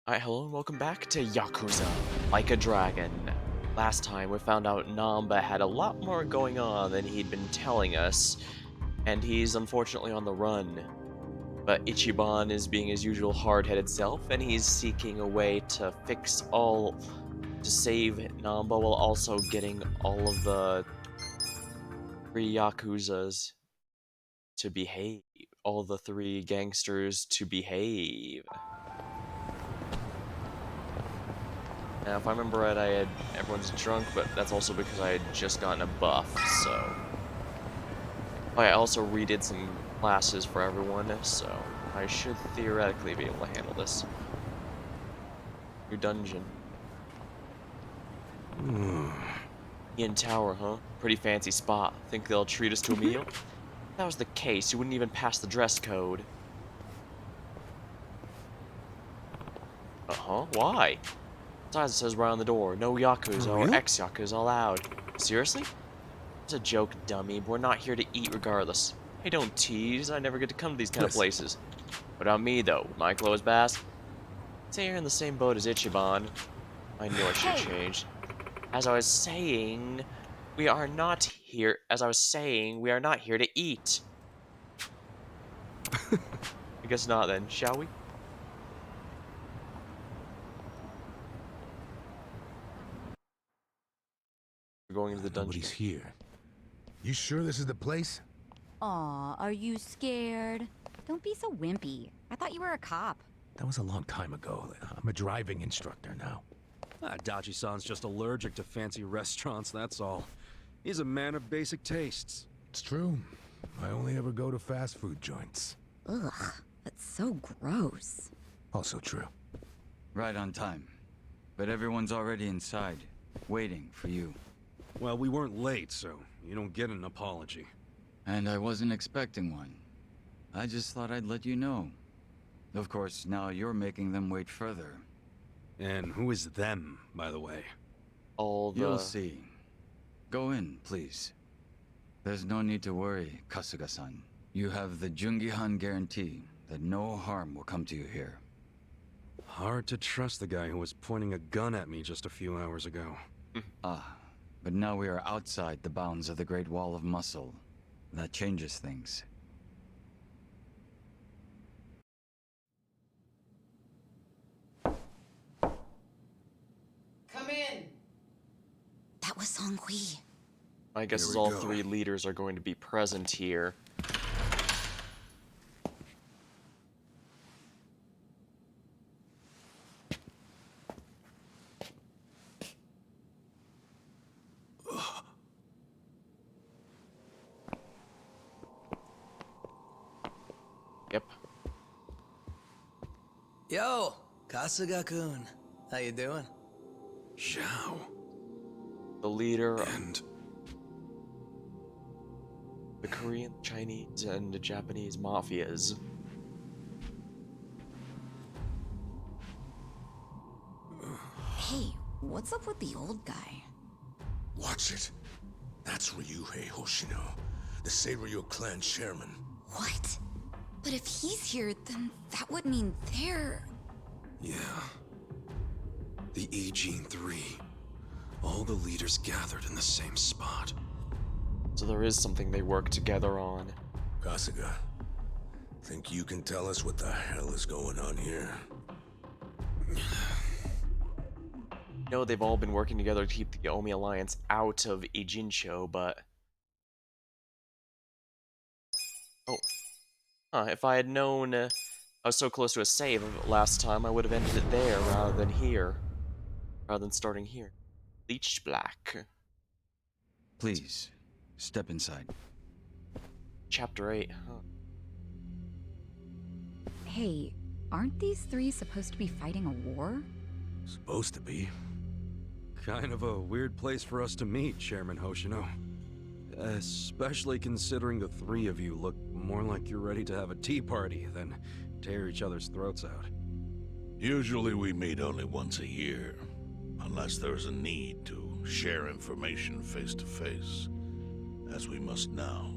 Alright, hello and welcome back to Yakuza, Like a Dragon. Last time we found out Namba had a lot more going on than he'd been telling us, and he's unfortunately on the run. But Ichiban is being his usual hard-headed self, and he's seeking a way to to save Namba while also getting all of the three Yakuzas to behave. All the three gangsters to behave. Now, if I remember right, everyone's drunk, but that's also because I had just gotten a buff, so... Oh, I also redid some classes for everyone, so I should theoretically be able to handle this. New dungeon. Ian Tower, huh? Pretty fancy spot. Think they'll treat us to a meal? If that was the case, you wouldn't even pass the dress code. Uh-huh, why? Besides, it says right on the door, no Yakuza or ex-Yakuza allowed. Seriously? It's a joke, dummy. We're not here to eat regardless. Hey, don't tease. I never get to come to these kind of places. What about me, though? With my clothes bass? Say you're in the same boat as Ichiban. I knew I should have changed. As I was saying, we are not here to eat. I guess not then, shall we? We're going into the dungeon. Nobody's here. You sure this is the place? Aw, are you scared? Don't be so wimpy. I thought you were a cop. That was a long time ago. I'm a driving instructor now. Dachi-san's just allergic to fancy restaurants, that's all. He's a man of basic tastes. It's true. I only ever go to fast food joints. Ugh, that's so gross. Also true. Right on time. But everyone's already inside, waiting for you. Well, we weren't late, so you don't get an apology. And I wasn't expecting one. I just thought I'd let you know. Of course, now you're making them wait further. And who is them, by the way? You'll see. Go in, please. There's no need to worry, Kasuga-san. You have the Jungihan guarantee that no harm will come to you here. Hard to trust the guy who was pointing a gun at me just a few hours ago. But now we are outside the bounds of the Great Wall of Muscle. That changes things. Come in! That was Songhui. I guess all three leaders are going to be present here. Yep. Yo, Kasuga-kun. How you doing? Zhao. The leader And... the Korean, Chinese, and the Japanese mafias. Hey, what's up with the old guy? Watch it. That's Ryuhei Hoshino, the Seiryu clan chairman. What? But if he's here, then that would mean they're... Yeah. The Agene 3. All the leaders gathered in the same spot. So there is something they work together on. Kasuga, think you can tell us what the hell is going on here? I know they've all been working together to keep the Omi Alliance out of Ijincho, but... Oh. Huh, if I had known I was so close to a save last time, I would have ended it there rather than here. Rather than starting here. Bleached black. Please, step inside. Chapter 8, huh? Hey, aren't these three supposed to be fighting a war? Supposed to be. kind of a weird place for us to meet, Chairman Hoshino. Especially considering the three of you look more like you're ready to have a tea party than tear each other's throats out. Usually we meet only once a year, unless there's a need to share information face to face, as we must now.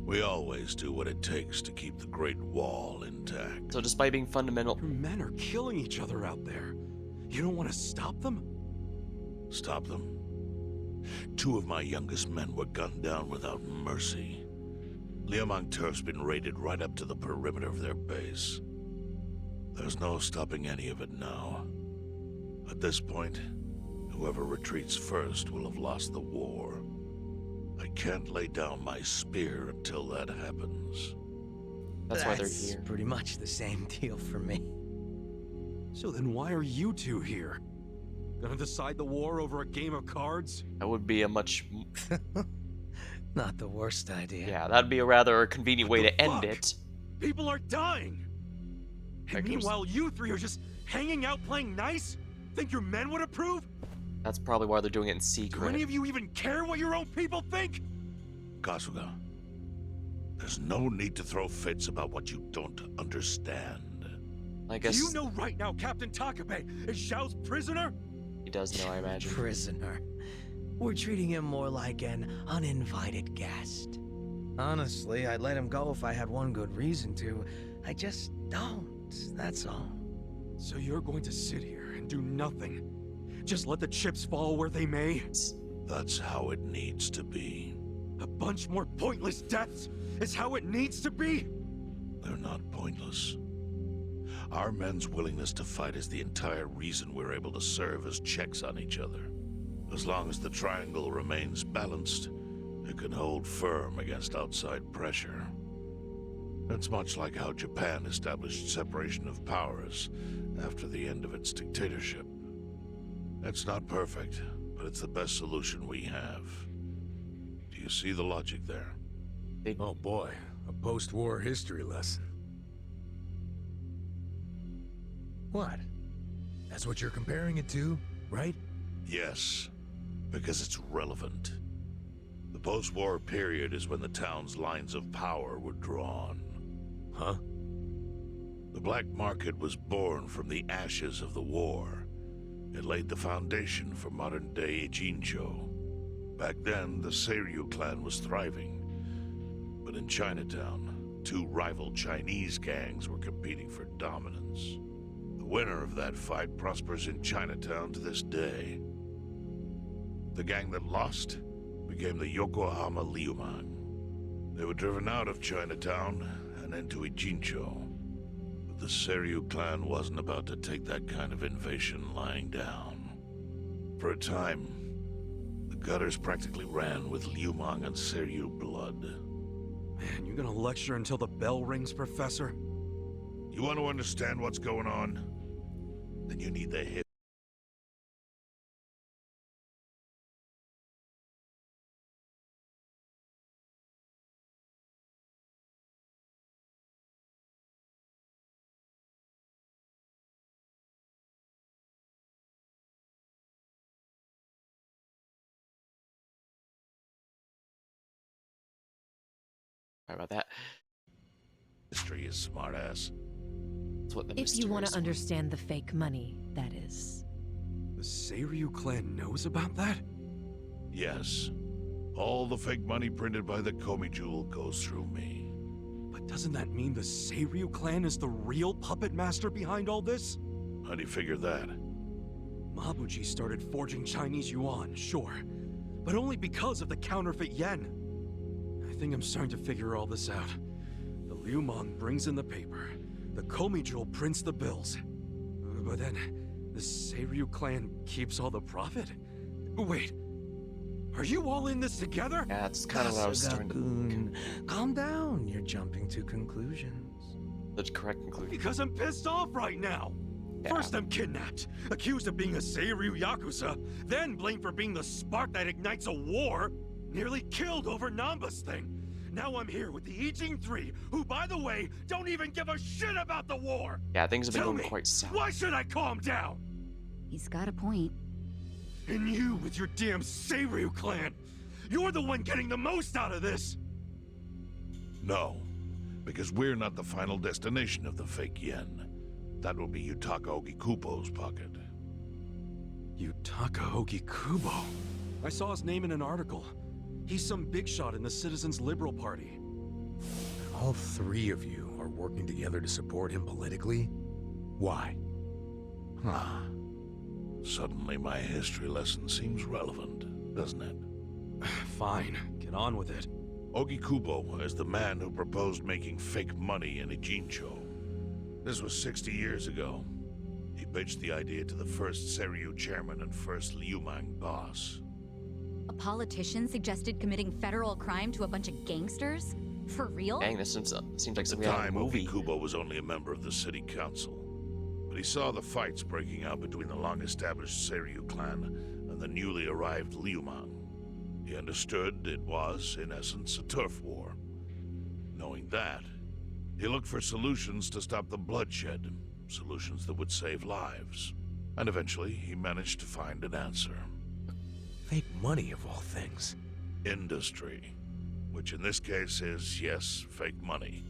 We always do what it takes to keep the Great Wall intact. So despite being fundamental... Your men are killing each other out there. You don't want to stop them? Stop them? 2 of my youngest men were gunned down without mercy. Liumang turf's been raided right up to the perimeter of their base. There's no stopping any of it now. At this point, whoever retreats first will have lost the war. I can't lay down my spear until that happens. That's why they're here. Pretty much the same deal for me. So then why are you 2 here? Gonna decide the war over a game of cards? That would be a much... Not the worst idea. Yeah, that'd be a rather convenient way What to the end fuck? it. People are dying! There And goes- meanwhile, you 3 are just hanging out playing nice? Think your men would approve? That's probably why they're doing it in Do secret. any of you even care what your own people think? Kasuga, there's no need to throw fits about what you don't understand. I Do guess you know right now Captain Takabe is Xiao's prisoner? he does know, I imagine. Prisoner. We're treating him more like an uninvited guest. Honestly, I'd let him go if I had one good reason to. I just don't, that's all. So you're going to sit here and do nothing? Just let the chips fall where they may? That's how it needs to be. A bunch more pointless deaths is how it needs to be? They're not pointless. Our men's willingness to fight is the entire reason we're able to serve as checks on each other. As long as the triangle remains balanced, it can hold firm against outside pressure. It's much like how Japan established separation of powers after the end of its dictatorship. It's not perfect, but it's the best solution we have. Do you see the logic there? Oh boy, a post-war history lesson. What? That's what you're comparing it to, right? Yes, because it's relevant. The post-war period is when the town's lines of power were drawn. Huh? The black market was born from the ashes of the war. It laid the foundation for modern-day Ijincho. Back then, the Seiryu clan was thriving. But in Chinatown, 2 rival Chinese gangs were competing for dominance. The winner of that fight prospers in Chinatown to this day. The gang that lost became the Yokohama Liumang. They were driven out of Chinatown and into Ijincho. But the Seiryu clan wasn't about to take that kind of invasion lying down. For a time, the gutters practically ran with Liumang and Seiryu blood. Man, you gonna lecture until the bell rings, Professor? You want to understand what's going on? Then you need the hit. Sorry about that. History is smartass. That's what the If you want mysterious to understand the fake money, that is. The Seiryu clan knows about that? Yes. All the fake money printed by the Komi Jewel goes through me. But doesn't that mean the Seiryu clan is the real puppet master behind all this? How do you figure that? Mabuchi started forging Chinese yuan, sure. But only because of the counterfeit yen. I think I'm starting to figure all this out. The Liumang brings in the paper. The Komi Jewel prints the bills. But then, the Seiryu clan keeps all the profit? Wait, are you all in this together? Yeah, that's kind of what I was starting to Kasuga-kun, calm down. You're jumping to conclusions. the correct conclusion. Because I'm pissed off right now. Yeah. First I'm kidnapped, accused of being a Seiryu Yakuza, then blamed for being the spark that ignites a war, nearly killed over Namba's thing. Now I'm here with the Ijing 3, who, by the way, don't even give a shit about the war! Yeah, things have been Tell going me, quite south. why should I calm down? He's got a point. And you with your damn Seiryu clan, you're the one getting the most out of this! No, because we're not the final destination of the fake yen. That will be Yutaka Ogikubo's pocket. Yutaka Ogikubo. I saw his name in an article. He's some big shot in the Citizens Liberal Party. All three of you are working together to support him politically? Why? Huh. Suddenly my history lesson seems relevant, doesn't it? Fine, get on with it. Ogikubo is the man who proposed making fake money in Ijincho. This was 60 years ago. He pitched the idea to the first Seiryu chairman and first Liumang boss. A politician suggested committing federal crime to a bunch of gangsters? For real? Dang, this seems like At the something out of a time, movie. Ogikubo was only a member of the city council. But he saw the fights breaking out between the long-established Seiryu clan and the newly arrived Liumang. He understood it was, in essence, a turf war. Knowing that, he looked for solutions to stop the bloodshed, solutions that would save lives. And eventually, he managed to find an answer. Fake money, of all things. Industry. Which in this case is, yes, fake money.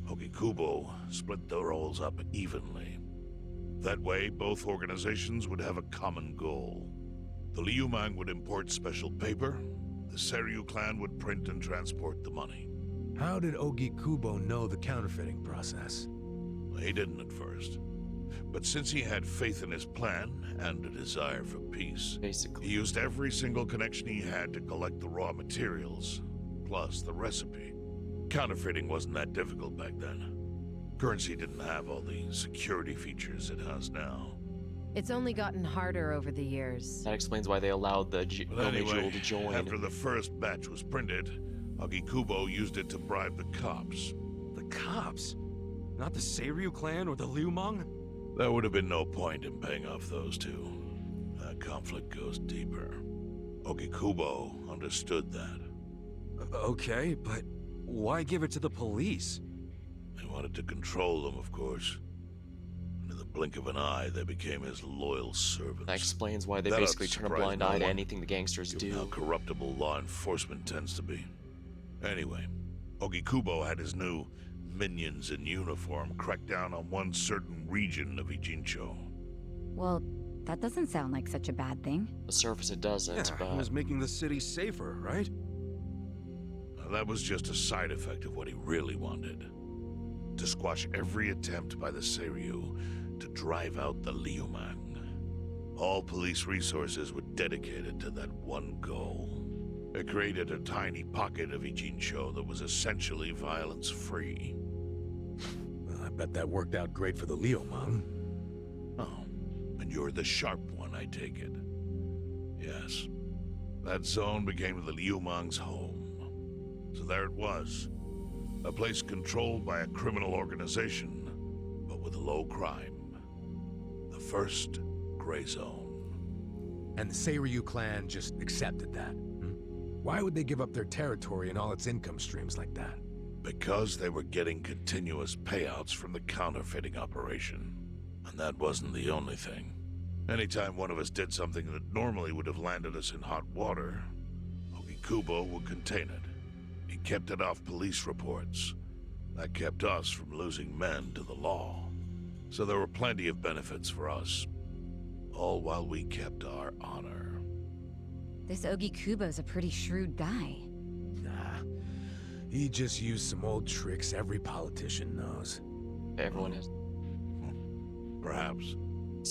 Ogikubo split the roles up evenly. That way, both organizations would have a common goal. The Liumang would import special paper, the Seiryu clan would print and transport the money. How did Ogikubo know the counterfeiting process? He didn't at first. But since he had faith in his plan and a desire for peace, Basically. he used every single connection he had to collect the raw materials, plus the recipe. Counterfeiting wasn't that difficult back then. Currency didn't have all the security features it has now. It's only gotten harder over the years. That explains why they allowed the But anyway, to join. after the first batch was printed, Ogikubo used it to bribe the cops. The cops? Not the Seiryu clan or the Liumang? There would have been no point in paying off those two. That conflict goes deeper. Ogikubo understood that. Okay, but why give it to the police? He wanted to control them, of course. In the blink of an eye, they became his loyal servants. That explains why they That ought basically to turn a surprise blind no eye to one, anything the gangsters given how do. corruptible law enforcement tends to be. Anyway, Ogikubo had his new minions in uniform crack down on one certain region of Ijincho. Well, that doesn't sound like such a bad thing. The surface it doesn't, Yeah, but it was making the city safer, right? Now, that was just a side effect of what he really wanted. To squash every attempt by the Seiryu to drive out the Liumang. All police resources were dedicated to that one goal. It created a tiny pocket of Ijincho that was essentially violence-free. Well, I bet that worked out great for the Liumang. Oh, and you're the sharp one, I take it. Yes. That zone became the Liumang's home. So there it was. A place controlled by a criminal organization, but with low crime. The first gray zone. And the Seiryu clan just accepted that. Why would they give up their territory and all its income streams like that? Because they were getting continuous payouts from the counterfeiting operation. And that wasn't the only thing. Anytime one of us did something that normally would have landed us in hot water, Ogikubo would contain it. He kept it off police reports. That kept us from losing men to the law. So there were plenty of benefits for us. All while we kept our honor. This Ogikubo's a pretty shrewd guy. Nah. He just used some old tricks every politician knows. everyone has. Perhaps.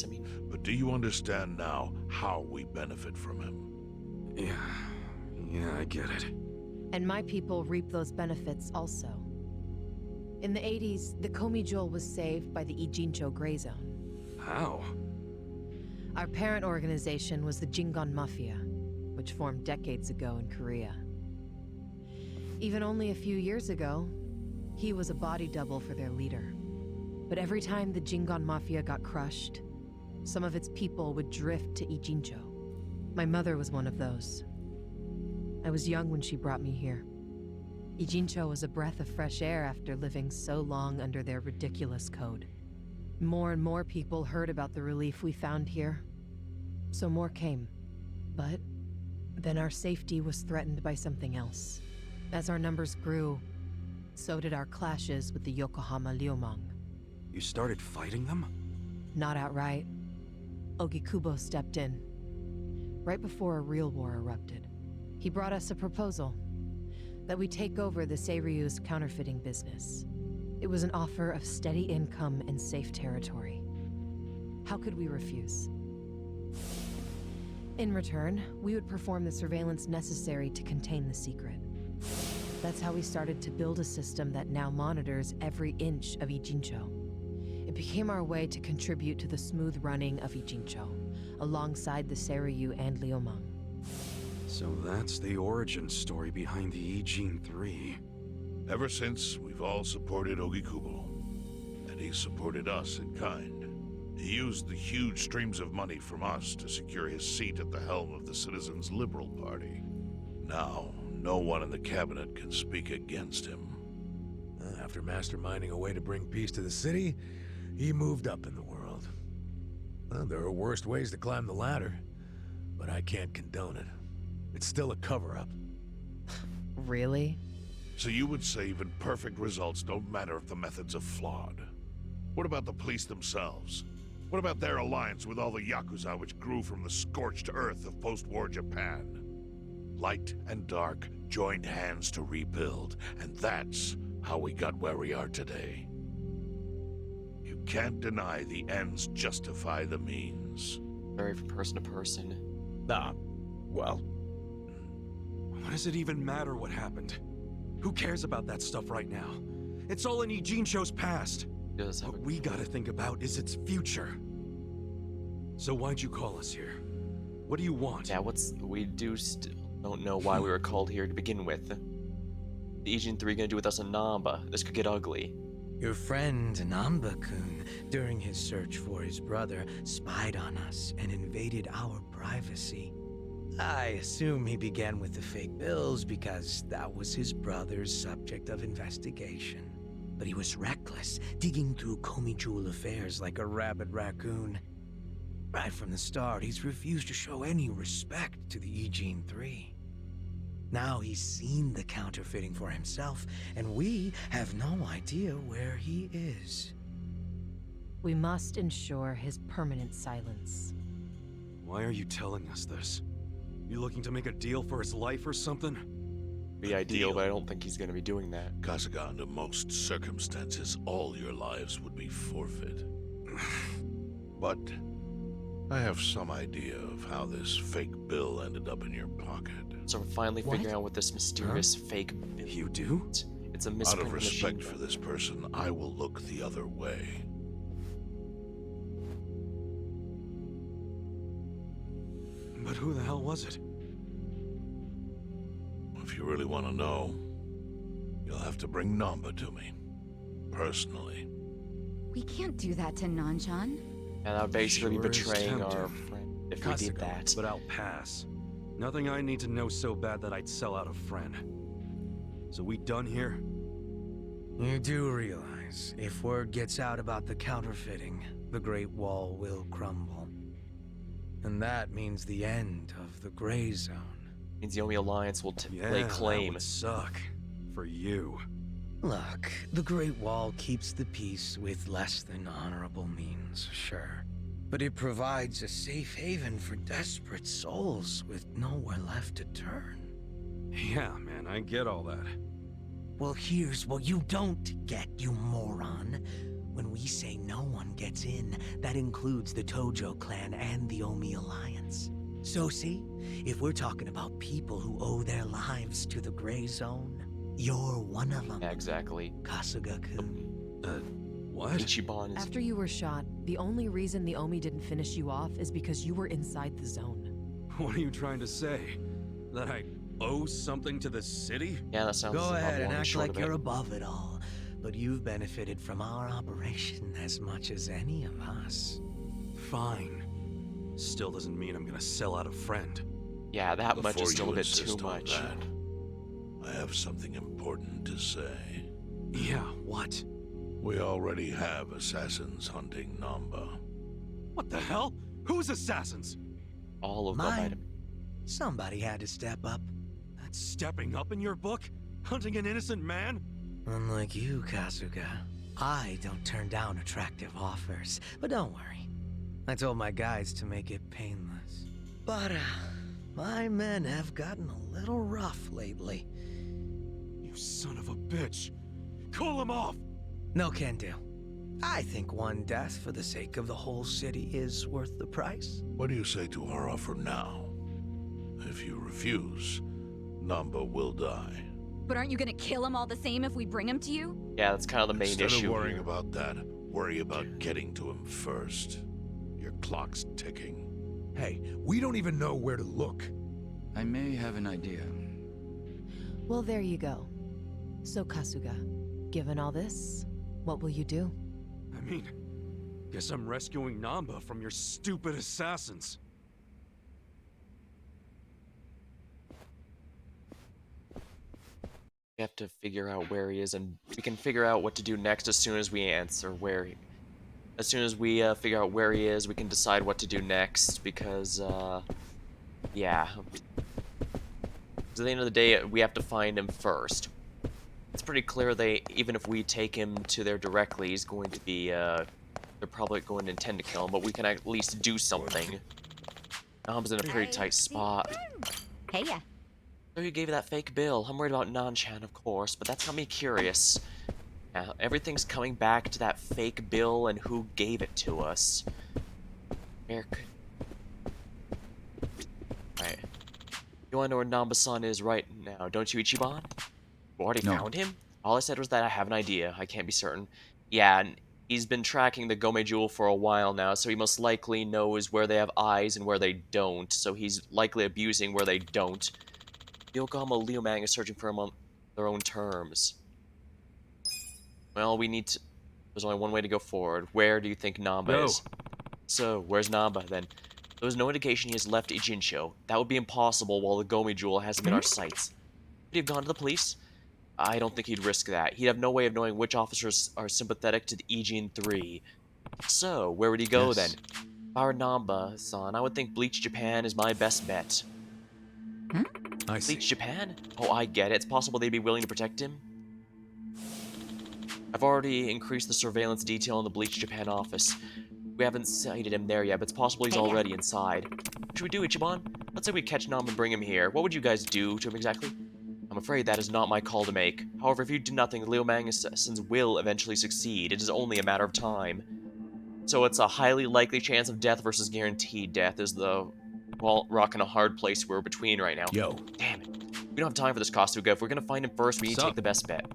I mean, But do you understand now how we benefit from him? Yeah, I get it. And my people reap those benefits also. In the 80s, the Komijol was saved by the Ijincho Gray Zone. How? Our parent organization was the Jingon Mafia, which formed decades ago in Korea. Even only a few years ago, he was a body double for their leader. But every time the Jingon Mafia got crushed, some of its people would drift to Ijincho. My mother was one of those. I was young when she brought me here. Ijincho was a breath of fresh air after living so long under their ridiculous code. More and more people heard about the relief we found here, so more came. But then our safety was threatened by something else. As our numbers grew, so did our clashes with the Yokohama Liumang. You started fighting them? Not outright. Ogikubo stepped in, right before a real war erupted. He brought us a proposal. that we take over the Seiryu's counterfeiting business. It was an offer of steady income and safe territory. How could we refuse? In return, we would perform the surveillance necessary to contain the secret. That's how we started to build a system that now monitors every inch of Ijincho. It became our way to contribute to the smooth running of Ijincho, alongside the Seiryu and Liumang. So that's the origin story behind the Ijin 3. Ever since, we've all supported Ogikubo, and he supported us in kind. He used the huge streams of money from us to secure his seat at the helm of the Citizens' Liberal Party. Now, no one in the cabinet can speak against him. After masterminding a way to bring peace to the city, he moved up in the world. Well, there are worse ways to climb the ladder, but I can't condone it. It's still a cover-up. Really? So you would say even perfect results don't matter if the methods are flawed? What about the police themselves? What about their alliance with all the Yakuza which grew from the scorched earth of post-war Japan? Light and dark joined hands to rebuild, and that's how we got where we are today. You can't deny the ends justify the means. Vary from person to person. Well, What does it even matter what happened? Who cares about that stuff right now? It's all in Ijincho's past. Does have What a... we gotta think about is its future. So why'd you call us here? What do you want? Yeah, we still don't know why we were called here to begin with. The Ijin 3 gonna do with us in Namba? This could get ugly. Your friend Namba-kun, during his search for his brother, spied on us and invaded our privacy. I assume he began with the fake bills because that was his brother's subject of investigation. But he was reckless, digging through Komi affairs like a rabid raccoon. Right from the start, he's refused to show any respect to the Ijin 3. Now he's seen the counterfeiting for himself, and we have no idea where he is. We must ensure his permanent silence. Why are you telling us this? You looking to make a deal for his life or something? Be ideal, but I don't think he's gonna be doing that. Kasuga, under most circumstances, all your lives would be forfeit. But I have some idea of how this fake bill ended up in your pocket. So we're finally What? figuring out what this mysterious fake bill You do? is. It's a Out misprint of of respect machine for gun. this person, I will look the other way. But who the hell was it? If you really want to know, you'll have to bring Namba to me. Personally. We can't do that to Nanshan. And that would basically Sure be is betraying our tempting. friend if we did Kasuga, that. But I'll pass. Nothing I need to know so bad that I'd sell out a friend. So we done here? You do realize, if word gets out about the counterfeiting, the Great Wall will crumble. And that means the end of the Gray Zone. Means the only alliance will lay That claim. would suck. For you. Look, the Great Wall keeps the peace with less than honorable means, sure. But it provides a safe haven for desperate souls with nowhere left to turn. Yeah, man, I get all that. Well, here's what you don't get, you moron. When we say no one gets in, that includes the Tojo clan and the Omi Alliance. So see, if we're talking about people who owe their lives to the Gray Zone, you're one of them, Yeah, exactly. Kasuga-kun. What? Ichiban is... After you were shot, the only reason the Omi didn't finish you off is because you were inside the zone. What are you trying to say? That I owe something to the city? Yeah, that sounds Go about ahead and long act short like of you're it. above it all, but you've benefited from our operation as much as any of us. Fine. Still doesn't mean I'm gonna sell out a friend. Yeah, that much Before is still you a bit too insist on much. that, I have something important to say. Yeah, what? We already have assassins hunting Namba. What the hell? Who's assassins? All of them might have... Mine. Somebody had to step up. That's stepping up in your book? Hunting an innocent man? Unlike you, Kasuga, I don't turn down attractive offers. But don't worry. I told my guys to make it painless. But, my men have gotten a little rough lately. son of a bitch! Call him off! No can do. I think one death for the sake of the whole city is worth the price. What do you say to our offer now? If you refuse, Namba will die. But aren't you gonna kill him all the same if we bring him to you? Yeah, that's kind of the main Instead issue of worrying here. about that, worry about getting to him first. Your clock's ticking. Hey, we don't even know where to look. I may have an idea. Well, there you go. So, Kasuga, given all this, what will you do? I mean, guess I'm rescuing Namba from your stupid assassins. We have to figure out where he is, and we can figure out what to do next as soon as we answer where he... As soon as we figure out where he is, we can decide what to do next, because, yeah. At the end of the day, we have to find him first. It's pretty clear even if we take him to there directly, he's going to be, they're probably going to intend to kill him, but we can at least do something. Nam's in a pretty tight spot. Hey ya. So who gave you that fake bill? I'm worried about Nanchan, of course, but that's got me curious. Yeah, everything's coming back to that fake bill and who gave it to us. Eric. Right. You wanna know where Namba-san is right now, don't you, Ichiban? You already No. found him? All I said was that I have an idea. I can't be certain. Yeah, and he's been tracking the Gome Jewel for a while now, so he most likely knows where they have eyes and where they don't, so he's likely abusing where they don't. The Yokohama Liumang is searching for him on their own terms. Well, there's only one way to go forward. Where do you think Namba is? So, where's Namba, then? There was no indication he has left Ijincho. That would be impossible while the Gome Jewel has him in our sights. Would he have gone to the police? I don't think he'd risk that. He'd have no way of knowing which officers are sympathetic to the Ijin 3. So, where would he go, then? If I were Namba-san, I would think Bleach Japan is my best bet. I see. Bleach Japan? Oh, I get it. It's possible they'd be willing to protect him. I've already increased the surveillance detail in the Bleach Japan office. We haven't sighted him there yet, but it's possible he's already inside. What should we do, Ichiban? Let's say we catch Nam and bring him here. What would you guys do to him exactly? I'm afraid that is not my call to make. However, if you do nothing, the Liumang assassins will eventually succeed. It is only a matter of time. So it's a highly likely chance of death versus guaranteed death is the, well, rock and a hard place we're between right now. Yo. Damn it. We don't have time for this, Kasuga. If we're gonna find him first, we need to take the best bet.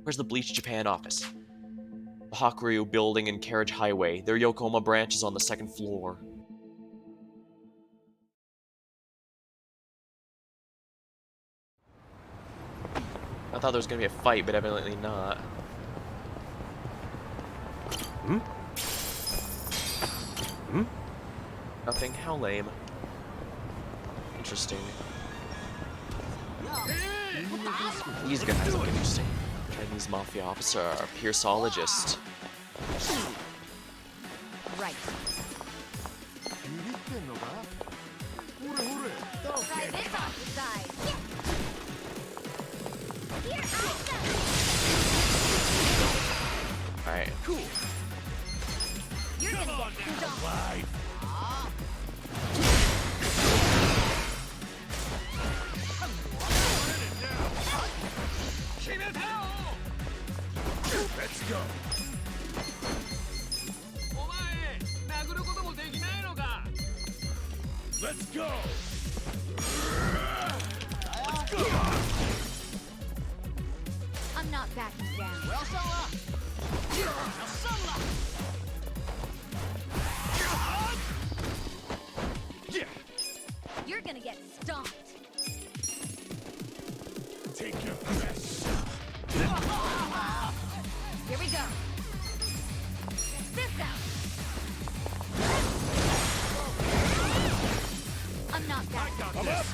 Where's the Bleach Japan office? The Hakuryu Building and Carriage Highway. Their Yokohama branch is on the second floor. I thought there was gonna be a fight, but evidently not. Nothing? How lame. Interesting. These guys look interesting. Chinese mafia officer, pierceologist. Right. Try this off the side. Here I go. Alright. Cool. You're gonna get stomped. Let's go. Let's go. Let's go. I'm not backing down. You're gonna get stomped. Take your best. Here we go. This out. I'm not backing down.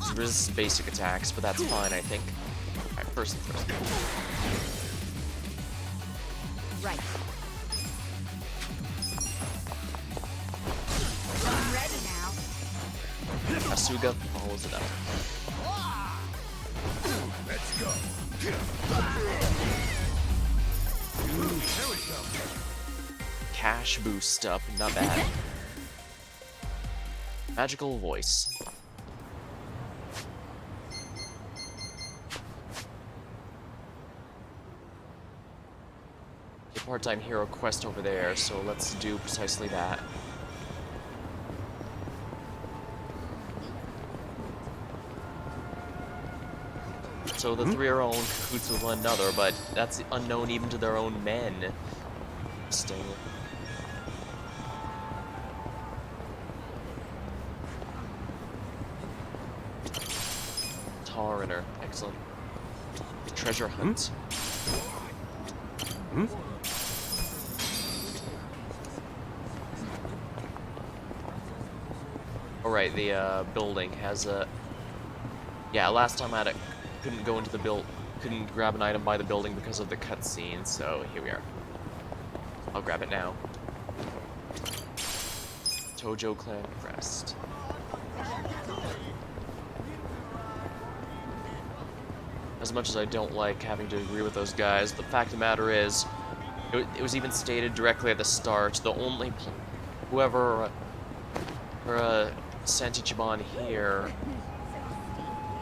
He resists basic attacks, but that's fine, I think. Alright, first and first. Right. I'm ready now. Asuga follows it up. Let's go. Cash boost up, not bad. the part-time hero quest over there, so let's do precisely that. So the three are all in cahoots with one another, but that's unknown even to their own men. Interesting. Tariner, excellent. Treasure hunt. Alright, the building has a... Yeah, last time I couldn't go into the couldn't grab an item by the building because of the cutscene, so here we are. I'll grab it now. Tojo Clan Crest. As much as I don't like having to agree with those guys, the fact of the matter is, it was even stated directly at the start, the only whoever sent Ichiban here,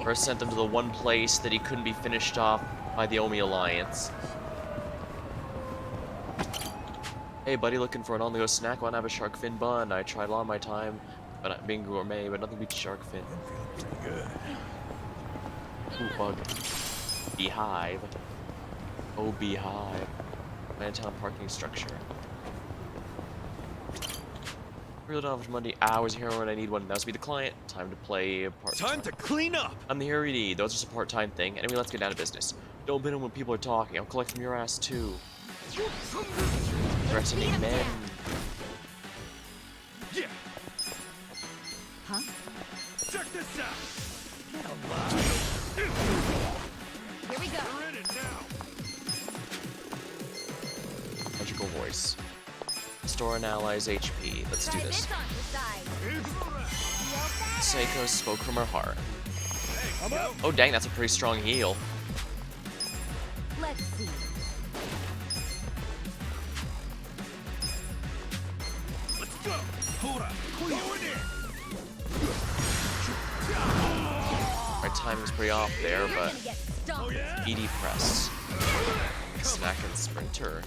or sent him to the one place that he couldn't be finished off by the Omi Alliance. Hey buddy, looking for an on-the-go snack? Why not have a shark fin bun? I tried a lot of my time, but not being gourmet, but nothing beats shark fin. Good. Ooh, bug. Beehive. Oh, beehive. Mantown parking structure. Really don't have much money. I was a hero and I need one. That must be the client. Time to play part-time. Time to clean up! I'm the hero you need. Those are just a part-time thing. Anyway, let's get down to business. Don't bid him when people are talking. I'll collect from your ass too. Threatening men. Yeah. Huh? Check this out! Here we go. We're in it now! Magical voice. Store an ally's HP. Let's do this. Seiko spoke from her heart. Oh dang, that's a pretty strong heal. Let's see. Let's go! Hold up! Going in! My timing's pretty off there, You're but gonna get stomped. ED press. Snack and sprinter.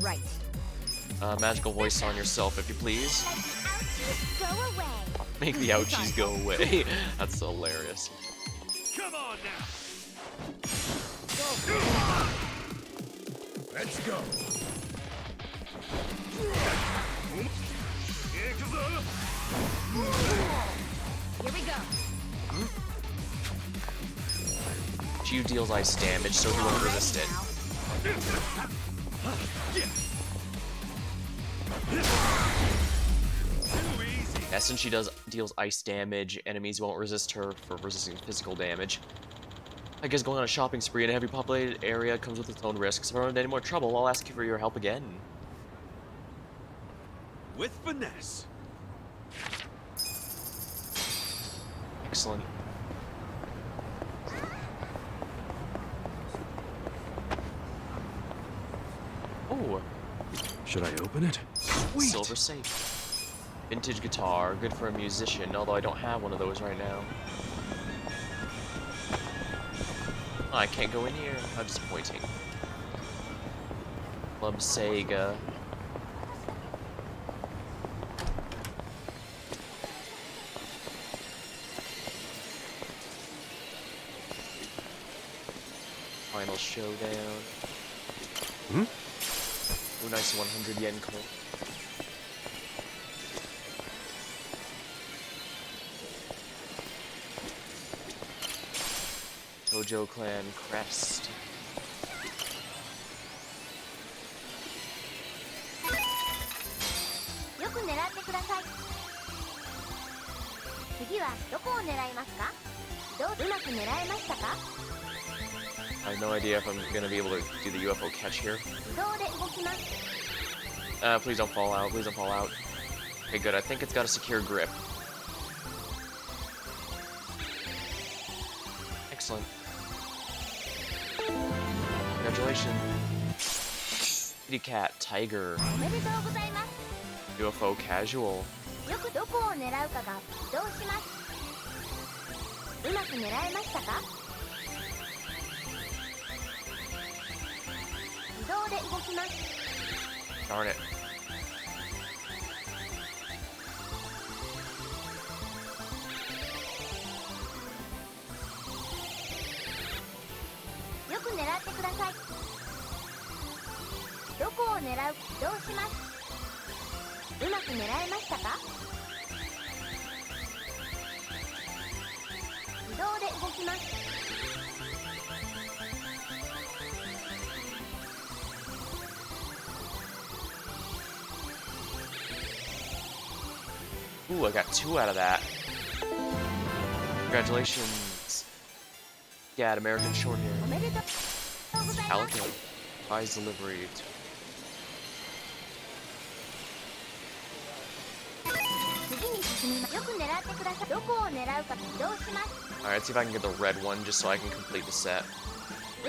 Right. Magical voice on yourself, if you please. Go away. Make the ouchies go away. That's hilarious. Come on now! Let's go. Here we go. Chiu deals ice damage, so he won't resist it. Yeah, since she deals ice damage, enemies won't resist her for resisting physical damage. I guess going on a shopping spree in a heavily populated area comes with its own risks. If I run into any more trouble, I'll ask you for your help again. With finesse! Excellent. Oh, Should I open it? Sweet! silver safe. Vintage guitar, good for a musician, although I don't have one of those right now. Oh, I can't go in here. How disappointing. Club Sega. Final showdown. Ooh, nice 100 yen coin. Tojo Clan Crest. I have no idea if I'm gonna be able to do the UFO catch here. Please don't fall out. Please don't fall out. Okay, good. I think it's got a secure grip. Excellent. Congratulations. Kitty cat, tiger. UFO casual. Darn it. Ooh, I got 2 out of that. Congratulations. Yeah, American Shorthair. Calico. Prize delivery. Alright, let's see if I can get the red one just so I can complete the set. I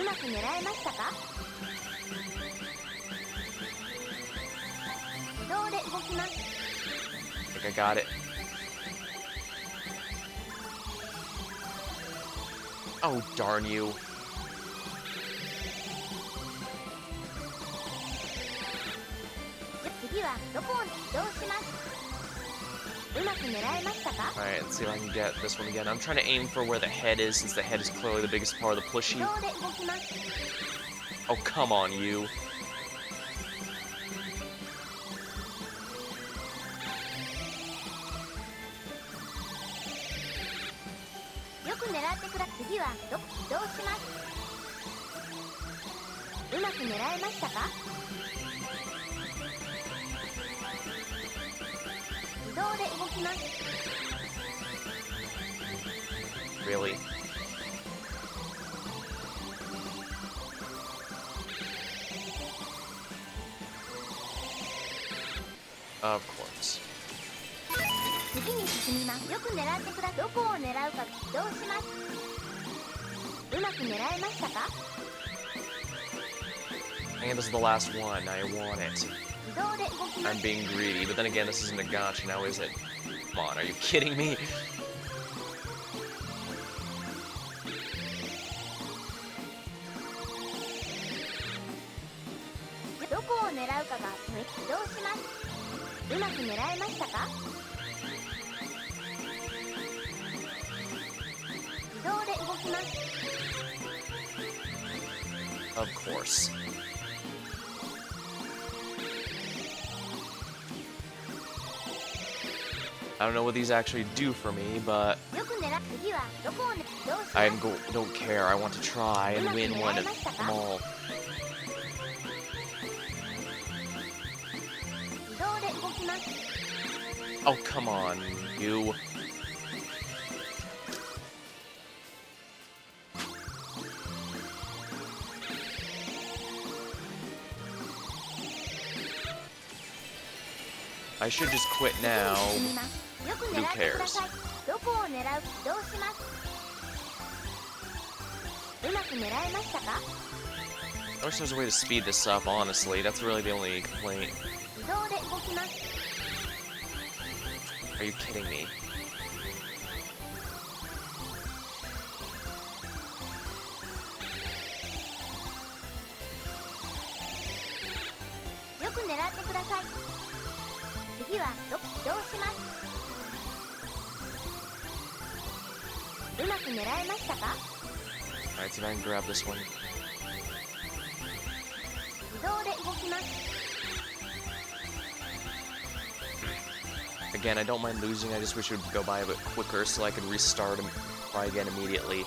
think I got it. Oh, darn you. Alright, let's see if I can get this one again. I'm trying to aim for where the head is, since the head is clearly the biggest part of the plushie. Oh, come on, you. Really? Of course. And this is the last one. I want it. I'm being greedy, but then again, this isn't a gacha now, is it? Come on, are you kidding me? Of course. I don't know what these actually do for me, but I don't care. I want to try and win one of them all. Oh, come on, you. I should just quit now. Who cares? I wish there was a way to speed this up, honestly. That's really the only complaint. Are you kidding me? Alright, see if I can grab this one. Again, I don't mind losing, I just wish it would go by a bit quicker so I could restart and try again immediately.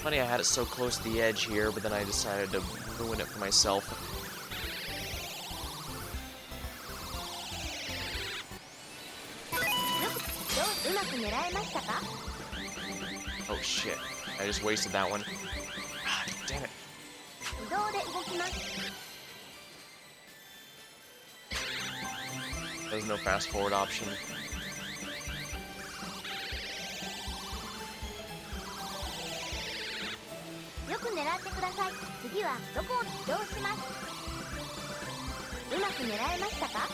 Funny I had it so close to the edge here, but then I decided to ruin it for myself. Oh shit, I just wasted that one. Ah, damn it. There's no fast forward option. ってください。次はどこを移動します。うまく狙えましたか？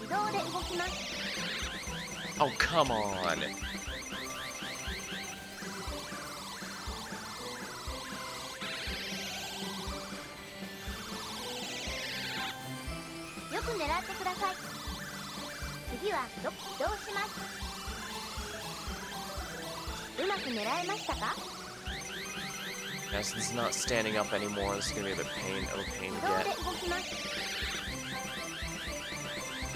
自動で動きます。 Oh, come on. よく狙ってください。次は移動します。うまく狙えましたか？ Yes, this is not standing up anymore. This is gonna be a bit pain to 自動で get. 動きます。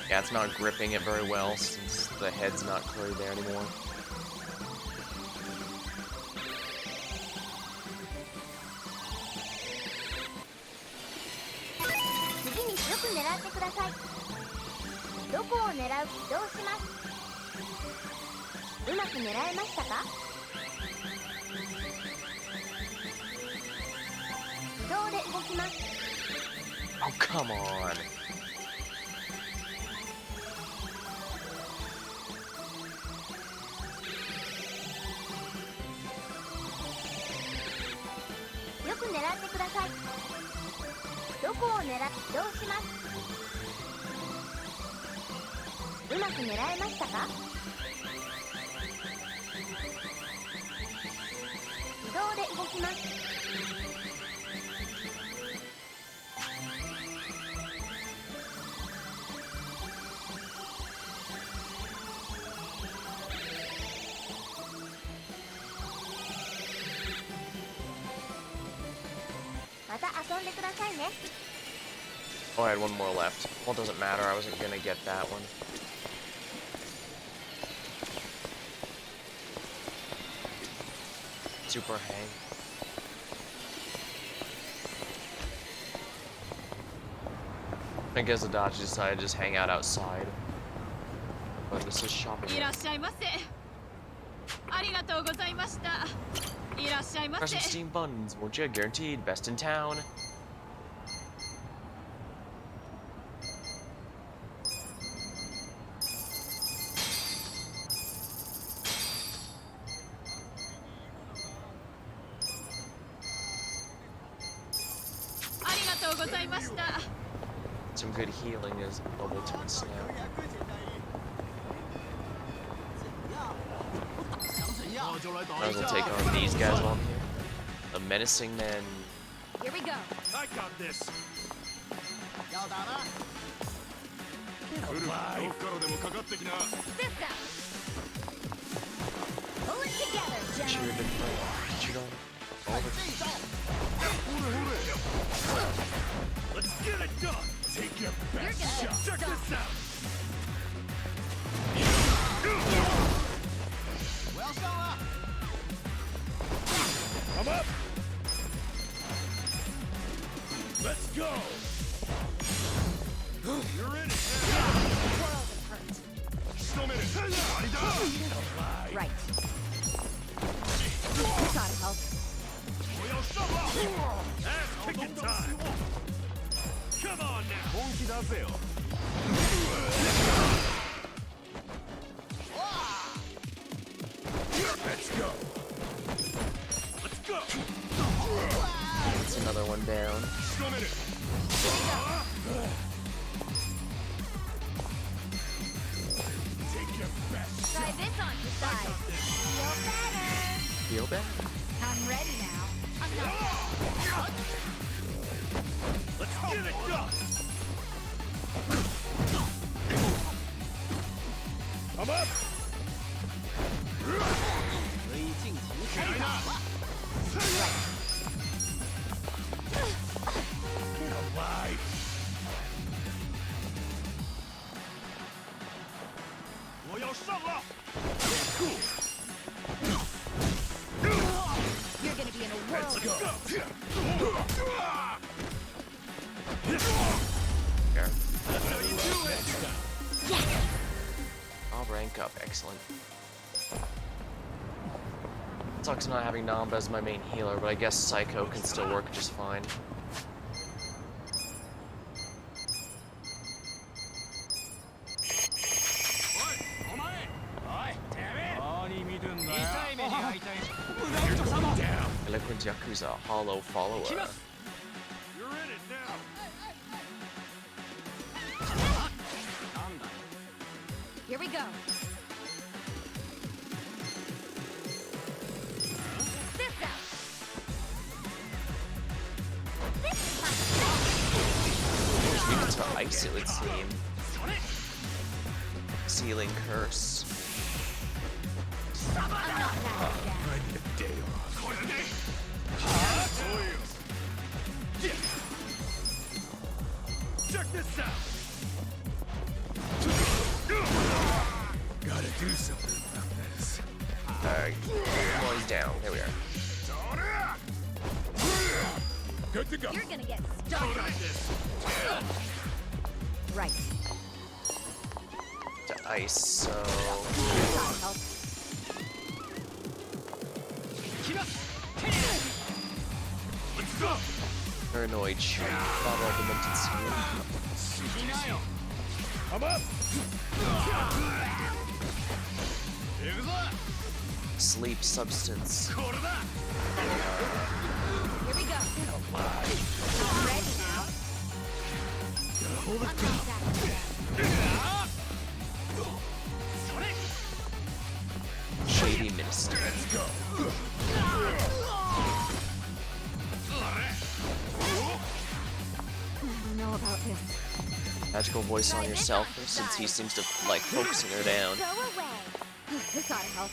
Yeah, it's not gripping it very well since the head's not clearly there anymore. 次によく狙ってください。どこを狙う？移動します。うまく狙えましたか？自動で動きます。 Oh, come on. よく狙ってください。どこを狙う？移動します。うまく狙えましたか？自動で動きます。 また遊んでくださいね。 Oh, I had one more left. Well, it doesn't matter. I wasn't gonna get that one. Super hang. I guess Adachi decided to just hang out outside. But this is shopping. いらっしゃいませ。ありがとうございました。いらっしゃいま Press せ。 some steam buttons, won't you? Guaranteed. Best in town. ありがとうございました。 Some good healing is available to us now. Might as well take on these guys on here. The menacing men. Here we go. I got this. This out. Pull it together, Cheer gentlemen. to fight. Cheer on. All the Let's get it done. Take your You're best gonna shot. Check stop. this out. I'm up. Let's go. You're in it. Right. Gotta help. Ass kicking time. Come on now. Let's go. Let's go. That's another one down. Take your best. Try this on your side. Feel better. Feel bad? I'm ready now. I'm not. Let's get it done. I'm up. Get alive. You're gonna be in a whirl. Let's go. Here. I'll rank up. Excellent. Sucks not having Namba as my main healer, but I guess Psycho can still work just fine. frequent Yakuza hollow follower. You're in it now. Here we go. This out. Weak to ice, it would seem. Sealing curse. I'm not that bad. I need a day off. Check this out. Gotta do something about this. Alright, well, he's down. There we are. Good to go. You're gonna get stuck. Right. To ice, so... Help. Let's go. Paranoid shoot. Battle augmented seal. I'm up. Sleep substance. Here we go. I'm ready now. I'm not that bad. Shady minister. I don't know about this. Magical voice on yourself, since he seems to like focusing her down. Go away. This ought to help.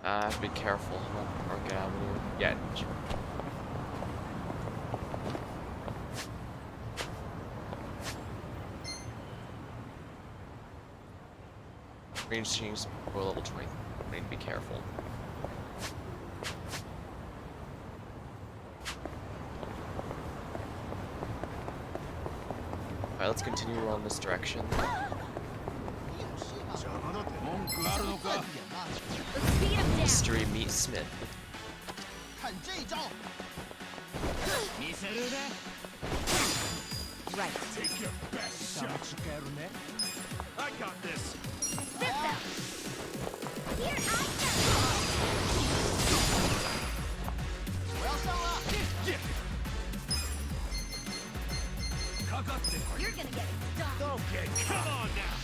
I have to be careful. I'm on Park Avenue. Yeah. Range change for level 20. I need to be careful. Alright, let's continue on this direction. Let's beat him down. Mystery meet Smith. Right. Take your best shot. I got this. This out. Here I You're gonna get stuck. Okay, come on now.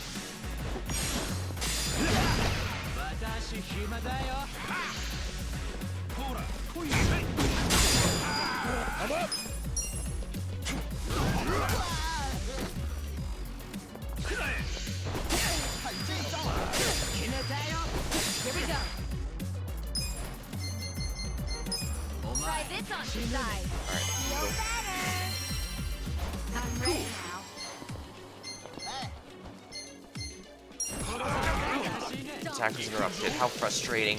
I'm up. Here we go. Try this on your side. feel better. I'm ready now. Attack was interrupted. How frustrating.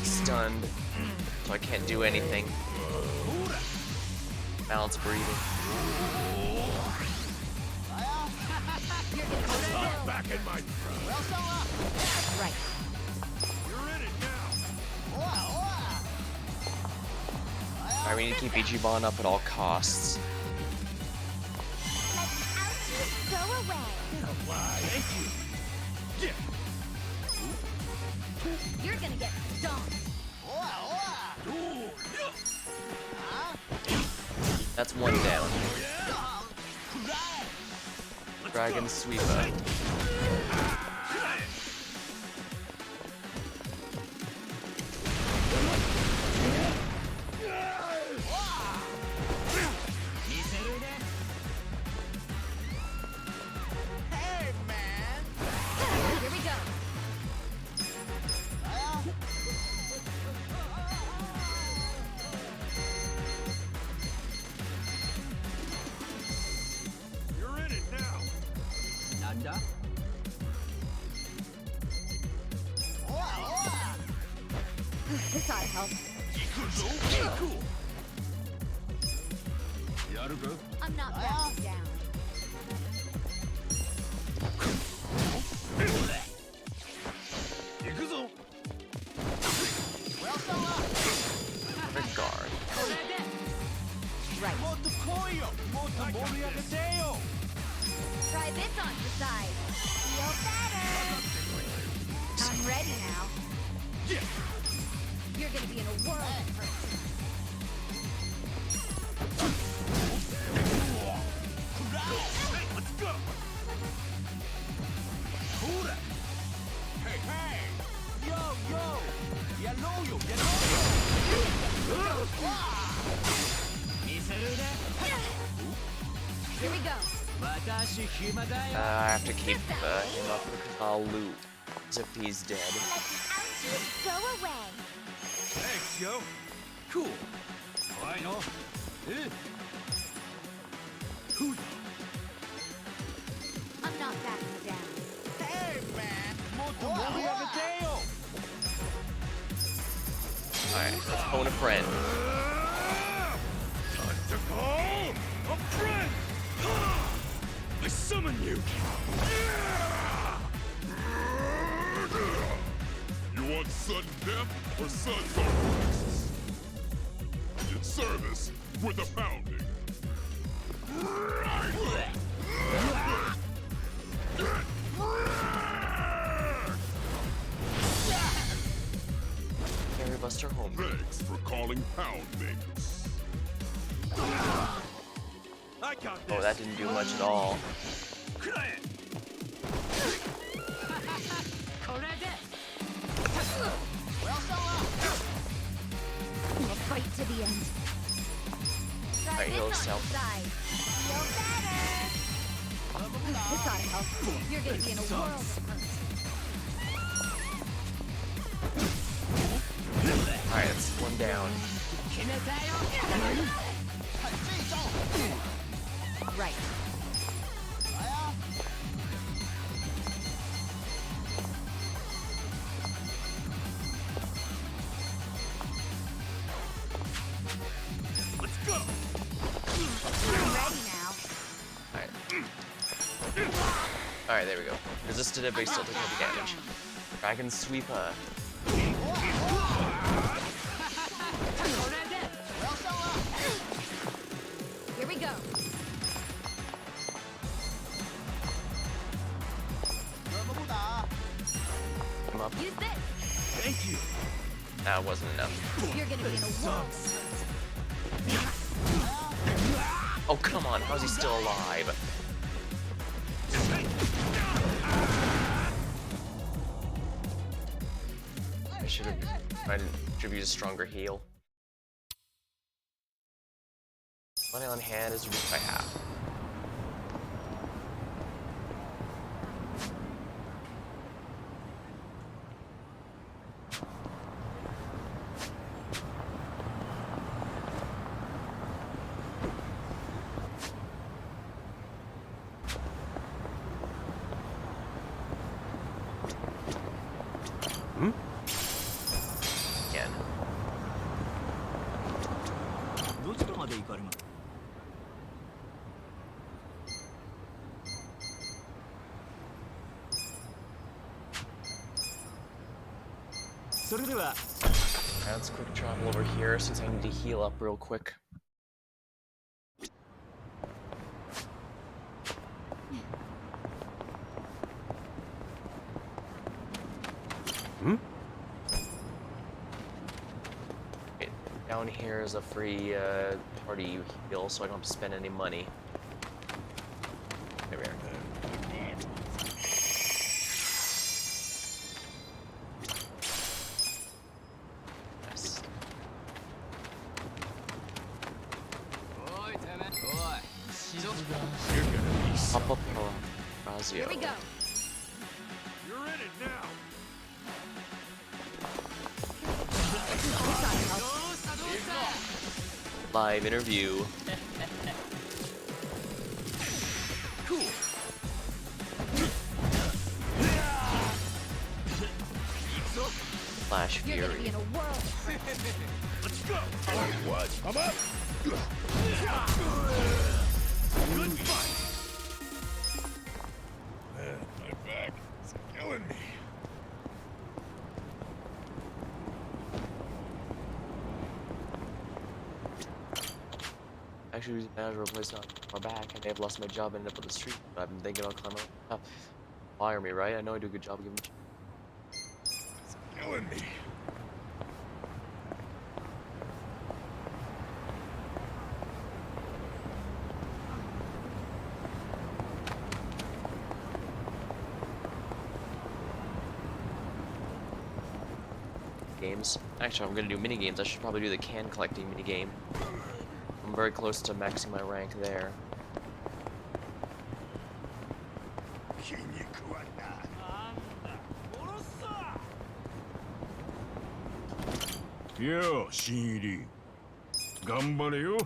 Stunned. So I can't do anything. Balance breathing. You're gonna go down. Back in my Right. You're in it now. Alright, we need to keep Ichiban up at all costs. Like ouchies, go away. Thank you. You're gonna get stomped. That's one down. Dragon Sweeper. Here we go. You're in it now. This ought to help. I'm not backing down. Regard. Right. Try this on the side. Feel better. I'm ready now. You're gonna be in a world of hurt. Here we go. I have to keep him up because I'll lose if he's dead. Let the ouchies go away. Thanks, yo. Cool. I know. I'm not backing down. Alright, let's phone a friend. Time to call a friend! I summon you! You want sudden death or sudden arrests? In service with a pounding. Gary Buster home. Thanks for calling Pound Mates. I got this. Oh, that didn't do much at all. We'll fight to the end. Try Alright, this heal on yourself. the side. Feel better. This ought to help. You're gonna be in a world of hurt. Alright, that's one down. Right. Let's go! I'm ready now. Alright. Alright, there we go. Resisted it, but he still took heavy damage. Dragon Sweeper. Here we go. Come up. Use this. Thank you. That wasn't enough. You're gonna be in a world of hurt. Oh, come on. How's he still alive? I should have tried to attribute a stronger heal. Money on hand is reduced by half. Again. Alright, let's quick travel over here since I need to heal up real quick. Okay, down here is a free party heal, so I don't have to spend any money. There we are. Nice. Papa Razio. Here we go. You're in it now! This ought to help. Live interview. Cool. Flash You're gonna be Fury. in a world. Let's go! What? I'm up! Good fight! Man, my back is killing me. Actually, as a replacement on my back, I may have lost my job and ended up on the street, but I've been thinking about climbing up. Fire me, right? I know I do a good job of giving. It's killing me. Games. Actually, I'm gonna do mini games. I should probably do the can collecting mini game. I'm very close to maxing my rank there. Yo, 新入り。頑張れよ。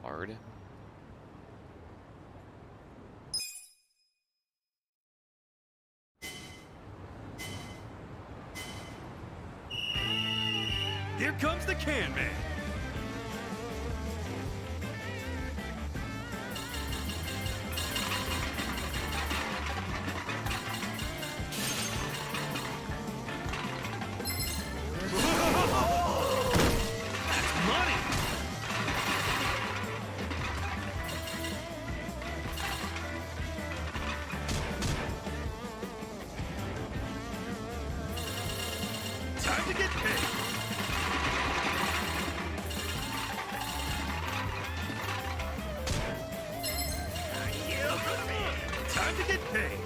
Hard. Here comes the Can Man. That's money. Time to get paid. Time to get paid.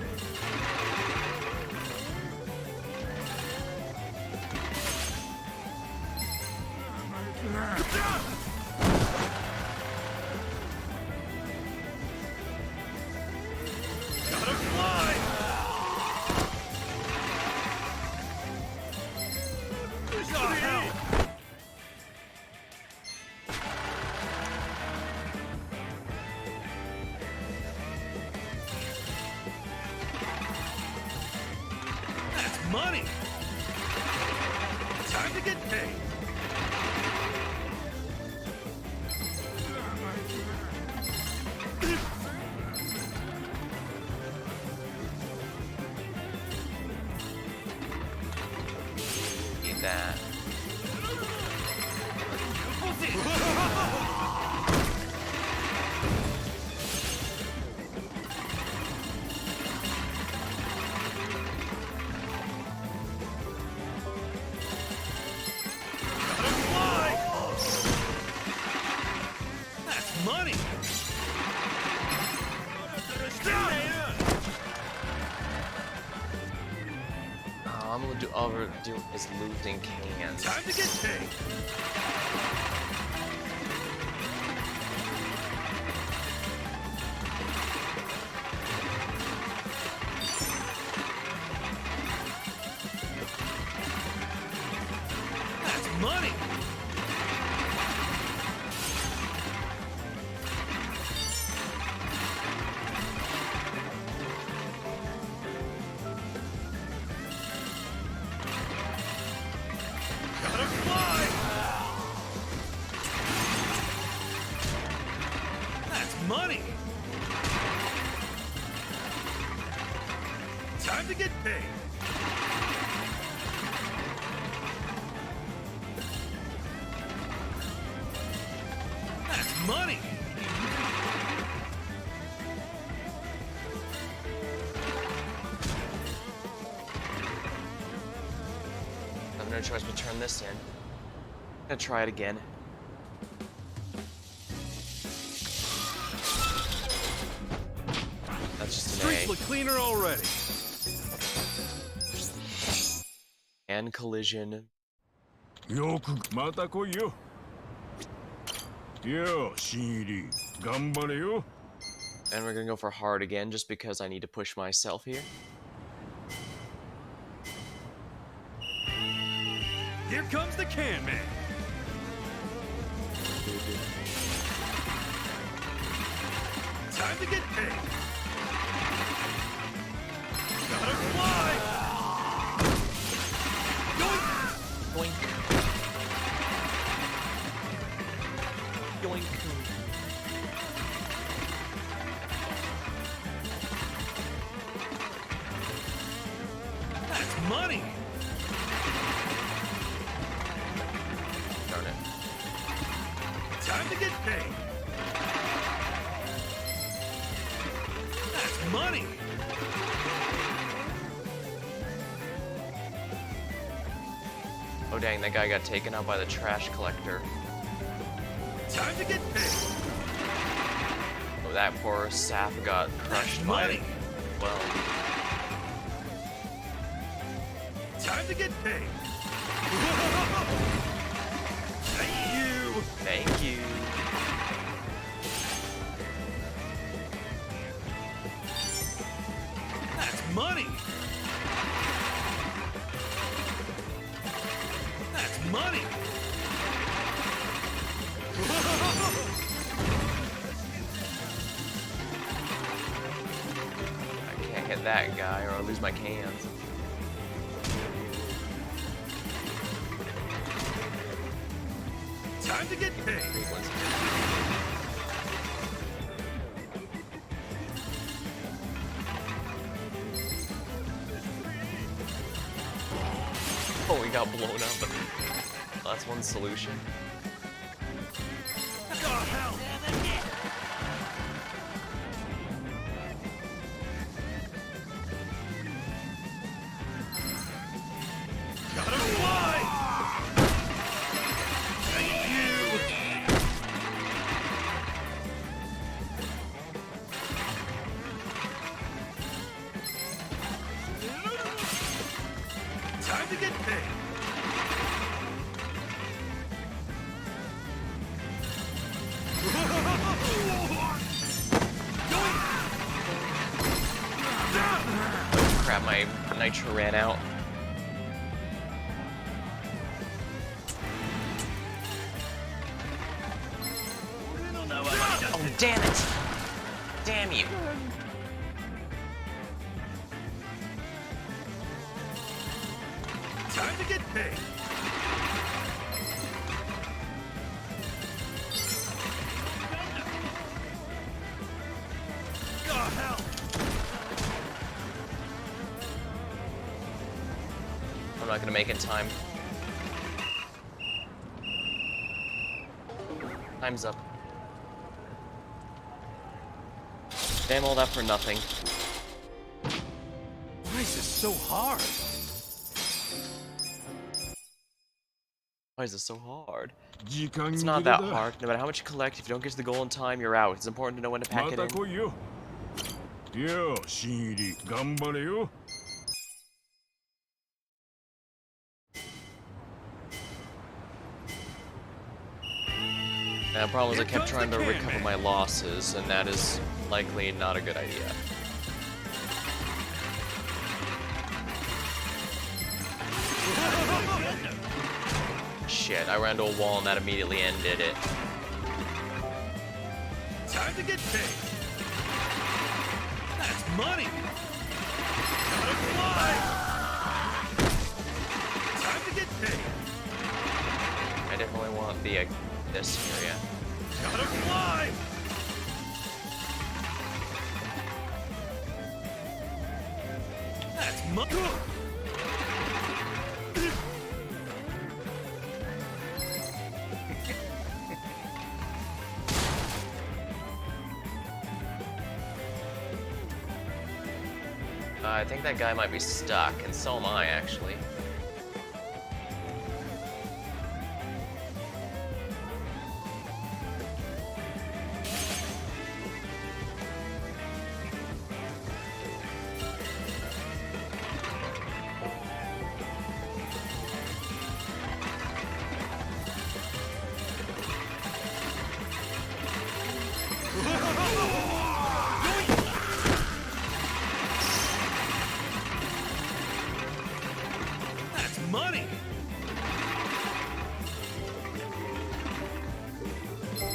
Gotta fly. Oh, hell. That's money. Time to get paid. Need that. Gotta fly. That's money. I'm gonna do overdo is losing cans. Time to get paid. That's money. Gotta fly. That's money. Time to get paid. That's money. I have no choice but turn this in. Gonna try it again. That's just an Streets A. look cleaner already. And collision. よくまた来いよ。よ、新入り。頑張れよ。 And we're gonna go for hard again just because I need to push myself here. Here comes the Can Man. Time to get paid. Gotta fly. money! Darn it. Time to get paid! That's money! Oh dang, that guy got taken out by the trash collector. Time to get paid! Oh, that poor sap got crushed That's by money! it. Well, Time to get paid! Thank you! thank you. That's money! That's money! I can't hit that guy or I'll lose my cans. Time to get paid! Big ones. Oh, we got blown up. That's one solution. Oh, hell! Gotta fly! Thank you! Time to get paid! Crap, my nitro ran out. Oh, damn it! Damn you. Time to get paid! Oh, hell! I'm not gonna make it in time. Time's up. Damn all that for nothing. Why is this so hard? Why is this so hard? It's not that hard. No matter how much you collect, if you don't get to the goal in time, you're out. It's important to know when to pack it in. よう、新入り、頑張れよ。The problem is I kept trying to recover my losses, and that is likely not a good idea. Shit, I ran to a wall and that immediately ended it. Time to get paid! That's money! Gotta fly! Time to get paid! I definitely want the this area. Gotta fly! That's money! I think that guy might be stuck, and so am I, actually. That's money!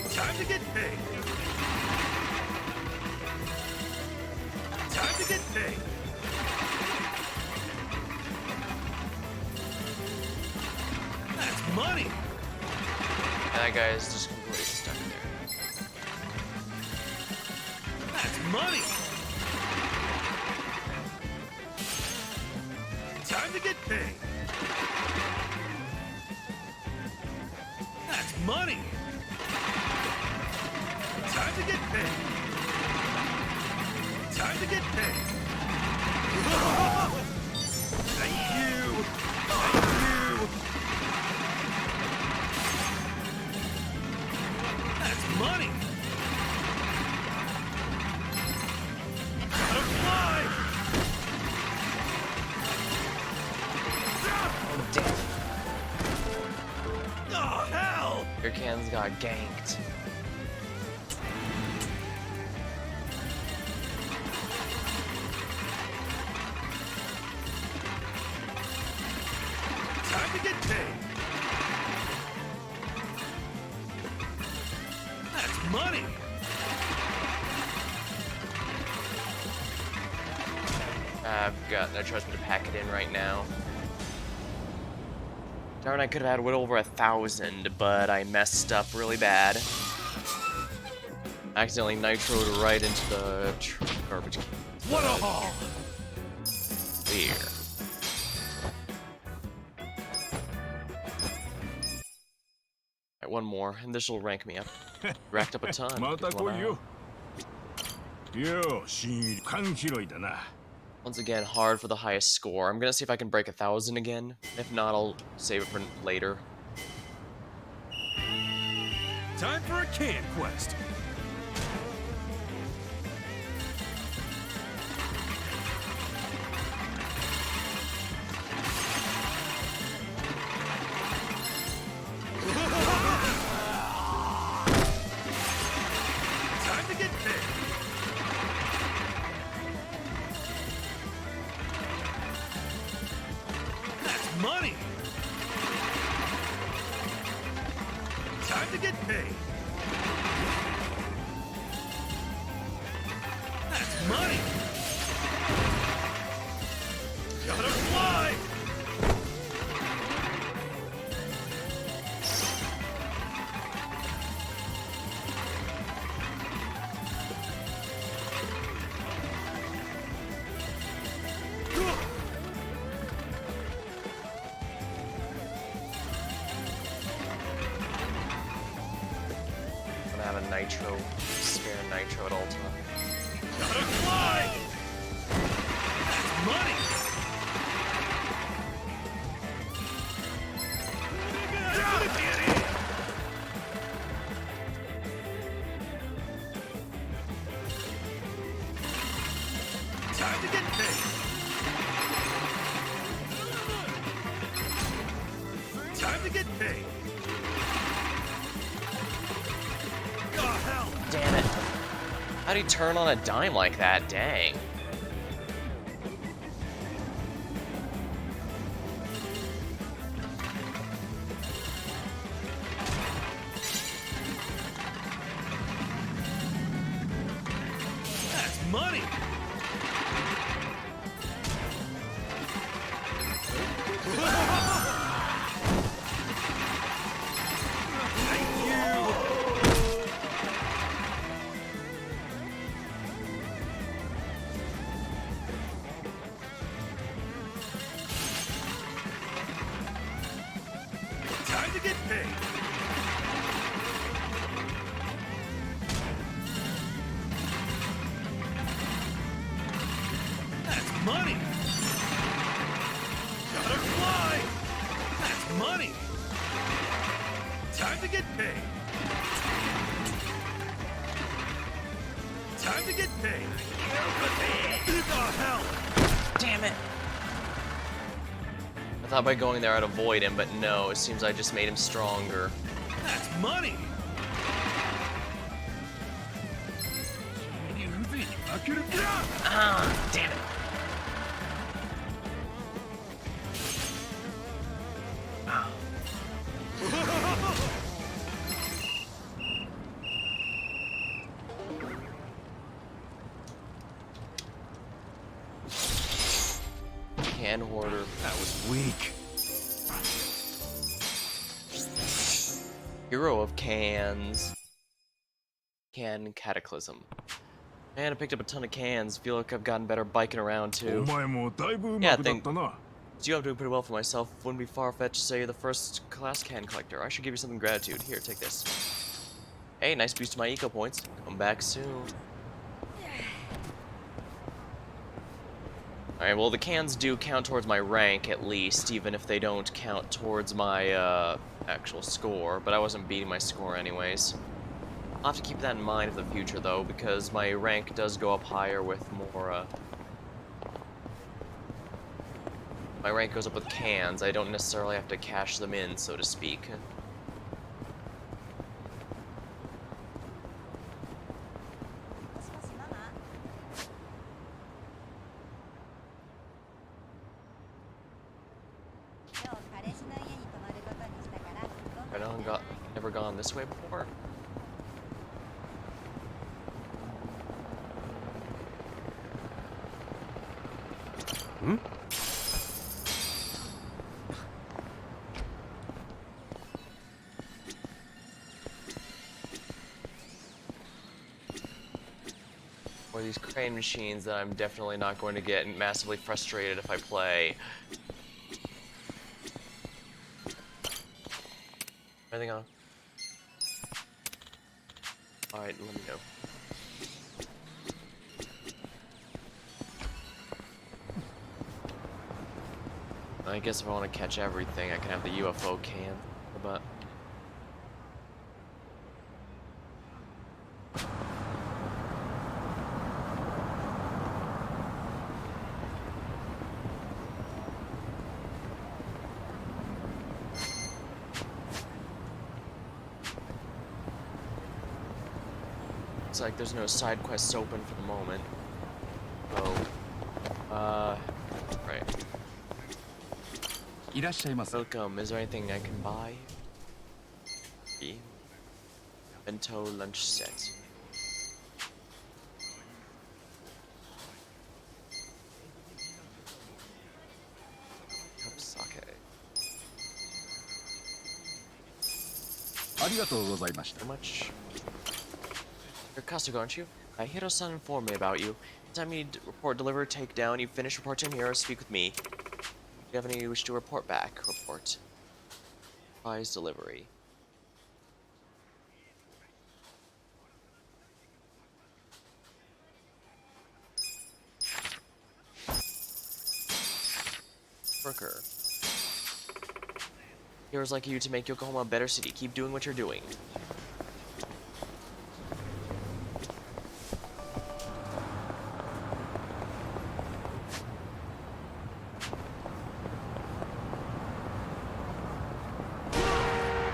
Time to get paid! Time to get paid! That's money! And that guy is just completely stuck there. That's money! Time to get paid. That's money. Time to get paid. Time to get paid. Thank you. Thank you. That's money. Gotta fly. Oh, damn. Oh, hell. Your cans got ganked. Time to get paid. That's money. I've got no choice but to pack it in right now. Darn, I could have had well over 1,000, but I messed up really bad. Accidentally nitroed right into the garbage can. What a haul. Clear. Alright, one more, and this will rank me up. Racked up a ton. Good one out. Once again, hard for the highest score. I'm gonna see if I can break 1,000 again. If not, I'll save it for later. Time for a can quest. Time to get paid. That's money. Time to get paid. That's money. Gotta fly. I'm gonna have a nitro, spare nitro at all times. Gotta fly. That's money. Time to get paid. Time to get paid. Oh, hell. Damn it. How'd he turn on a dime like that? Dang. That's money. Thank you. Time to get paid. That's money. Gotta fly. That's money. Time to get paid. Time to get paid. Oh, hell. Damn it. I thought by going there I'd avoid him, but no, it seems I just made him stronger. That's money. Ah, damn it. Can hoarder. That was weak. Hero of cans. Can cataclysm. Man, I picked up a ton of cans. Feel like I've gotten better biking around too. Yeah, So I'm doing pretty well for myself. Wouldn't be far-fetched to say you're the first class can collector. I should give you something gratitude. Here, take this. Hey, nice boost to my eco points. Come back soon. Alright, well, the cans do count towards my rank, at least, even if they don't count towards my, actual score, but I wasn't beating my score anyways. I'll have to keep that in mind for the future, though, because my rank does go up higher with more, my rank goes up with cans. I don't necessarily have to cash them in, so to speak. Never gone this way before. Hmm? Or these crane machines that I'm definitely not going to get massively frustrated if I play. Anything on? Alright, let me know. I guess if I want to catch everything, I can have the UFO can, but... Looks like there's no side quests open for the moment. Oh. Right. Welcome. Is there anything I can buy? Bento lunch set. Cup sake. How much? You're Kasuga, aren't you? Hiro-san informed me about you. Anytime you need report, deliver, take down, you finish, report to him here, speak with me. Do you have any you wish to report back? Report. Prize delivery. Worker. Heroes like you to make Yokohama a better city. Keep doing what you're doing.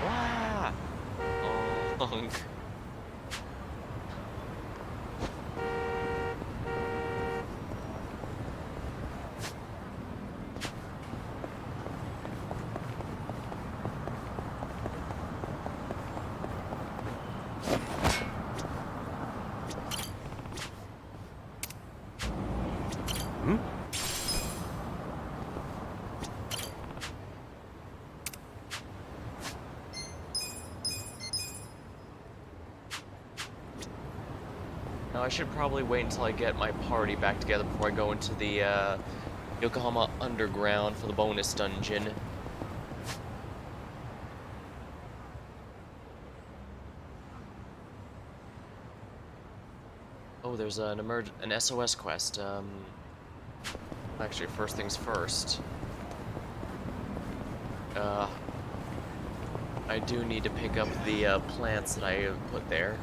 Wow! Oh, Hmm? Now I should probably wait until I get my party back together before I go into the Yokohama Underground for the bonus dungeon. Oh, there's an SOS quest. Actually, first things first. I do need to pick up the plants that I put there.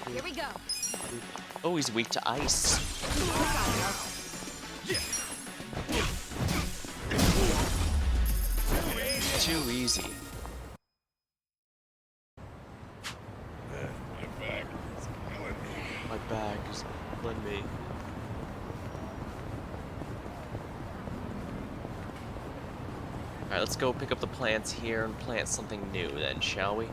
Here we go. Oh, he's weak to ice. Too easy. My back is killing me. Alright, let's go pick up the plants here and plant something new then, shall we?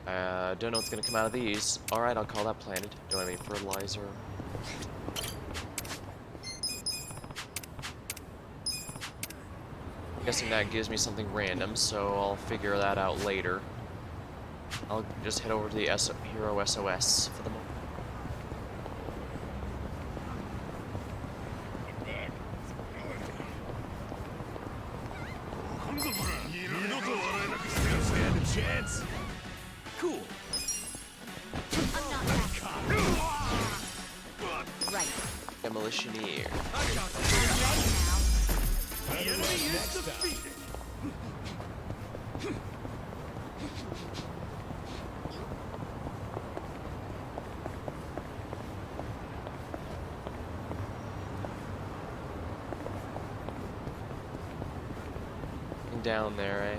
Don't know what's gonna come out of these. Alright, I'll call that planted. Don't have any fertilizer. Guessing that gives me something random, so I'll figure that out later. I'll just head over to the Hero SOS for the moment. Stand a chance. Cool. I'm not that. Right. Demolitioneer. I'm ready now. The enemy is defeated. Down there, eh?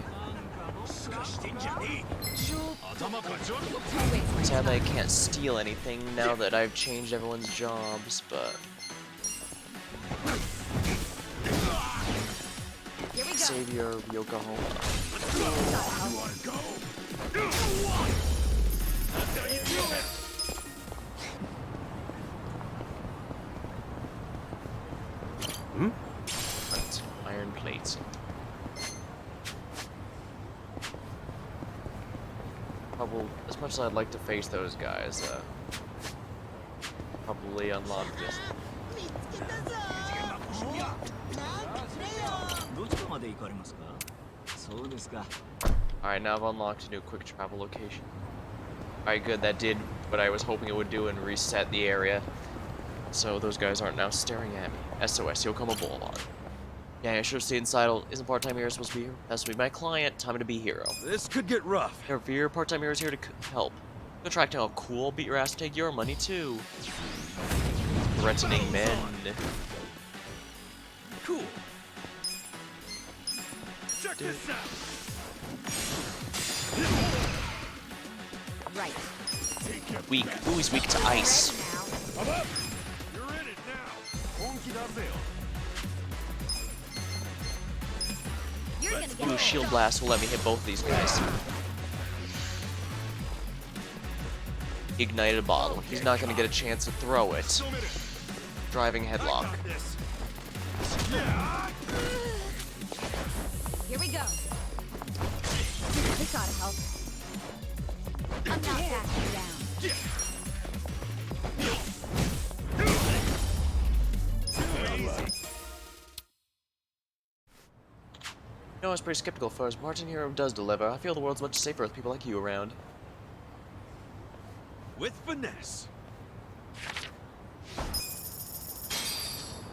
Wait, Sadly, I can't steal anything now that I've changed everyone's jobs, but here we go. Savior Yokohama. You wanna go? That's how you do it. Right, iron plates. Probably, as much as I'd like to face those guys, probably unlock this. Alright, now I've unlocked a new quick travel location. Alright, good, that did what I was hoping it would do and reset the area. So those guys aren't now staring at me. SOS, Yokohama Boulevard. Yeah, I should have stayed inside. Isn't part-time hero supposed to be here? Has to be my client. Time to be hero. This could get rough. Here, part-time hero's here to help. Go track down a cool, beat your ass, take your money too. Threatening men. Cool. Check this out. Right. Weak. Ooh, he's weak to ice. I'm up. You're in it now. You're gonna get Ooh, shield blast will let me hit both these guys. Ignited a bottle. He's not gonna get a chance to throw it. Driving headlock. Here we go. This ought to help. I'm not backing down. I was pretty skeptical first. Martin Hero does deliver. I feel the world's much safer with people like you around. With finesse.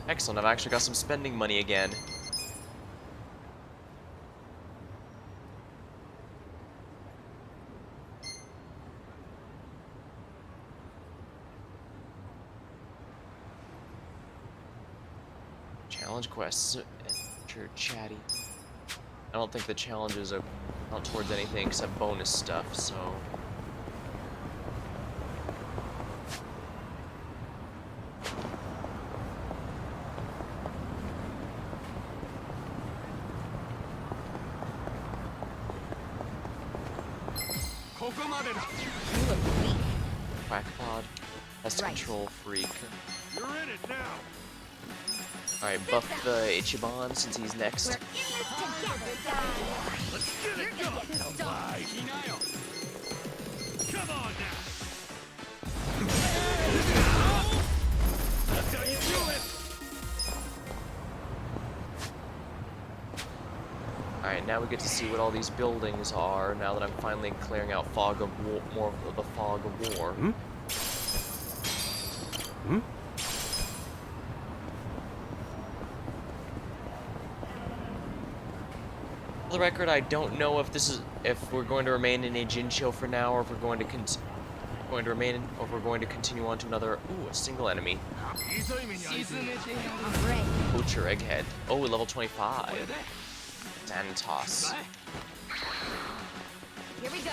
Excellent, I've actually got some spending money again. Challenge quests. Enter chatty. I don't think the challenges are not towards anything except bonus stuff, so... You look weak. Crackpod. Pest Right. control freak. You're in it now. Alright, buff the Ichiban since he's next. We're in this together, guys. Let's get You're it gonna going. get stomped. Come on now. That's how you do it. Alright, now we get to see what all these buildings are, now that I'm finally clearing out fog of war, more of the fog of war. For the record, I don't know if this is if we're going to remain in a Jincho for now, or if we're going to continue on to another. Ooh, a single enemy. I'm ready. Poacher egghead. Oh, level 25. Santos. Here we go.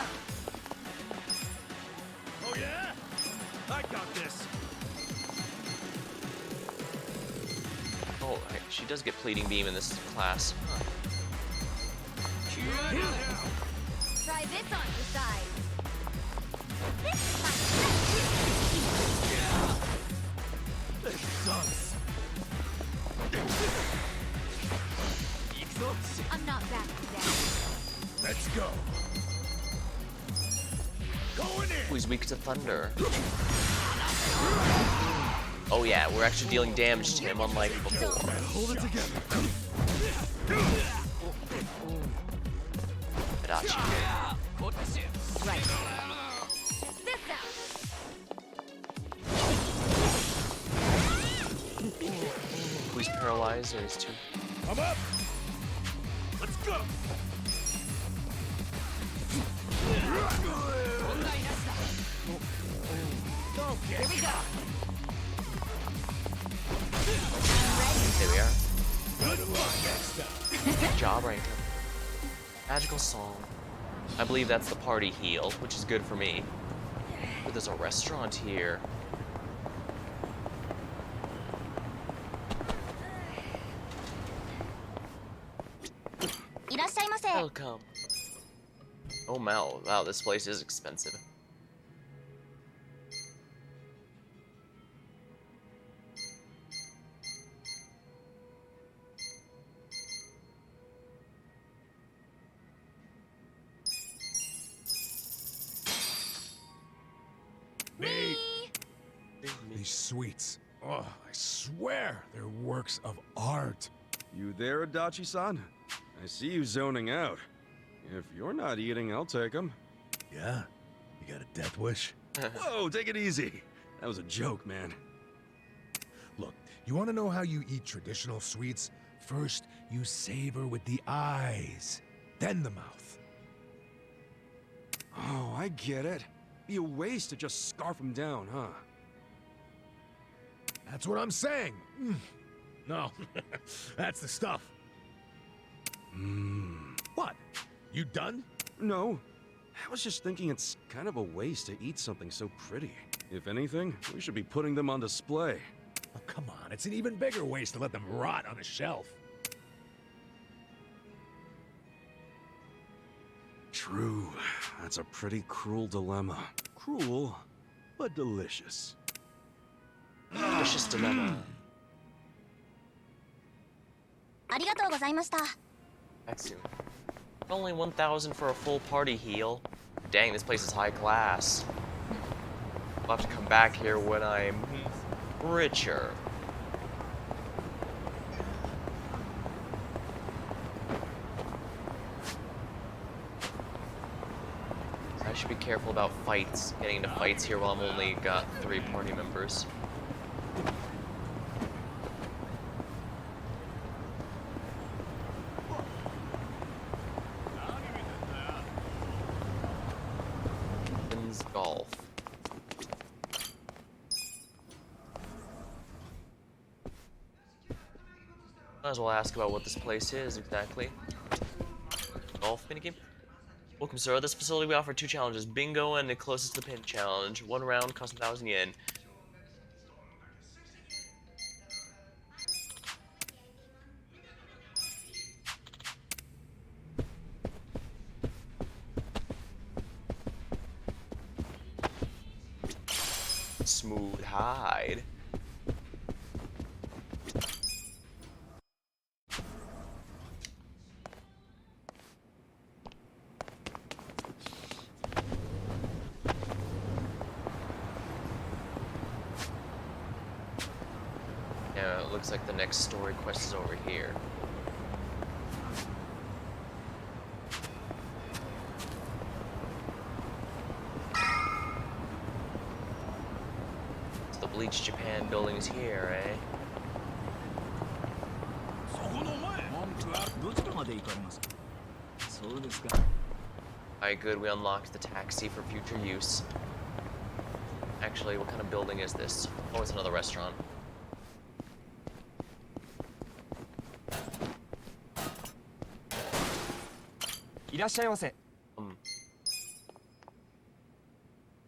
Oh yeah? I got this. Oh, she does get pleading beam in this class. Huh. Try this on your side. I'm not back today. Let's go. Going in. He's weak to thunder. Oh yeah, we're actually dealing damage to him, unlike before. Hold it together. Adachi. Right. This out. He's paralyzed, or he's too. I'm up. Let's go. Here we go. There we are. Good luck next time. Good job, Rankin. Magical song. I believe that's the party heal, which is good for me. But there's a restaurant here. Welcome. Oh wow, this place is expensive. Me. These sweets. Oh, I swear they're works of art. You there, Adachi-san? I see you zoning out. If you're not eating, I'll take them. Yeah? You got a death wish? Whoa, take it easy. That was a joke, man. Look, you want to know how you eat traditional sweets? First, you savor with the eyes, then the mouth. Oh, I get it. Be a waste to just scarf them down, huh? That's what I'm saying. No, that's the stuff. What? You done? No. I was just thinking it's kind of a waste to eat something so pretty. If anything, we should be putting them on display. Oh, come on, it's an even bigger waste to let them rot on a shelf. True. That's a pretty cruel dilemma. Cruel, but delicious. Delicious dilemma. ありがとうございました。 Excellent. Only 1,000 for a full party heal. Dang, this place is high class. I'll have to come back here when I'm richer. I should be careful about fights, getting into fights here while I'm only got 3 party members. Golf. Might as well ask about what this place is exactly. Golf minigame? Welcome, sir. At this facility we offer 2 challenges: bingo and the closest to the pin challenge. 1 round costs 1,000 yen. Smooth hide. Yeah, it looks like the next story quest is over here. The Bleach Japan building is here, eh? Alright, good, we unlocked the taxi for future use. Actually, what kind of building is this? Oh, it's another restaurant.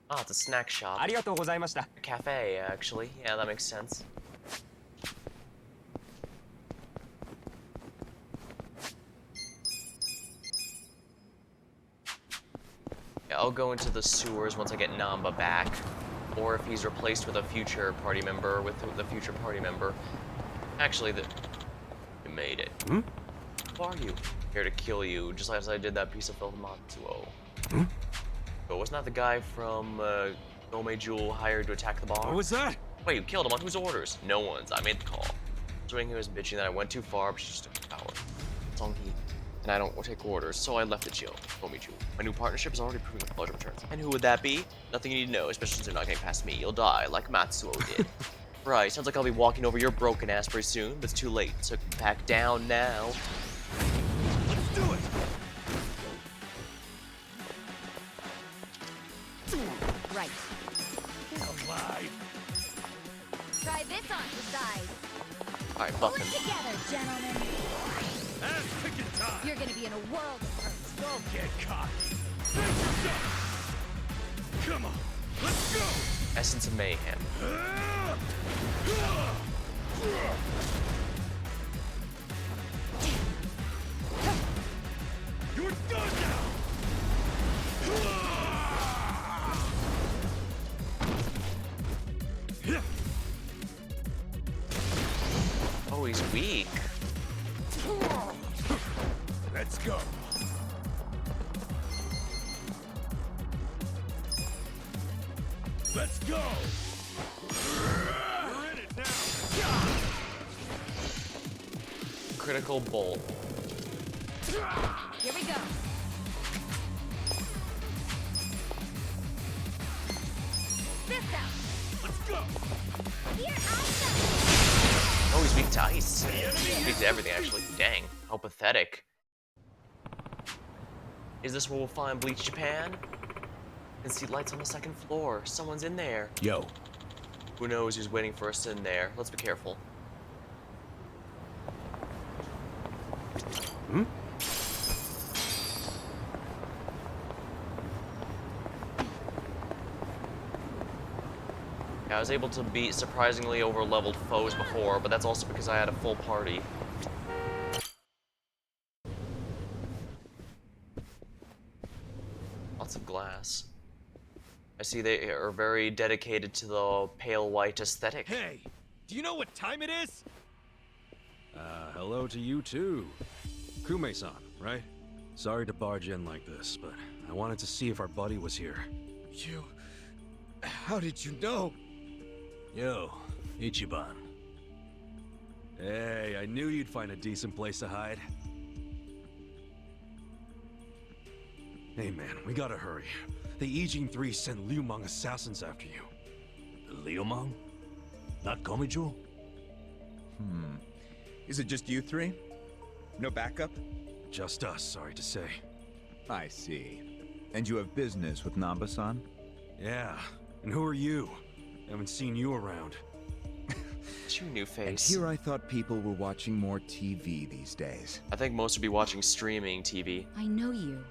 Ah, it's a snack shop. A cafe, actually. Yeah, that makes sense. Yeah, I'll go into the sewers once I get Namba back, or if he's replaced with a future party member, Actually, you made it. Hmm? Who are you? Here to kill you, just as I did that piece of film Matsuo. Hmm? But wasn't that the guy from Gome Jewel hired to attack the bar? What was that? Wait, you killed him on whose orders? No one's. I made the call. Considering he was bitching that I went too far, but she just took the power. It's on he. And I don't take orders, so I left it chill. Gome Jewel. My new partnership is already proving with larger returns. And who would that be? Nothing you need to know, especially since they're not getting past me. You'll die, like Matsuo did. Right, sounds like I'll be walking over your broken ass pretty soon, but it's too late, so back down now. Let's do it! Right. Alive. Try this on for size. Alright, Pull buff it him. together, gentlemen. Ass kicking time. You're gonna be in a world of hurt. Don't get cocky. Come on, let's go. Essence of Mayhem. You're done now. Oh, he's weak. Let's go. Let's go. We're in it now. Critical bolt. Here we go. Fist out. Let's go. Here I Oh, he's weak to ice. Weak to everything, actually. Dang, how pathetic. Is this where we'll find Bleach Japan? I can see lights on the second floor. Someone's in there. Yo, Who knows who's waiting for us in there? Let's be careful. Hmm? Yeah, I was able to beat surprisingly over-leveled foes before, but that's also because I had a full party. Lots of glass. I see they are very dedicated to the pale white aesthetic. Hey, do you know what time it is? Hello to you too. Kume-san, right? Sorry to barge in like this, but I wanted to see if our buddy was here. You... How did you know? yo, Ichiban. Hey, I knew you'd find a decent place to hide. Hey man, we gotta hurry. The Ijin 3 sent Liu Meng assassins after you. Liu Meng? Not Komiju? Is it just you three? No backup? Just us, sorry to say. I see. And you have business with Namba-san? Yeah, and who are you? Haven't seen you around. It's your new And face. here I thought people were watching more TV these days. I think most would be watching streaming TV. I know you.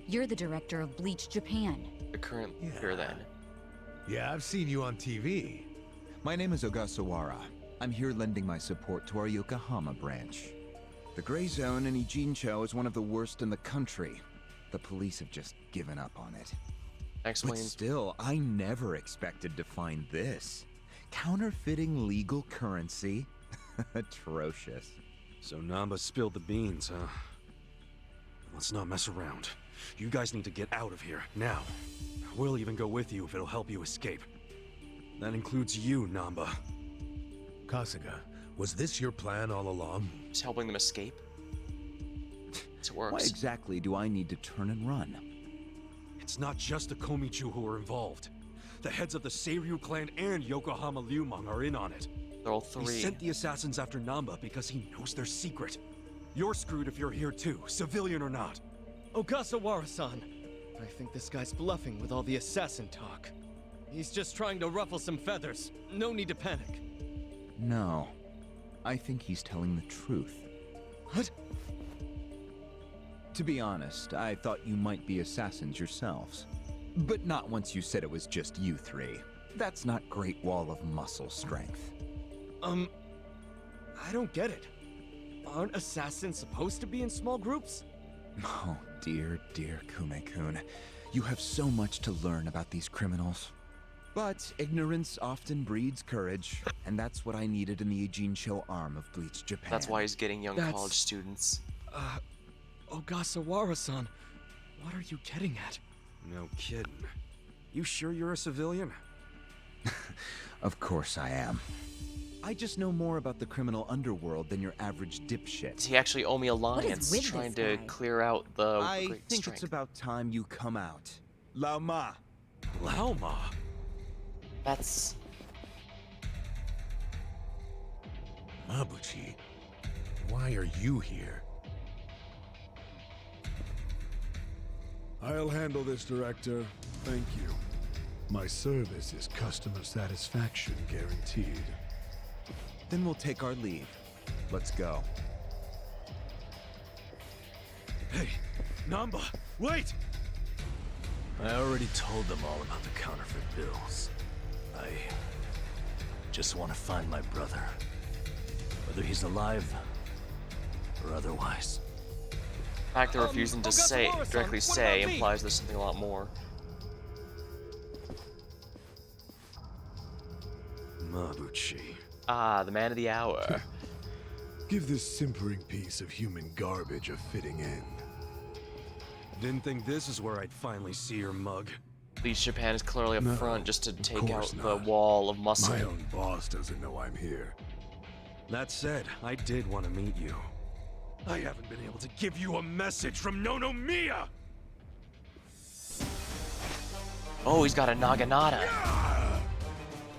You're the director of Bleach Japan. The current leader then. Yeah, I've seen you on TV. My name is Ogasawara. I'm here lending my support to our Yokohama branch. The Gray Zone in Ijincho is one of the worst in the country. The police have just given up on it. But Explains. still, I never expected to find this. Counterfeiting legal currency? Atrocious. So Namba spilled the beans, huh? Let's not mess around. You guys need to get out of here, now. We'll even go with you if it'll help you escape. That includes you, Namba. Kasuga, was this your plan all along? Just helping them escape. It Why works. exactly do I need to turn and run? It's not just the Komichu who are involved. The heads of the Seiryu clan and Yokohama Liumang are in on it. They're all He three. sent the assassins after Namba because he knows their secret. You're screwed if you're here too, civilian or not. Ogasawara-san. I think this guy's bluffing with all the assassin talk. He's just trying to ruffle some feathers. No need to panic. No. I think he's telling the truth. What? To be honest, I thought you might be assassins yourselves. But not once you said it was just you three. That's not Great Wall of muscle strength. I don't get it. Aren't assassins supposed to be in small groups? Oh, dear, dear Kume-kun. You have so much to learn about these criminals. But ignorance often breeds courage, and that's what I needed in the Ijincho arm of Bleach Japan. That's why he's getting young college students. Ogasawara-san, what are you getting at? No kidding. You sure you're a civilian? Of course I am. I just know more about the criminal underworld than your average dipshit. Does he actually owe me alliance, with trying this to guy? clear out the I great think strength? it's about time you come out. Lao Ma. Lao Ma? That's... Mabuchi, why are you here? I'll handle this, Director. Thank you. My service is customer satisfaction guaranteed. Then we'll take our leave. Let's go. Hey, Namba, wait! I already told them all about the counterfeit bills. I just want to find my brother. Whether he's alive or otherwise. The fact they're refusing to directly say implies there's something a lot more. Mabuchi. Ah, the man of the hour. Give this simpering piece of human garbage a fitting end. Didn't think this is where I'd finally see your mug. Bleach Japan is clearly up No, front just to take out course the not. wall of muscle. My own boss doesn't know I'm here. That said, I did want to meet you. I haven't been able to give you a message from Nonomiya! Oh, he's got a Naginata.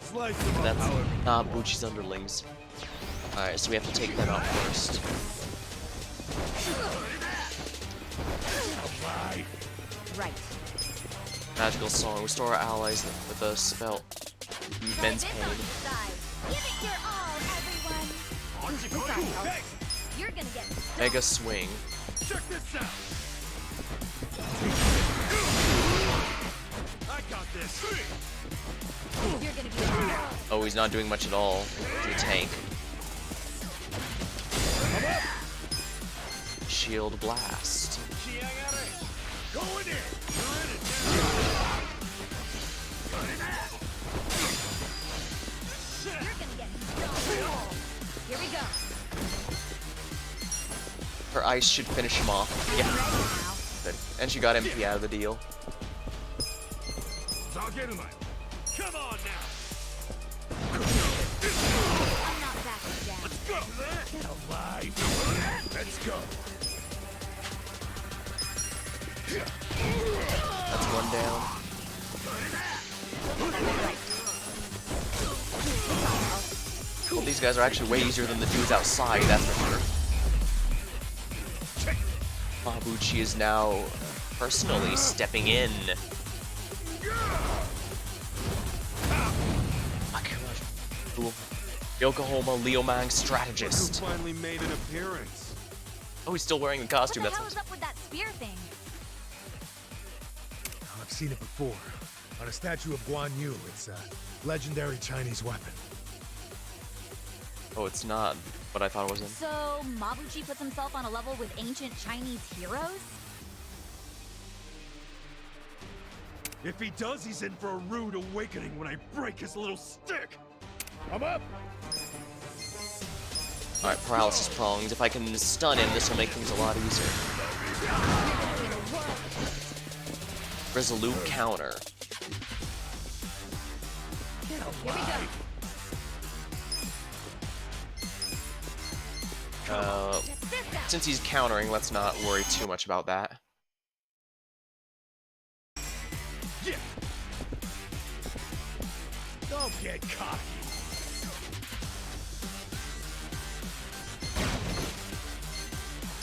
Slice them up, That's however. not Buchi's underlings. Alright, so we have to take them out first. Right. Magical song. Restore our allies with a spell. Men's Try this pain. on the side. Give it your all, everyone. You're gonna get Mega swing. Check this out! I got this! You're gonna be Oh, he's not doing much at all. The tank. Shield blast. Go in there! You're gonna get stoned. Here we go. Her ice should finish him off. Yeah. Good. And she got MP out of the deal. Come on now! I'm not backing down. Let's go! Get alive! Let's go! That's one down. Well, these guys are actually way easier than the dudes outside, that's for sure. Mabuchi is now personally stepping in. My gosh. Cool. Yokohama Leo Mang strategist. You finally made an appearance. Oh, he's still wearing the What costume. the That's hell is up with that spear thing? I've seen it before. On a statue of Guan Yu. It's a legendary Chinese weapon. Oh, it's not what I thought it was in. So, Mabuchi puts himself on a level with ancient Chinese heroes? If he does, he's in for a rude awakening when I break his little stick! I'm up! Alright, paralysis prongs. If I can stun him, this will make things a lot easier. Resolute counter. Here we go. Since he's countering, let's not worry too much about that. Yeah. Don't get cocky.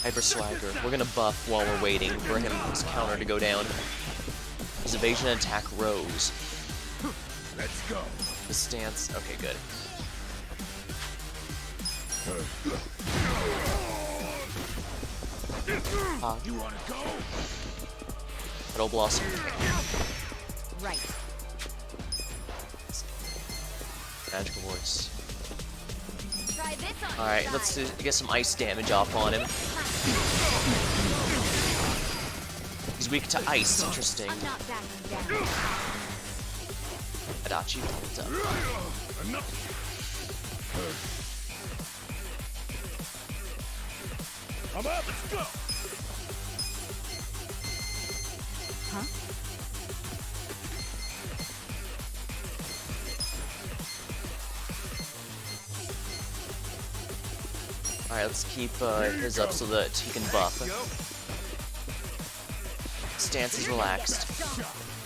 Hyper Swagger. We're gonna buff while we're waiting for his counter to go down. His evasion and attack rose. Let's go. The stance. Okay, good. You wanna go? Petal Blossom. Right. Magical Voice. Try this on Alright, your let's side. get some ice damage off on him. He's weak to ice. Interesting. I'm not backing down. Adachi Delta. I'm up. Let's go. Huh? Alright, let's keep his up so that he can buff. Stance is relaxed.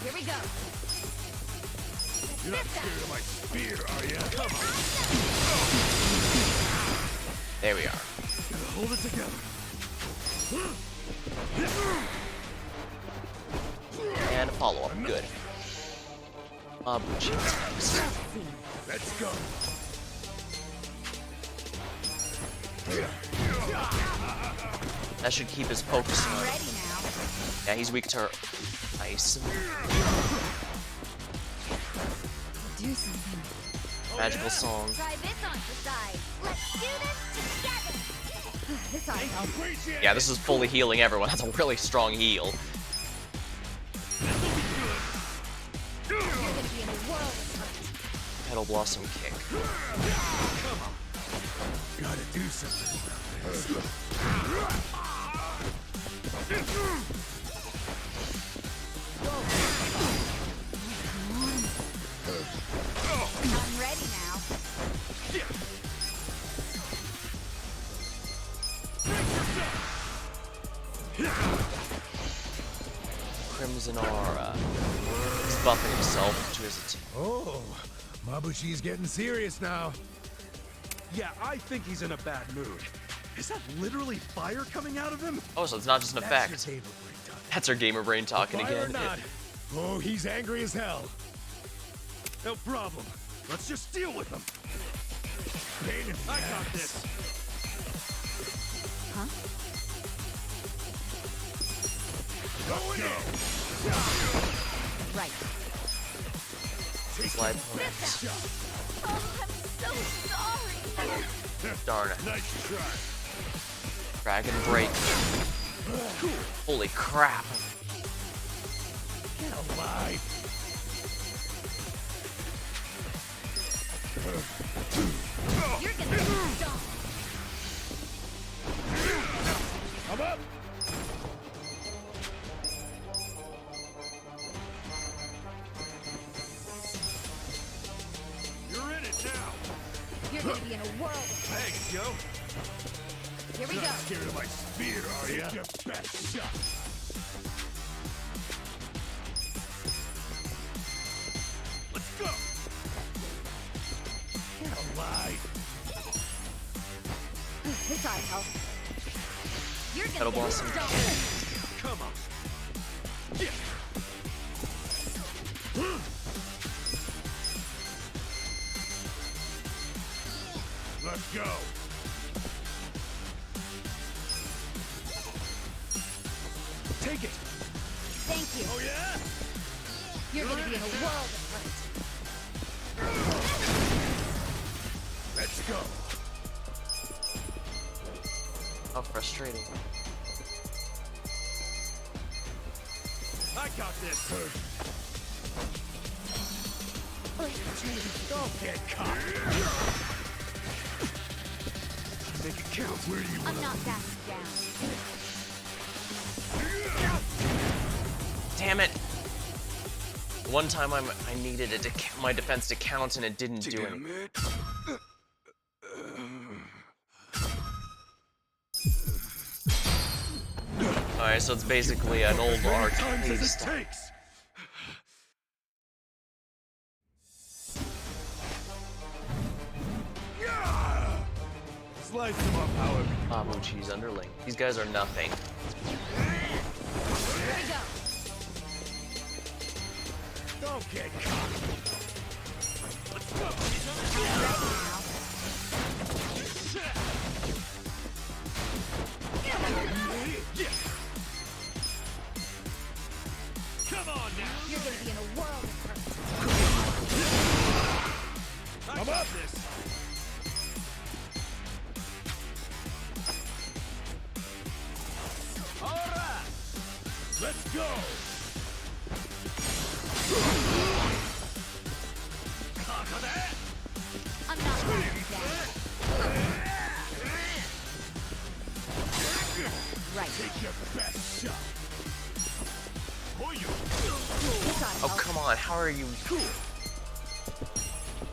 Here we go. You're not scared of my spear, are you? Come on. There we are. Hold it together. And follow up. Good. Mabuchi. Let's go. That should keep his focus on. Ready now. Yeah, he's weak to ice. Do something. Magical song. Try this on for size. Let's do this together. This ought to help. Yeah, this is fully healing everyone. That's a really strong heal. You're gonna be in a world of hurt. Petal Blossom kick. Gotta do something about this. I'm ready now. Crimson Aura. He's buffing himself to his attack. Oh, Mabuchi's getting serious now. Yeah, I think he's in a bad mood. Is that literally fire coming out of him? Oh, so it's not just an effect. That's your gamer brain talking. That's our gamer brain talking Fire or again. not. Oh, he's angry as hell. No problem. Let's just deal with him. Pain in the I got ass. this. Huh? Going in. Right. Slide Oh, I'm so sorry. Darn it. Nice try. Dragon Break. Holy crap. Get alive. You're gonna be stoned. I'm up. You're in it now. You're gonna be in a world of hurt. Thanks, Joe. Here we You're go. not scared of my spear, are you? Your best shot. Let's go. Get alive. This ought to help. You're Petal gonna be Blossom. stoned. Come on. Let's go. Take it. Thank you. Oh yeah? You're gonna be in a world of hurt. Let's go. How frustrating. I got this. Don't get caught. Make it count. Where do you I'm not backing down. Damn it. One time I needed it to my defense to count and it didn't do it. Alright, so it's basically an old arcade style. takes. Slice them up however you Mabuchi's underling. These guys are nothing. Here we go. Don't get caught. Let's go. I'm ready now. Come on now. You're gonna be in a world of hurt. I got this. Let's go! I'm not backing down. Right. Take your best shot. Oh, come on. How are you?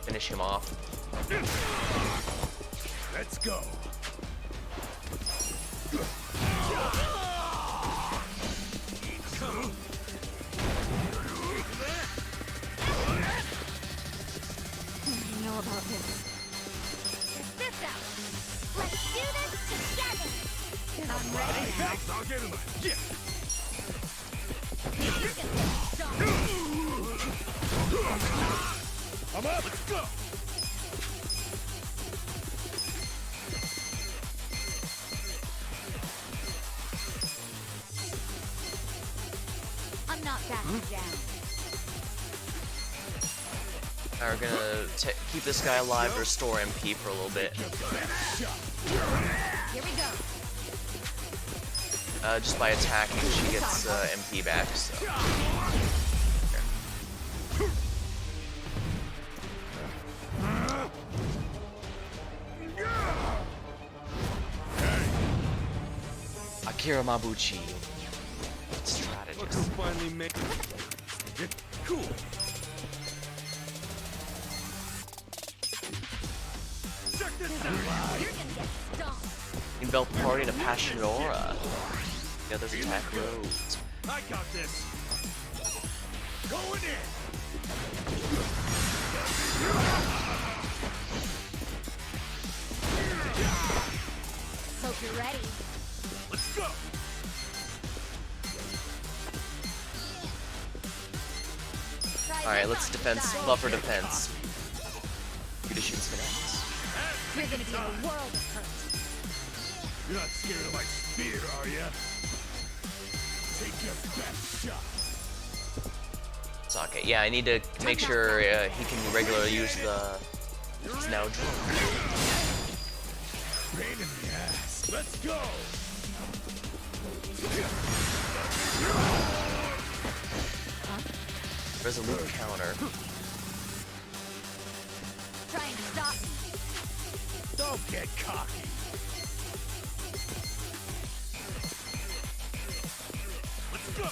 Finish him off. Let's go. I know about this. Check this out. Let's do this together. I'm ready now. I'll get him. Yeah. You're gonna get stomped. I'm up. Let's go. I'm not backing down. Now we're gonna keep this guy alive to restore MP for a little bit. Here we go. Just by attacking, she gets MP back. So. Akira Mabuchi, strategist. Look who finally made it cool. Check this out. You're gonna get stomped. Envelop party in a passionate aura. The others attack roads. I got this. Going in. Hope you're ready. Let's go. Alright, let's defense, buffer defense. Conditions finance. You're gonna be in a world of hurt. You're not scared of my spear, are you? Take your best shot. It's okay. Yeah, I need to make sure he can regularly use the. He's now drunk. Pain in the ass. Let's go. Resolute counter. Try and stop me. Don't get cocky. Let's go.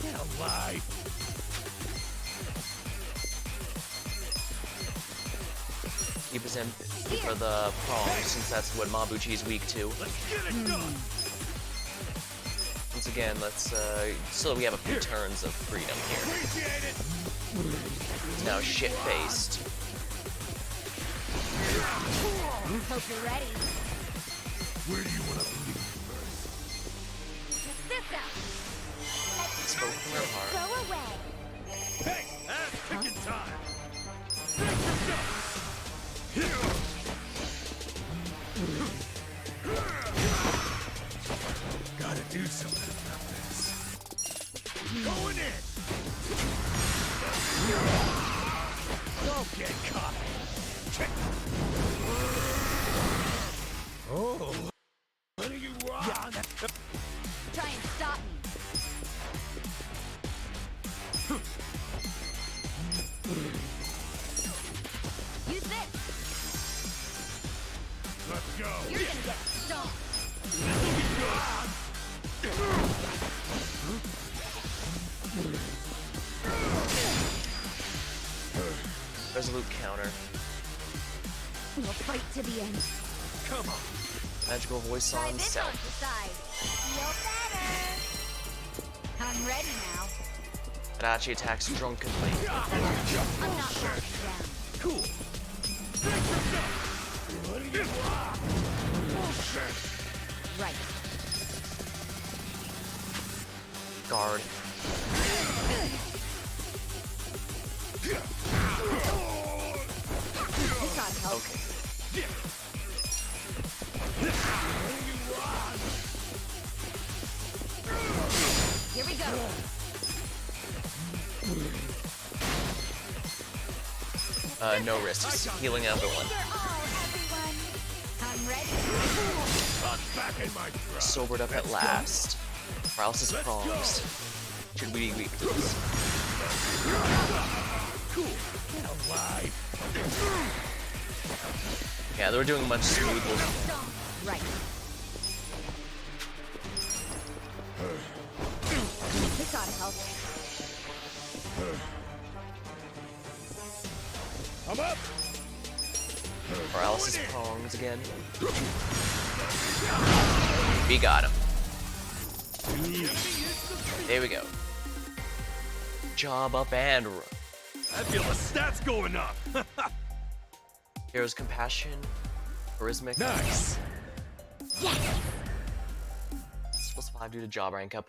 Get alive. Keep his MP for the prongs, since that's what Mabuchi's weak to. Let's get it done. Once again, let's so we have a few turns of freedom here. Appreciate it. He's now shit-faced. Hope you're ready. Where do you want to lead first? Check this out. Spoke from her heart. Go away. Hey, ass kicking time. Gotta do something about this. Going in. Don't get caught. Oh, what are you wrong? Try and stop me. Use this. Let's go. You're gonna get stomped. Resolute counter. We'll fight to the end. Come on. Magical voice Try on this self. on the side. Feel better. I'm ready now. Adachi attacks drunkenly. I'm not backing down. Cool. What do you want? Bullshit. Right. Guard. This ought to help. Okay. Here we go. No risks. Healing everyone. For all, everyone. I'm ready. sobered up at last. Paralysis prongs. Should we be weak to this? Yeah, they're doing much smoother. Right. This ought to help. I'm up. Paralysis prongs again. We got him. There we go. Job up and I feel the stats going up. here's compassion, charisma. Nice. Yes. 6+5 due to job rank up.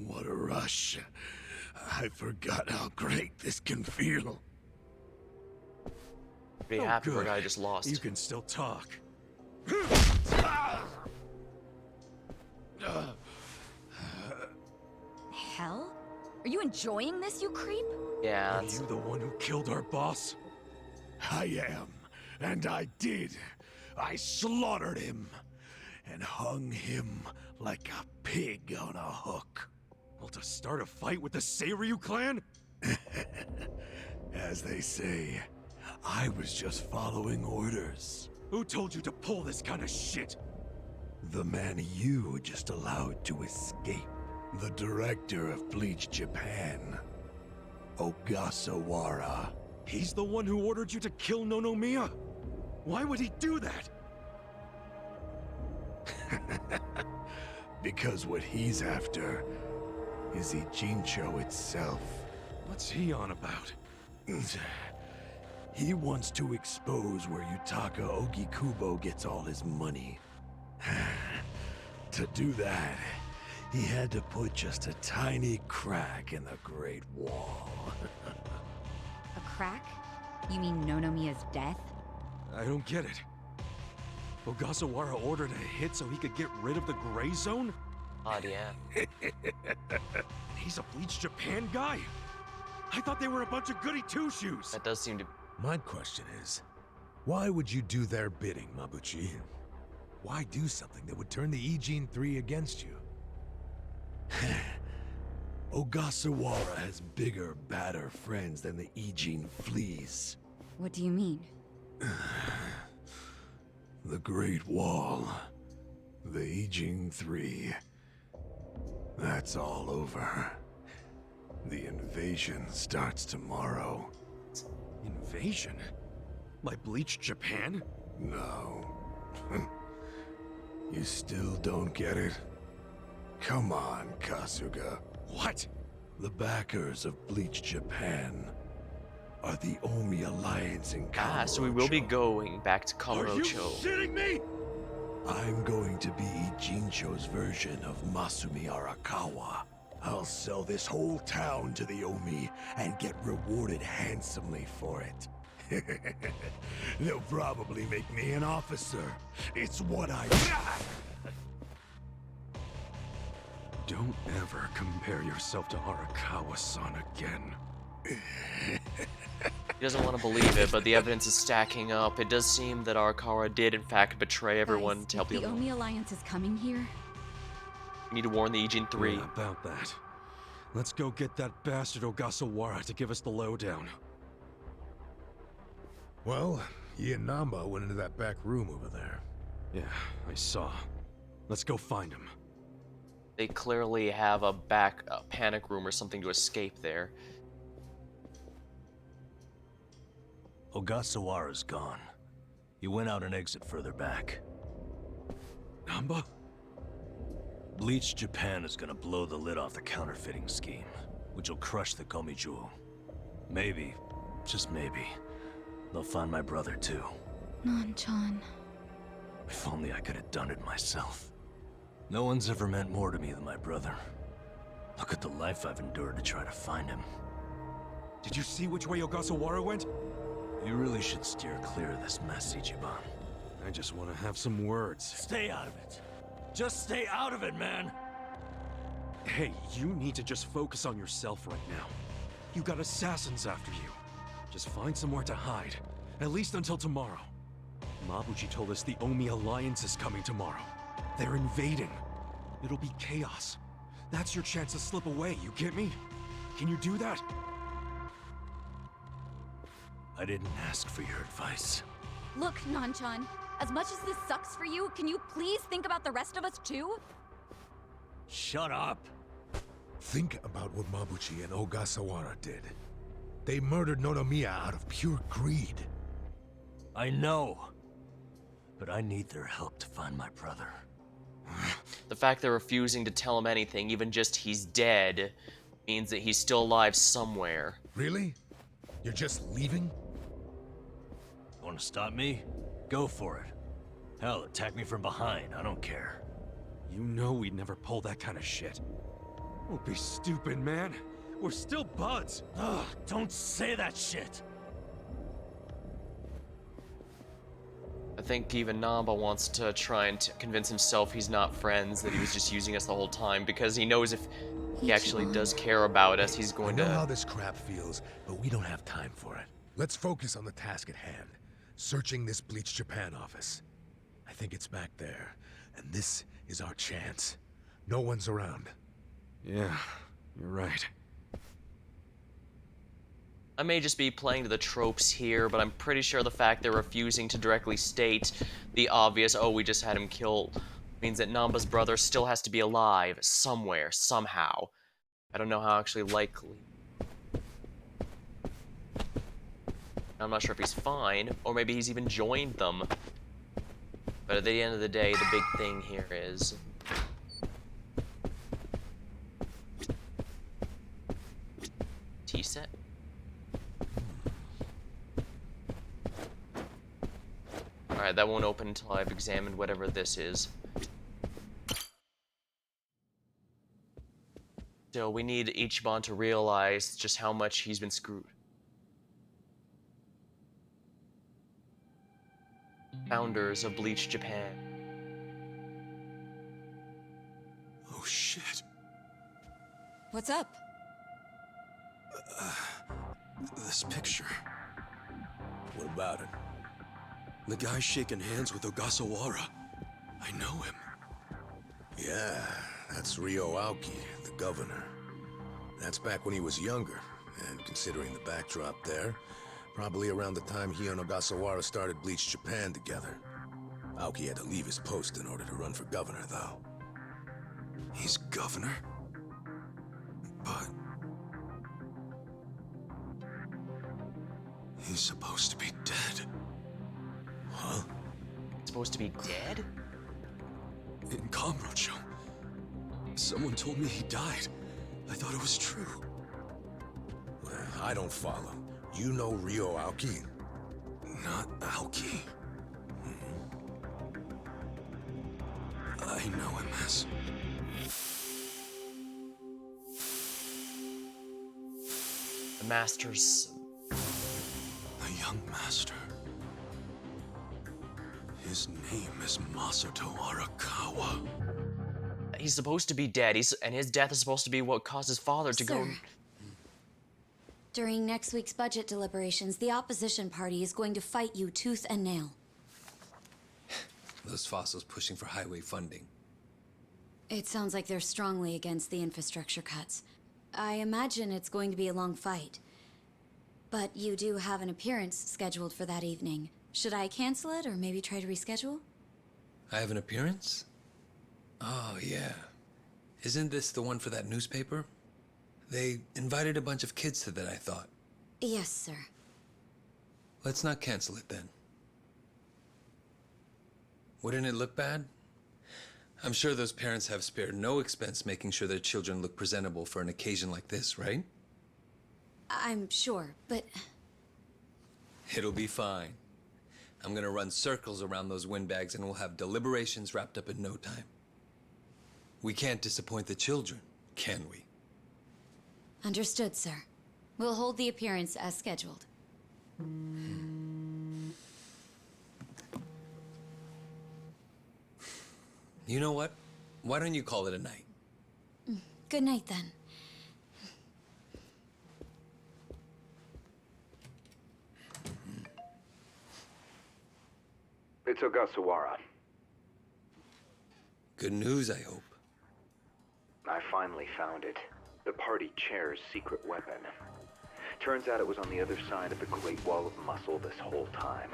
What a rush. I forgot how great this can feel. Pretty happy for a guy who just lost. You can still talk. Hell? Are you enjoying this, you creep? Yeah. Are you the one who killed our boss? I am, and I did. I slaughtered him and hung him like a pig on a hook. Well, to start a fight with the Seiryu clan? As they say, I was just following orders. Who told you to pull this kind of shit? The man you just allowed to escape. The director of Bleach Japan, Ogasawara. He's the one who ordered you to kill Nonomiya? Why would he do that? Because what he's after is Ijincho itself. What's he on about? He wants to expose where Yutaka Ogikubo gets all his money. To do that, he had to put just a tiny crack in the Great Wall. A crack? You mean Nonomiya's death? I don't get it. Ogasawara ordered a hit so he could get rid of the Gray Zone? Odd, yeah. He's a Bleach Japan guy? I thought they were a bunch of goody two-shoes. That does seem to... My question is, why would you do their bidding, Mabuchi? Why do something that would turn the Ijin 3 against you? Ogasawara has bigger, badder friends than the Ijin fleas. What do you mean? The Great Wall. The Ijin 3. That's all over. The invasion starts tomorrow. Invasion? By Bleach Japan? No. You still don't get it? Come on, Kasuga. What? The backers of Bleach Japan are the Omi Alliance in Kamurocho. So we will be going back to Kamurocho. Are you shitting me? I'm going to be Ijincho's version of Masumi Arakawa. I'll sell this whole town to the Omi and get rewarded handsomely for it. They'll probably make me an officer. It's what I... Don't ever compare yourself to Arakawa-san again. He doesn't want to believe it, but the evidence is stacking up. It does seem that Arakawa did, in fact, betray everyone Guys, to help the Omi Alliance is coming here? We need to warn the Ijin 3. Yeah, about that. Let's go get that bastard Ogasawara to give us the lowdown. Well, he and Namba went into that back room over there. Yeah, I saw. Let's go find him. They clearly have a panic room or something to escape there. Ogasawara's gone. He went out an exit further back. Namba? Bleach Japan is gonna blow the lid off the counterfeiting scheme, which will crush the Komi Jewel. Maybe, just maybe, they'll find my brother too. Non-chan. If only I could have done it myself. No one's ever meant more to me than my brother. Look at the life I've endured to try to find him. Did you see which way Ogasawara went? You really should steer clear of this mess, Ichiban. I just want to have some words. Stay out of it. Just stay out of it, man! Hey, you need to just focus on yourself right now. You got assassins after you. Just find somewhere to hide. At least until tomorrow. Mabuchi told us the Omi Alliance is coming tomorrow. They're invading. It'll be chaos. That's your chance to slip away, you get me? Can you do that? I didn't ask for your advice. Look, Nanchan, as much as this sucks for you, can you please think about the rest of us too? Shut up! Think about what Mabuchi and Ogasawara did. They murdered Nonomiya out of pure greed. I know. But I need their help to find my brother. The fact they're refusing to tell him anything, even just he's dead, means that he's still alive somewhere. Really? You're just leaving? Want to stop me? Go for it. Hell, attack me from behind. I don't care. You know we'd never pull that kind of shit. Don't be stupid, man. We're still buds. Ugh, don't say that shit. I think even Namba wants to try and convince himself he's not friends, that he was just using us the whole time, because he knows if he actually does care about us, he's going I know to... how this crap feels, but we don't have time for it. Let's focus on the task at hand. Searching this Bleach Japan office. I think it's back there, and this is our chance. No one's around. Yeah, you're right. I may just be playing to the tropes here, but I'm pretty sure the fact they're refusing to directly state the obvious, oh, we just had him killed, means that Namba's brother still has to be alive somewhere, somehow. I don't know how actually likely. I'm not sure if he's fine, or maybe he's even joined them. But at the end of the day, the big thing here is... tea set? Alright, that won't open until I've examined whatever this is. So we need Ichiban to realize just how much he's been screwed. Founders of Bleach Japan. Oh shit. What's up? This picture. What about it? The guy shaking hands with Ogasawara. I know him. Yeah, that's Ryo Aoki, the governor. That's back when he was younger, and considering the backdrop there, probably around the time he and Ogasawara started Bleach Japan together. Aoki had to leave his post in order to run for governor, though. He's governor? But... he's supposed to be dead. Huh? Supposed to be dead? In Kamurocho. Someone told me he died. I thought it was true. Well, I don't follow. You know Ryo Aoki? Not Aoki. I know him as... The Master's... a young master. His name is Masato Arakawa. He's supposed to be dead, and his death is supposed to be what caused his father to go... During next week's budget deliberations, the opposition party is going to fight you tooth and nail. Those fossils pushing for highway funding. It sounds like they're strongly against the infrastructure cuts. I imagine it's going to be a long fight. But you do have an appearance scheduled for that evening. Should I cancel it or maybe try to reschedule? I have an appearance? Oh, yeah. Isn't this the one for that newspaper? They invited a bunch of kids to that, I thought. Yes, sir. Let's not cancel it then. Wouldn't it look bad? I'm sure those parents have spared no expense making sure their children look presentable for an occasion like this, right? I'm sure, but... It'll be fine. I'm gonna run circles around those windbags and we'll have deliberations wrapped up in no time. We can't disappoint the children, can we? Understood, sir. We'll hold the appearance as scheduled. You know what? Why don't you call it a night? Good night, then. It's Ogasawara. Good news, I hope. I finally found it. The party chair's secret weapon. Turns out it was on the other side of the Great Wall of Muscle this whole time.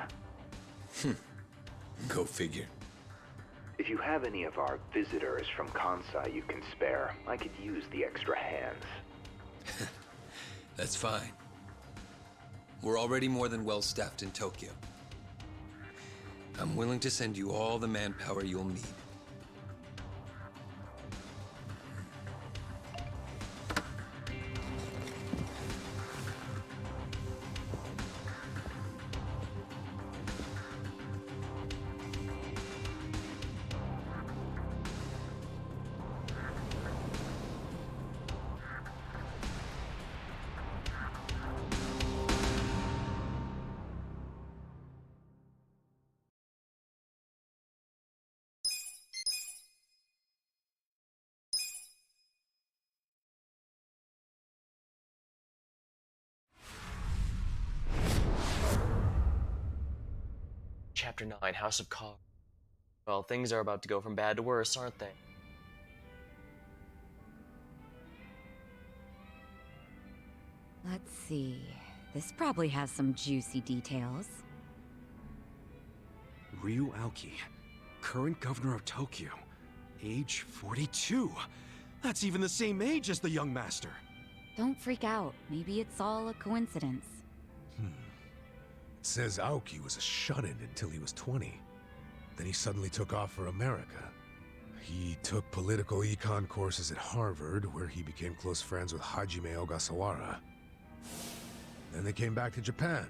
Go figure. If you have any of our visitors from Kansai you can spare, I could use the extra hands. That's fine. We're already more than well staffed in Tokyo. I'm willing to send you all the manpower you'll need. Chapter 9, House of Cards. Well, things are about to go from bad to worse, aren't they? Let's see. This probably has some juicy details. Ryu Aoki, current governor of Tokyo, age 42. That's even the same age as the young master. Don't freak out. Maybe it's all a coincidence. It says Aoki was a shut-in until he was 20. Then he suddenly took off for America. He took political econ courses at Harvard, where he became close friends with Hajime Ogasawara. Then they came back to Japan.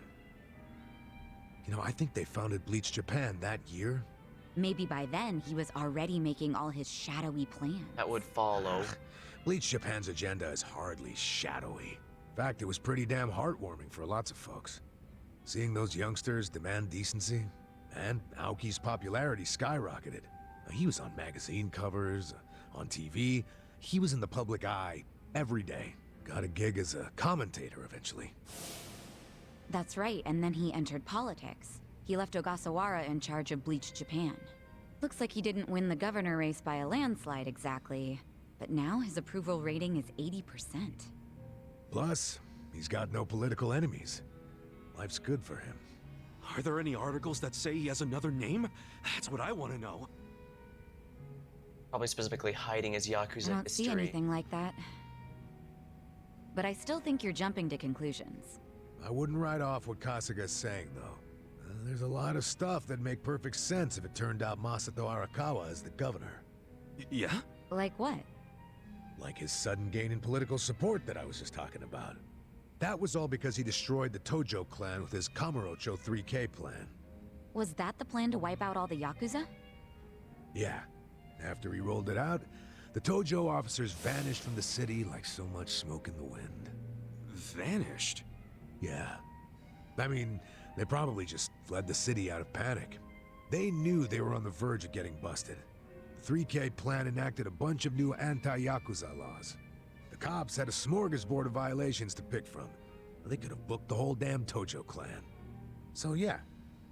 You know, I think they founded Bleach Japan that year. Maybe by then he was already making all his shadowy plans. That would follow. Bleach Japan's agenda is hardly shadowy. In fact, it was pretty damn heartwarming for lots of folks. Seeing those youngsters demand decency, and Aoki's popularity skyrocketed. He was on magazine covers, on TV. He was in the public eye every day. Got a gig as a commentator eventually. That's right, and then he entered politics. He left Ogasawara in charge of Bleach Japan. Looks like he didn't win the governor race by a landslide exactly, but now his approval rating is 80%. Plus, he's got no political enemies. Life's good for him. Are there any articles that say he has another name? That's what I want to know. Probably specifically hiding his Yakuza I don't history. see anything like that. But I still think you're jumping to conclusions. I wouldn't write off what Kasuga's saying, though. There's a lot of stuff that make perfect sense if it turned out Masato Arakawa is the governor. Yeah? Like what? Like his sudden gain in political support that I was just talking about. That was all because he destroyed the Tojo clan with his Kamurocho 3K plan. Was that the plan to wipe out all the Yakuza? Yeah. After he rolled it out, the Tojo officers vanished from the city like so much smoke in the wind. Vanished? Yeah. I mean, they probably just fled the city out of panic. They knew they were on the verge of getting busted. The 3K plan enacted a bunch of new anti-Yakuza laws. The cops had a smorgasbord of violations to pick from. They could have booked the whole damn Tojo clan. So yeah,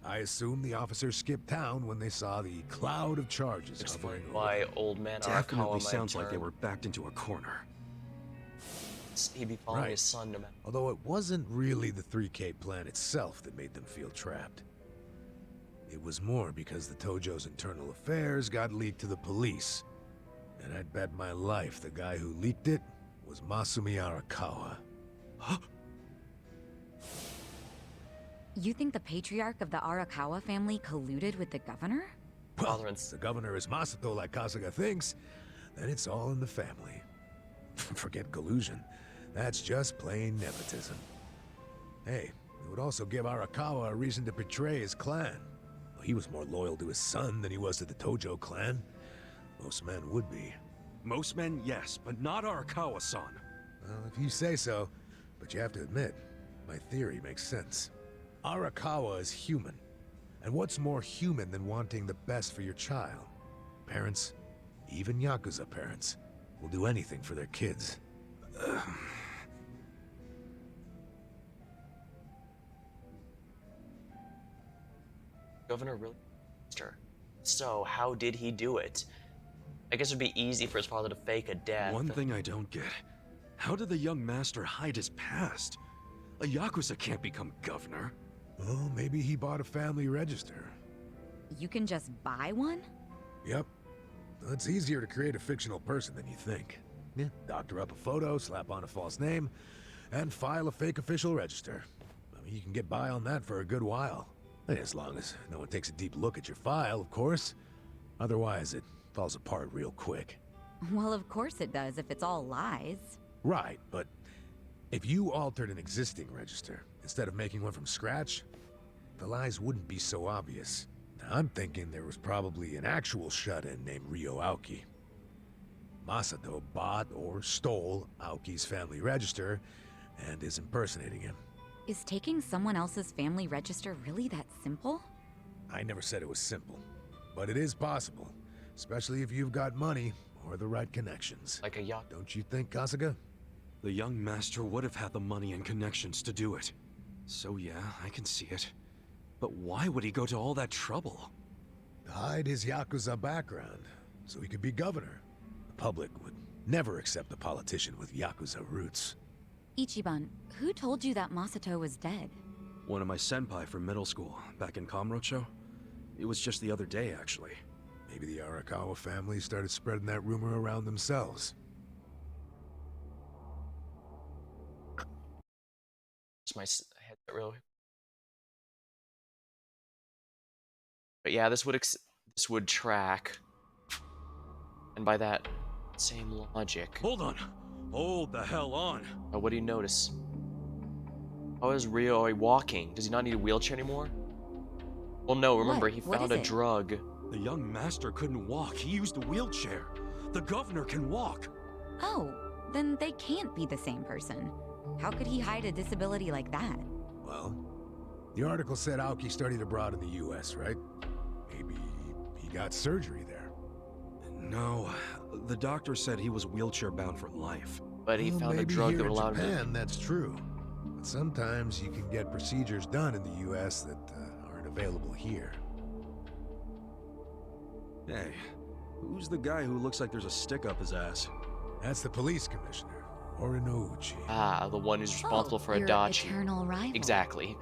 I assume the officers skipped town when they saw the cloud of charges hovering over. Why old man Definitely Arakawa sounds might like they turn. were backed into a corner. He'd be following Right. his son no matter. Although it wasn't really the 3K plan itself that made them feel trapped. It was more because the Tojo's internal affairs got leaked to the police. And I'd bet my life the guy who leaked it was Masumi Arakawa. You think the patriarch of the Arakawa family colluded with the governor? Well, if the governor is Masato like Kasuga thinks, then it's all in the family. Forget collusion. That's just plain nepotism. Hey, it would also give Arakawa a reason to betray his clan. He was more loyal to his son than he was to the Tojo clan. Most men would be. Most men, yes, but not Arakawa-san. Well, if you say so, but you have to admit, my theory makes sense. Arakawa is human. And what's more human than wanting the best for your child? Parents, even Yakuza parents, will do anything for their kids. Governor really? So, how did he do it? I guess it'd be easy for his father to fake a death. One thing I don't get. How did the young master hide his past? A Yakuza can't become governor. Well, maybe he bought a family register. You can just buy one? Yep. It's easier to create a fictional person than you think. Yeah, doctor up a photo, slap on a false name, and file a fake official register. I mean, you can get by on that for a good while. As long as no one takes a deep look at your file, of course. Otherwise, it falls apart real quick. Well, of course it does if it's all lies. Right, but if you altered an existing register, instead of making one from scratch, the lies wouldn't be so obvious. Now, I'm thinking there was probably an actual shut-in named Ryo Aoki. Masato bought or stole Aoki's family register and is impersonating him. Is taking someone else's family register really that simple? I never said it was simple, but it is possible, especially if you've got money or the right connections. Like a yacht. Don't you think, Kasuga? The young master would have had the money and connections to do it. So yeah, I can see it. But why would he go to all that trouble? To hide his Yakuza background, so he could be governor. The public would never accept a politician with Yakuza roots. Ichiban, who told you that Masato was dead? One of my senpai from middle school, back in Kamurocho. It was just the other day, actually. Maybe the Arakawa family started spreading that rumor around themselves. Just my head really. But yeah, this would track, and by that same logic. Hold on. Hold the hell on. Oh, what do you notice? How is Ryo walking? Does he not need a wheelchair anymore? Well, no, remember, he found a drug. The young master couldn't walk. He used a wheelchair. The governor can walk. Oh, then they can't be the same person. How could he hide a disability like that? Well, the article said Aoki studied abroad in the US, right? Maybe he got surgery there. No, the doctor said he was wheelchair-bound for life. But he found a drug that allowed him. In Japan, that's true. But sometimes you can get procedures done in the US that aren't available here. Hey, who's the guy who looks like there's a stick up his ass? That's the police commissioner, Orinouchi. Ah, the one who's responsible for your Adachi. Eternal rival. Exactly.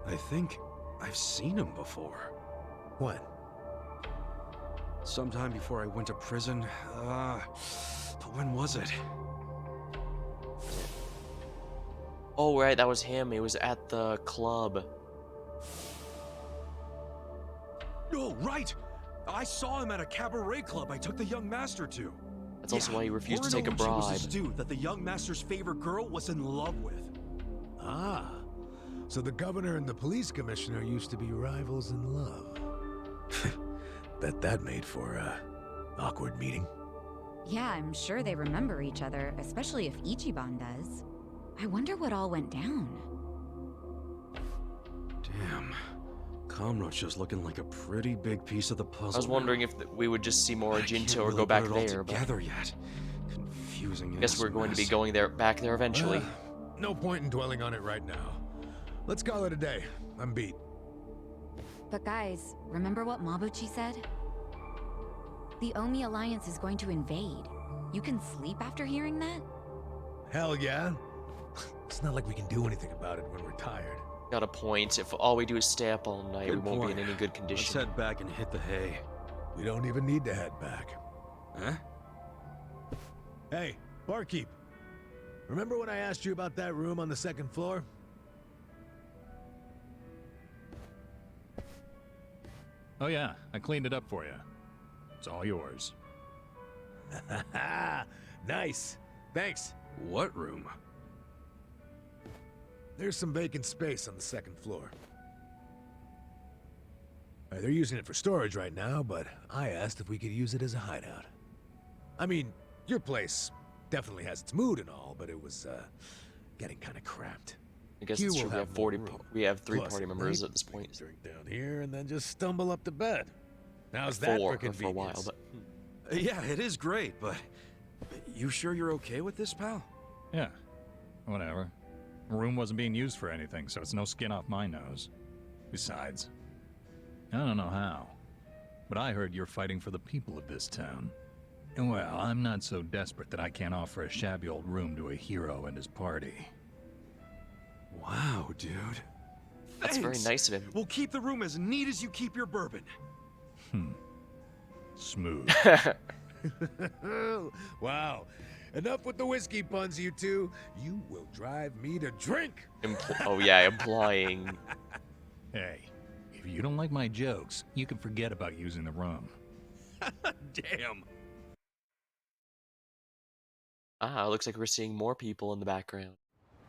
I think I've seen him before. When? Sometime before I went to prison. But when was it? Oh, right, that was him. He was at the club. Oh, right! I saw him at a cabaret club I took the young master to. That's also why he refused to take a bribe. Was this dude that the young master's favorite girl was in love with. Ah, so the governor and the police commissioner used to be rivals in love. Bet that made for a awkward meeting. Yeah, I'm sure they remember each other, especially if Ichiban does. I wonder what all went down. Damn. Kamurocho's looking like a pretty big piece of the puzzle. I was wondering if we would just see more Jinto or go back there, but yet. Confusing. I guess we're going to be going back there eventually. No point in dwelling on it right now. Let's call it a day. I'm beat. But guys, remember what Mabuchi said? The Omi Alliance is going to invade. You can sleep after hearing that? Hell yeah. It's not like we can do anything about it when we're tired. Got a point. If all we do is stay up all night, we won't be in any good condition. Let's head back and hit the hay. We don't even need to head back. Huh? Hey, barkeep. Remember when I asked you about that room on the second floor? Oh yeah, I cleaned it up for you. It's all yours. Nice. Thanks. What room? There's some vacant space on the second floor. They're using it for storage right now, but I asked if we could use it as a hideout. I mean, your place definitely has its mood and all, but it was, getting kind of cramped. I guess it's true. We have 3 party members at this point. Drink down here and then just stumble up to bed. How's that for convenience? For a while, but yeah, it is great, but you sure you're okay with this, pal? Yeah, whatever. The room wasn't being used for anything, so it's no skin off my nose. Besides, I don't know how, but I heard you're fighting for the people of this town. And well, I'm not so desperate that I can't offer a shabby old room to a hero and his party. Wow, dude. That's very Thanks. nice of him. We'll keep the room as neat as you keep your bourbon. Smooth. Wow. Enough with the whiskey puns, you two. You will drive me to drink. Oh yeah, implying. Hey, if you don't like my jokes, you can forget about using the room. Damn. Ah, looks like we're seeing more people in the background.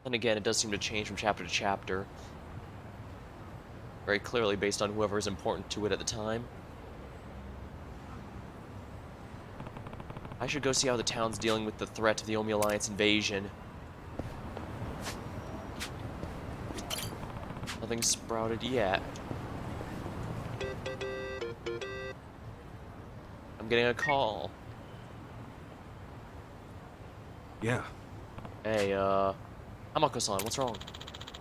And again, it does seem to change from chapter to chapter. Very clearly based on whoever is important to it at the time. I should go see how the town's dealing with the threat of the Omi Alliance invasion. Nothing sprouted yet. I'm getting a call. Yeah. Hey, Hamako-san, what's wrong?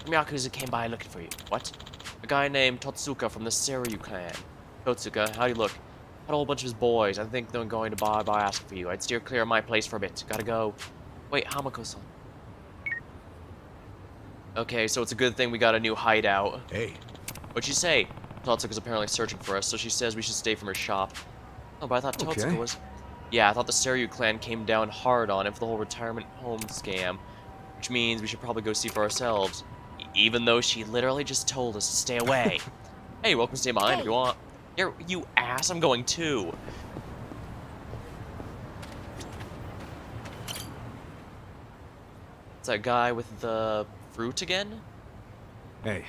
Some Yakuza came by looking for you. What? A guy named Totsuka from the Seiryu clan. Totsuka, how do you look? Had a whole bunch of his boys. I think they're going to by asking for you. I'd steer clear of my place for a bit. Gotta go. Wait, Hamako-san. Okay, so it's a good thing we got a new hideout. Hey. What'd she say? Totsuka's apparently searching for us, so she says we should stay from her shop. Oh, but I thought Totsuka was... Yeah, I thought the Seiryu clan came down hard on him for the whole retirement home scam. Which means we should probably go see for ourselves. Even though she literally just told us to stay away. Hey, welcome to stay behind if you want. Here, you ass, I'm going too. It's that guy with the fruit again? Hey.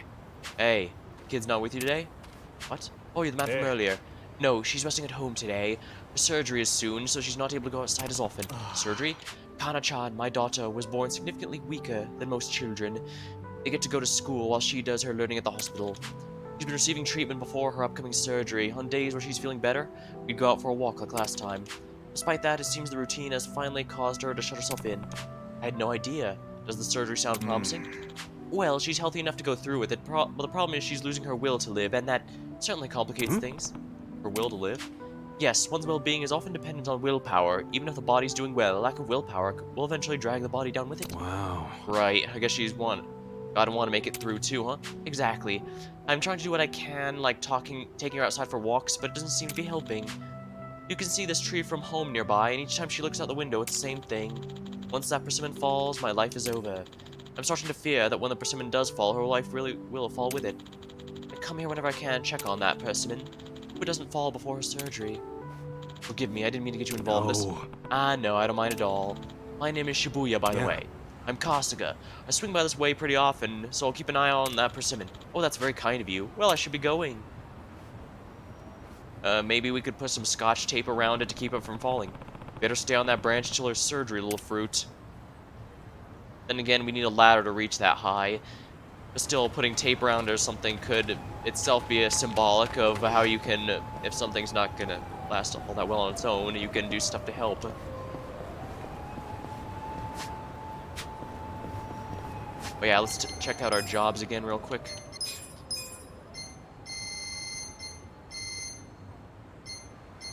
Hey, kid's not with you today? What? Oh, you're the man from earlier. No, she's resting at home today. Her surgery is soon, so she's not able to go outside as often. Surgery? Kana-chan, my daughter, was born significantly weaker than most children. They get to go to school while she does her learning at the hospital. She's been receiving treatment before her upcoming surgery. On days where she's feeling better, we'd go out for a walk like last time. Despite that, it seems the routine has finally caused her to shut herself in. I had no idea. Does the surgery sound promising? Well, she's healthy enough to go through with it, but the problem is she's losing her will to live, and that certainly complicates things. Her will to live? Yes, one's well-being is often dependent on willpower. Even if the body's doing well, a lack of willpower will eventually drag the body down with it. Wow. Right, I guess she's gotta want to make it through too, huh? Exactly. I'm trying to do what I can, like taking her outside for walks, but it doesn't seem to be helping. You can see this tree from home nearby, and each time she looks out the window, it's the same thing. Once that persimmon falls, my life is over. I'm starting to fear that when the persimmon does fall, her life really will fall with it. I come here whenever I can check on that persimmon. Who doesn't fall before her surgery? Forgive me, I didn't mean to get you involved in this. Ah, no, I don't mind at all. My name is Shibuya, by the way. I'm Kasuga. I swing by this way pretty often, so I'll keep an eye on that persimmon. Oh, that's very kind of you. Well, I should be going. Maybe we could put some scotch tape around it to keep it from falling. Better stay on that branch till her surgery, little fruit. Then again, we need a ladder to reach that high. But still, putting tape around or something could itself be a symbolic of how you can, if something's not gonna last all that well on its own, you can do stuff to help. But yeah, let's check out our jobs again real quick.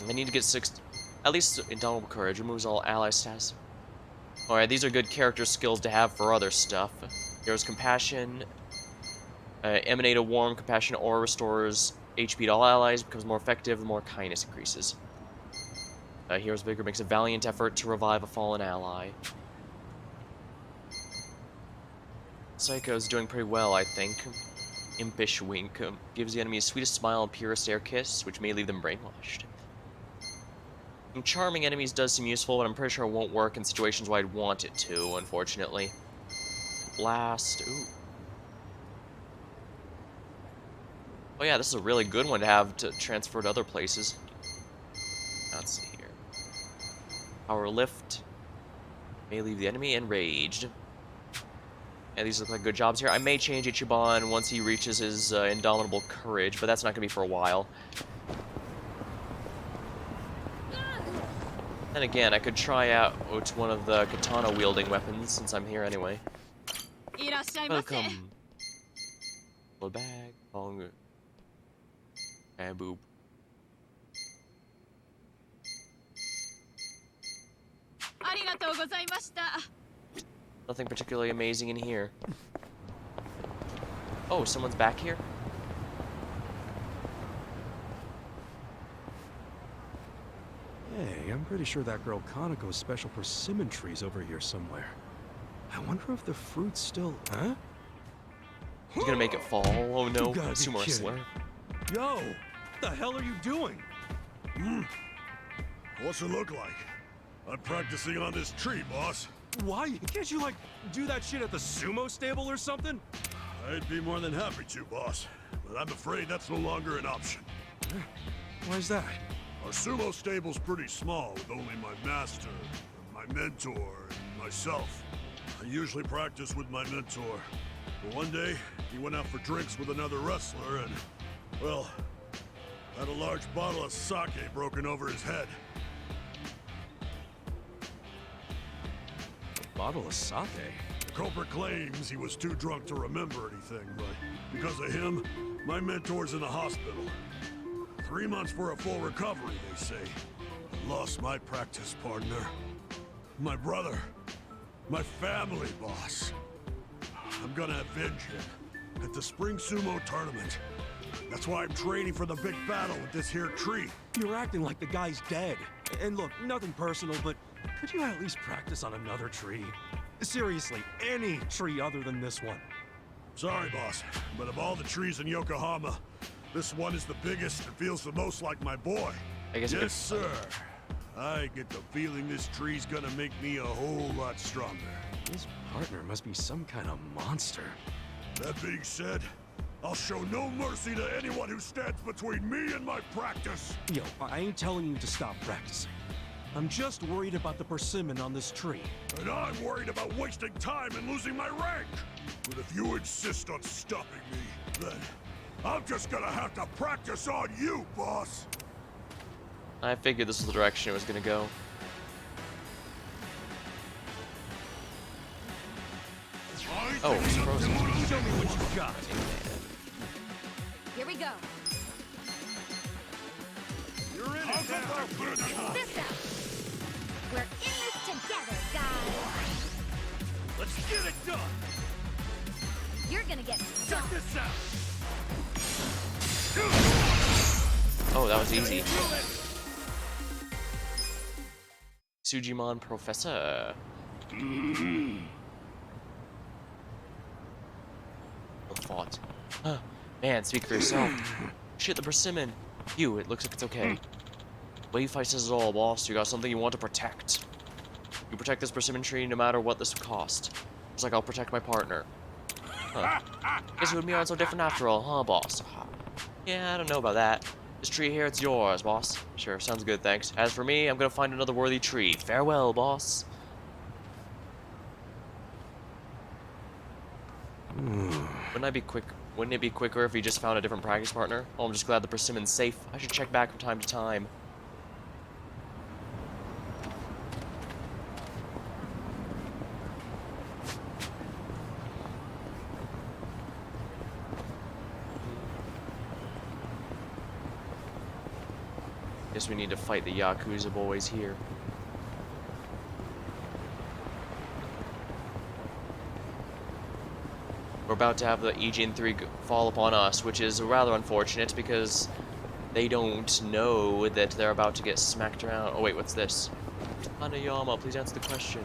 I need to get 6, at least Indomitable Courage, removes all ally stats. Alright, these are good character skills to have for other stuff. Hero's Compassion, Emanate a warm, compassionate aura restores HP to all allies, becomes more effective, the more kindness increases. Hero's Vigor makes a valiant effort to revive a fallen ally. Psycho's doing pretty well, I think. Impish Wink gives the enemy a sweetest smile and purest air kiss, which may leave them brainwashed. Charming enemies does seem useful, but I'm pretty sure it won't work in situations where I'd want it to, unfortunately. Blast. Ooh. Oh yeah, this is a really good one to have to transfer to other places. Let's see here. Power Lift. May leave the enemy enraged. Yeah, these look like good jobs here. I may change Ichiban once he reaches his Indomitable Courage, but that's not going to be for a while. Then again, I could try out one of the katana-wielding weapons, since I'm here anyway. Welcome. Little bag, long And boob. Nothing particularly amazing in here. Oh, someone's back here? Hey, I'm pretty sure that girl Kaneko's special persimmon tree's over here somewhere. I wonder if the fruit's still... Huh? He's gonna make it fall. Oh no, You gotta be sumo kidding. wrestler. Yo! What the hell are you doing? What's it look like? I'm practicing on this tree, boss. Why? Can't you, like, do that shit at the sumo stable or something? I'd be more than happy to, boss. But I'm afraid that's no longer an option. Why's that? Our sumo stable's pretty small, with only my master, my mentor, and myself. I usually practice with my mentor. But one day, he went out for drinks with another wrestler and, well, had a large bottle of sake broken over his head. A bottle of sake? The culprit claims he was too drunk to remember anything, but because of him, my mentor's in the hospital. 3 months for a full recovery, they say. I lost my practice partner. My brother. My family, boss. I'm gonna avenge him at the Spring Sumo Tournament. That's why I'm training for the big battle with this here tree. You're acting like the guy's dead. And look, nothing personal, but could you at least practice on another tree? Seriously, any tree other than this one. Sorry, boss, but of all the trees in Yokohama, this one is the biggest and feels the most like my boy. I guess yes, sir. I get the feeling this tree's gonna make me a whole lot stronger. His partner must be some kind of monster. That being said, I'll show no mercy to anyone who stands between me and my practice. Yo, I ain't telling you to stop practicing. I'm just worried about the persimmon on this tree. And I'm worried about wasting time and losing my rank. But if you insist on stopping me, then I'm just gonna have to practice on you, boss. I figured this was the direction it was gonna go. Oh, it's frozen. Show me what you got. Here we go. You're in it now. Check this out. We're in this together, guys. Let's get it done. You're gonna get Check stuck. this out. Oh, that was easy. Sujimon Professor. Fought. Huh. Man, speak for yourself. Shit, the persimmon. You, it looks like it's okay. Way fight says it all, boss. You got something you want to protect. You protect this persimmon tree no matter what this cost. Just like I'll protect my partner. Huh. Guess it would be aren't so different after all, huh, boss? Yeah, I don't know about that. This tree here, it's yours, boss. Sure, sounds good, thanks. As for me, I'm gonna find another worthy tree. Farewell, boss. Wouldn't it be quicker if he just found a different practice partner? Oh, I'm just glad the persimmon's safe. I should check back from time to time. Guess we need to fight the Yakuza boys here. We're about to have the Ejin 3 fall upon us, which is rather unfortunate because they don't know that they're about to get smacked around. Oh wait, what's this? Hanayama, please answer the question.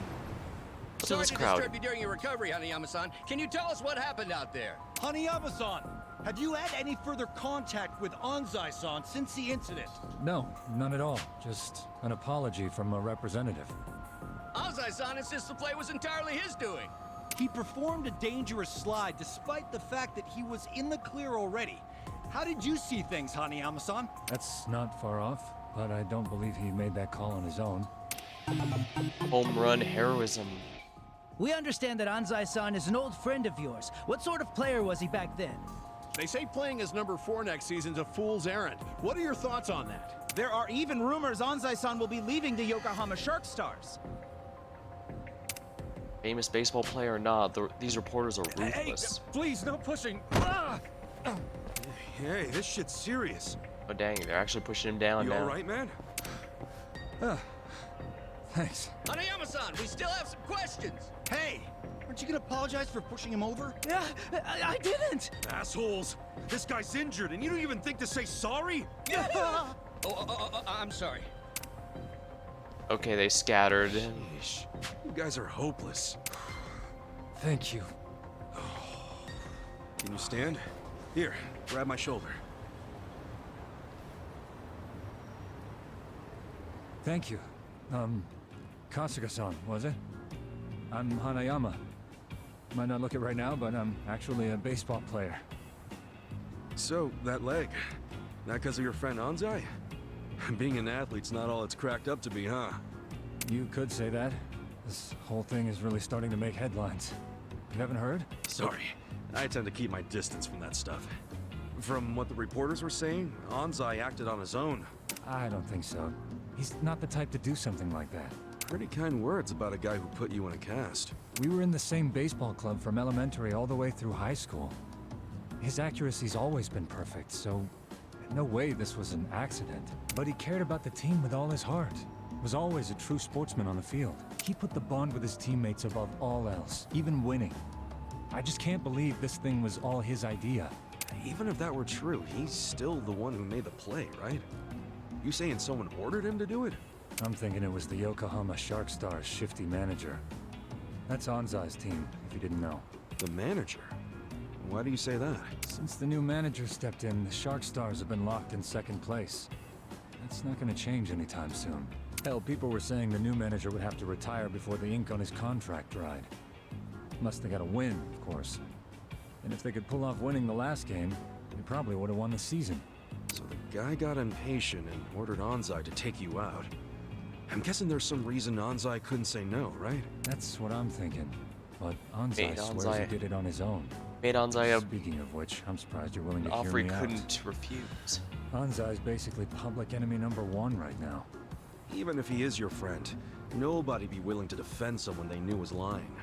What's in Sorry this to crowd? disturb you during your recovery, Hanayama-san. Can you tell us what happened out there? Hanayama-san, have you had any further contact with Anzai-san since the incident? No, none at all. Just an apology from a representative. Anzai-san insists the play was entirely his doing. He performed a dangerous slide despite the fact that he was in the clear already. How did you see things, Hanayama-san? That's not far off, but I don't believe he made that call on his own. Home run heroism. We understand that Anzai-san is an old friend of yours. What sort of player was he back then? They say playing as number 4 next season's a fool's errand. What are your thoughts on that? There are even rumors Anzai-san will be leaving the Yokohama Shark Stars. Famous baseball player or not, these reporters are ruthless. Hey, please, no pushing. Hey, this shit's serious. Oh dang, they're actually pushing him down You now. alright, man? Thanks. Hanayama-san, we still have some questions. Hey! Aren't you gonna apologize for pushing him over? Yeah, I didn't! Assholes! This guy's injured and you don't even think to say sorry? I'm sorry. Okay, they scattered. Sheesh. You guys are hopeless. Thank you. Can you stand? Here, grab my shoulder. Thank you. Kasuga-san, was it? I'm Hanayama. Might not look it right now, but I'm actually a baseball player. So, that leg, not because of your friend Anzai? Being an athlete's not all it's cracked up to be, huh? You could say that. This whole thing is really starting to make headlines. You haven't heard? Sorry, I tend to keep my distance from that stuff. From what the reporters were saying, Anzai acted on his own. I don't think so. He's not the type to do something like that. Pretty kind words about a guy who put you in a cast. We were in the same baseball club from elementary all the way through high school. His accuracy's always been perfect, so no way this was an accident. But he cared about the team with all his heart. Was always a true sportsman on the field. He put the bond with his teammates above all else, even winning. I just can't believe this thing was all his idea. Even if that were true, he's still the one who made the play, right? You saying someone ordered him to do it? I'm thinking it was the Yokohama Shark Stars' shifty manager. That's Anzai's team, if you didn't know. The manager? Why do you say that? Since the new manager stepped in, the Shark Stars have been locked in second place. That's not gonna change anytime soon. Hell, people were saying the new manager would have to retire before the ink on his contract dried. Must they gotta win, of course. And if they could pull off winning the last game, they probably would have won the season. So the guy got impatient and ordered Anzai to take you out. I'm guessing there's some reason Anzai couldn't say no, right? That's what I'm thinking. But Anzai swears he did it on his own. Made Anzai a Speaking of which, I'm surprised you're willing to hear offer he me out. couldn't refuse. Anzai's basically public enemy #1 right now. Even if he is your friend, nobody'd be willing to defend someone they knew was lying.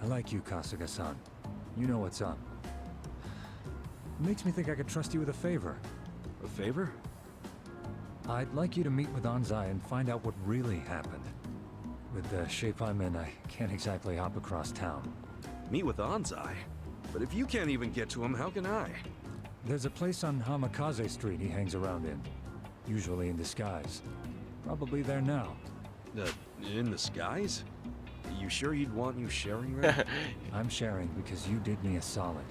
I like you, Kasuga-san. You know what's up. It makes me think I could trust you with a favor. A favor? I'd like you to meet with Anzai and find out what really happened. With the shape I'm in, I can't exactly hop across town. Meet with Anzai? But if you can't even get to him, how can I? There's a place on Hamikaze Street he hangs around in. Usually in disguise. Probably there now. In disguise? You sure you'd want you sharing that? I'm sharing because you did me a solid.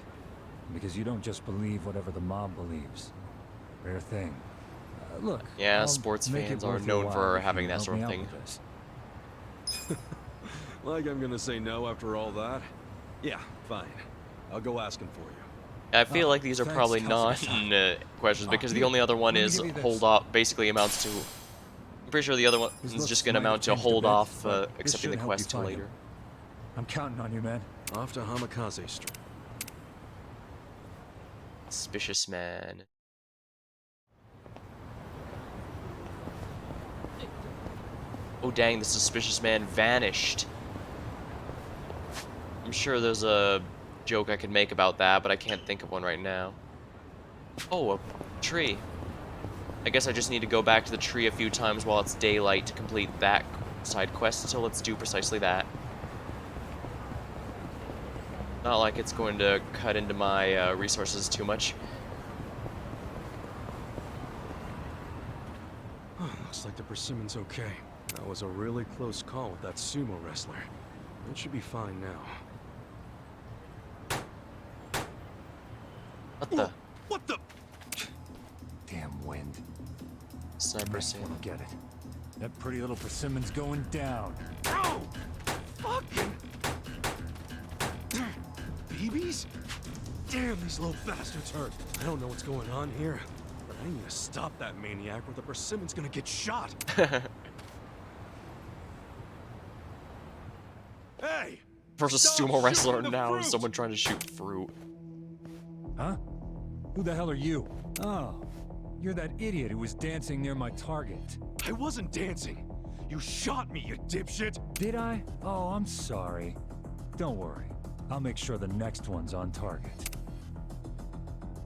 Because you don't just believe whatever the mob believes. Rare thing. Look. Yeah, I'll sports make it fans are worth your known while for if having you that help sort me of out thing. with this. Like I'm gonna say no after all that? Yeah, fine. I'll go ask him for you. I feel like these are thanks, probably Kasuga-san. non-questions because the here, only other one let me is give you this. hold off. Basically amounts to. I'm pretty sure the other one This is looks just going to might have amount to changed a hold bit, off but this accepting should the help quest you till find later. him. I'm counting on you, man. Off to Hamikaze Street. Suspicious man. Oh dang, the suspicious man vanished. I'm sure there's a joke I could make about that, but I can't think of one right now. Oh, a tree. I guess I just need to go back to the tree a few times while it's daylight to complete that side quest, so let's do precisely that. Not like it's going to cut into my resources too much. Looks like the persimmon's okay. That was a really close call with that sumo wrestler. It should be fine now. What the? What the? Damn wind. Sniper Sam. Get it. That pretty little persimmon's going down. Oh! Fucking... BBs? Damn, these little bastards hurt. I don't know what's going on here, but I need to stop that maniac or the persimmon's gonna get shot. Hey! Versus Stop sumo wrestler shooting the now, fruit! someone trying to shoot fruit. Huh? Who the hell are you? Oh, you're that idiot who was dancing near my target. I wasn't dancing. You shot me, you dipshit. Did I? Oh, I'm sorry. Don't worry. I'll make sure the next one's on target.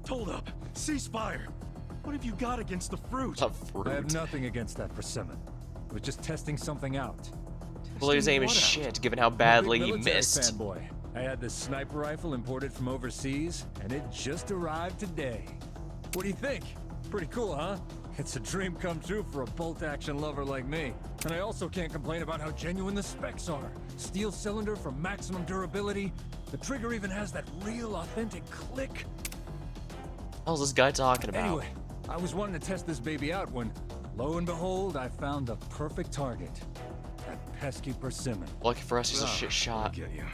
Hold up. Cease fire. What have you got against the fruit? A fruit. I have nothing against that persimmon. We're just testing something out. Well, his aim is What out? shit, given how I'm a big badly he military missed. fanboy. I had this sniper rifle imported from overseas, and it just arrived today. What do you think? Pretty cool, huh? It's a dream come true for a bolt-action lover like me. And I also can't complain about how genuine the specs are. Steel cylinder for maximum durability. The trigger even has that real, authentic click. How's this guy talking about? Anyway, I was wanting to test this baby out when, lo and behold, I found the perfect target. That pesky persimmon. Lucky for us, he's a shit I shot. get you.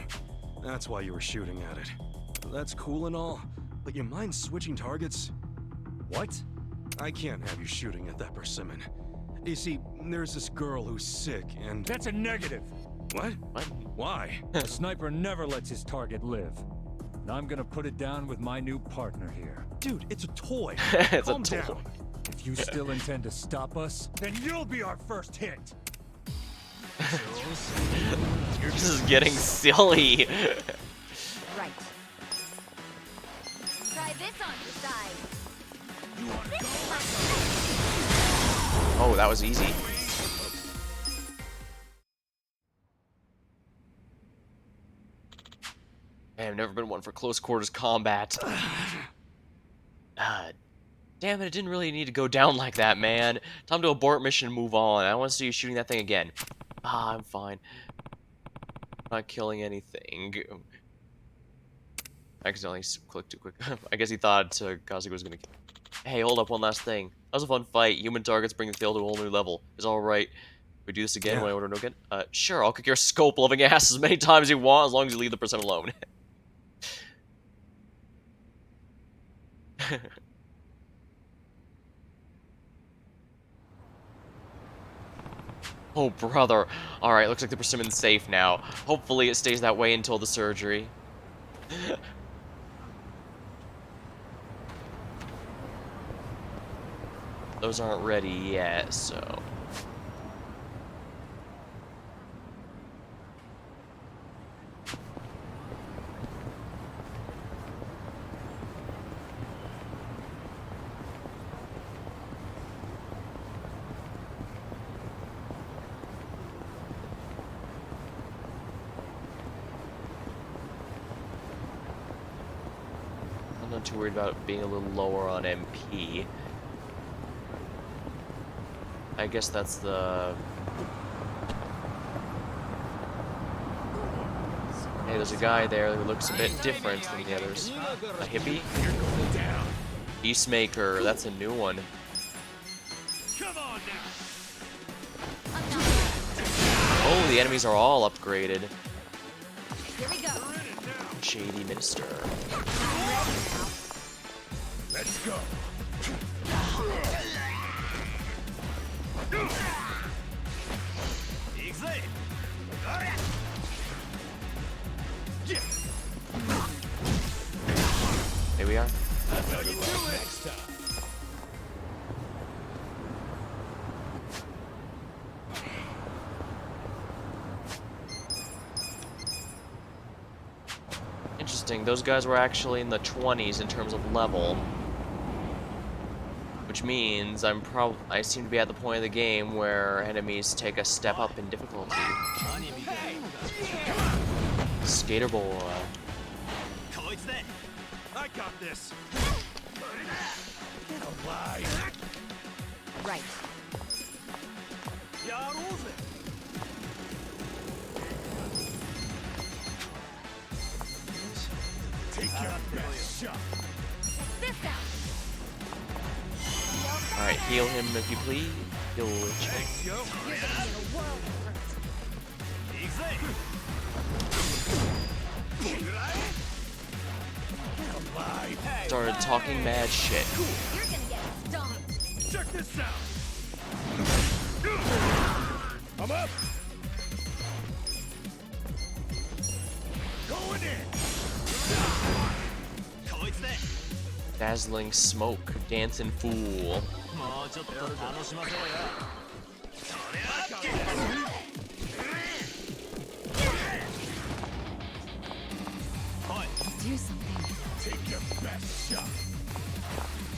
That's why you were shooting at it. That's cool and all, but you mind switching targets? What? I can't have you shooting at that persimmon. You see, there's this girl who's sick and... That's a negative. What? Why? A sniper never lets his target live. And I'm gonna put it down with my new partner here. Dude, it's a toy. It's Calm a toy. down. If you still intend to stop us, then you'll be our first hit. This is getting silly. Right. Try this on your side. Oh, that was easy. Man, I've never been one for close quarters combat. Damn it, it didn't really need to go down like that, man. Time to abort mission and move on. I don't want to see you shooting that thing again. I'm fine. Not killing anything. I accidentally clicked too quick. I guess he thought Kazuki was gonna kill. Hey, hold up, one last thing. That was a fun fight. Human targets bring the field to a whole new level. It's alright. We do this again when I order no again? Sure, I'll kick your scope-loving ass as many times as you want, as long as you leave the percent alone. Oh, brother. Alright, looks like the persimmon's safe now. Hopefully it stays that way until the surgery. Those aren't ready yet, so... I'm not too worried about being a little lower on MP. I guess that's the... Hey, there's a guy there who looks a bit different than the others. A hippie? Peacemaker, that's a new one. Oh, the enemies are all upgraded. Here we go. Shady Minister. Let's go. Here we are. Next time. Interesting, those guys were actually in the 20s in terms of level. Which means I seem to be at the point of the game where enemies take a step up in difficulty. Skater boy. I got this. Get alive. Right. Take your best shot. This out. Alright, heal him if you please. Heal Richard. You're gonna be in a world of hurt. Started talking mad shit. You're gonna get stomped. Check this out. I'm up. Going in. Dazzling smoke, dancing fool. Do something. Take your best shot.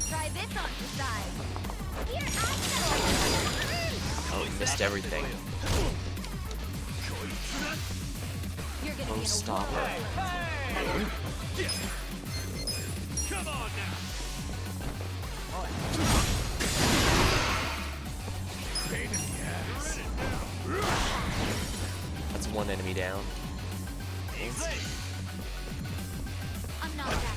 Try this this on your side. Here I Oh, he missed everything. You're gonna Oh, be in a stop war. her. Come on now. That's one enemy down. I'm not that.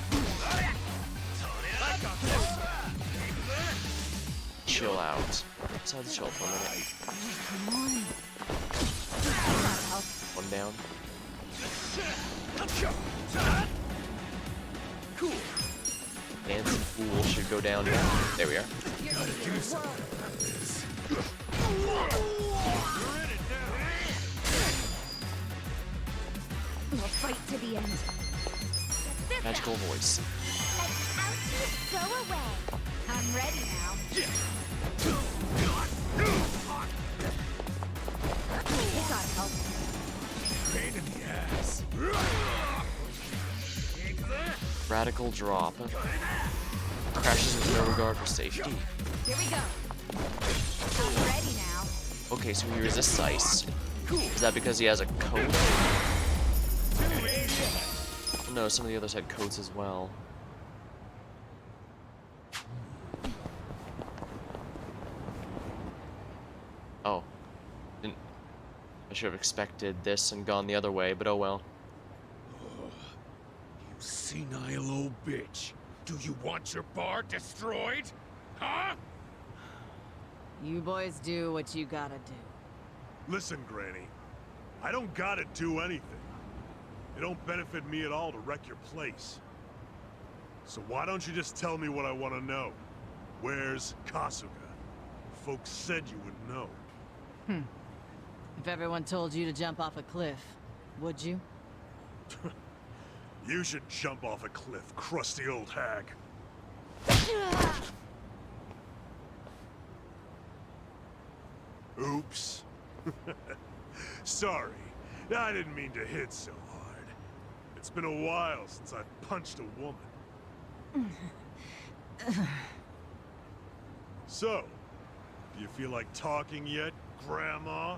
Chill out. Just have to chill for a minute. One down. Cool. Dancing fool should go down now. There we are. We'll fight to the end. Magical voice. Let the ouchies go away. I'm ready now. It gotta help. Pain in the ass. Radical drop. Crashes with no regard for safety. Here we go. I'm ready now. Okay, so he resists ice. Is that because he has a coat? No, some of the others had coats as well. Oh. Didn't. I should have expected this and gone the other way, but oh well. You senile old bitch. Do you want your bar destroyed? Huh? You boys do what you gotta do. Listen, Granny. I don't gotta do anything. It don't benefit me at all to wreck your place. So why don't you just tell me what I want to know? Where's Kasuga? Folks said you would know. If everyone told you to jump off a cliff, would you? You should jump off a cliff, crusty old hag. Oops. Sorry. I didn't mean to hit so hard. It's been a while since I've punched a woman. So, do you feel like talking yet, Grandma?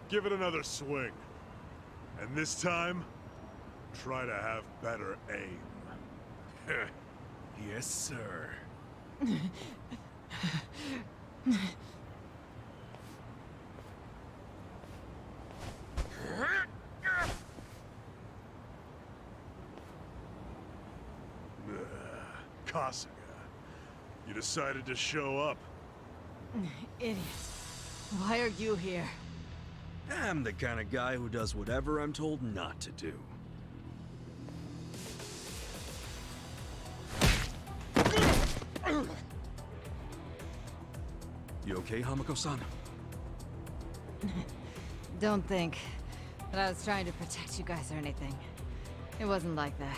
Give it another swing. And this time, try to have better aim. Yes, sir. Kasuga, you decided to show up. Idiot. Why are you here? I'm the kind of guy who does whatever I'm told not to do. You okay, Hamako-san? Don't think that I was trying to protect you guys or anything. It wasn't like that.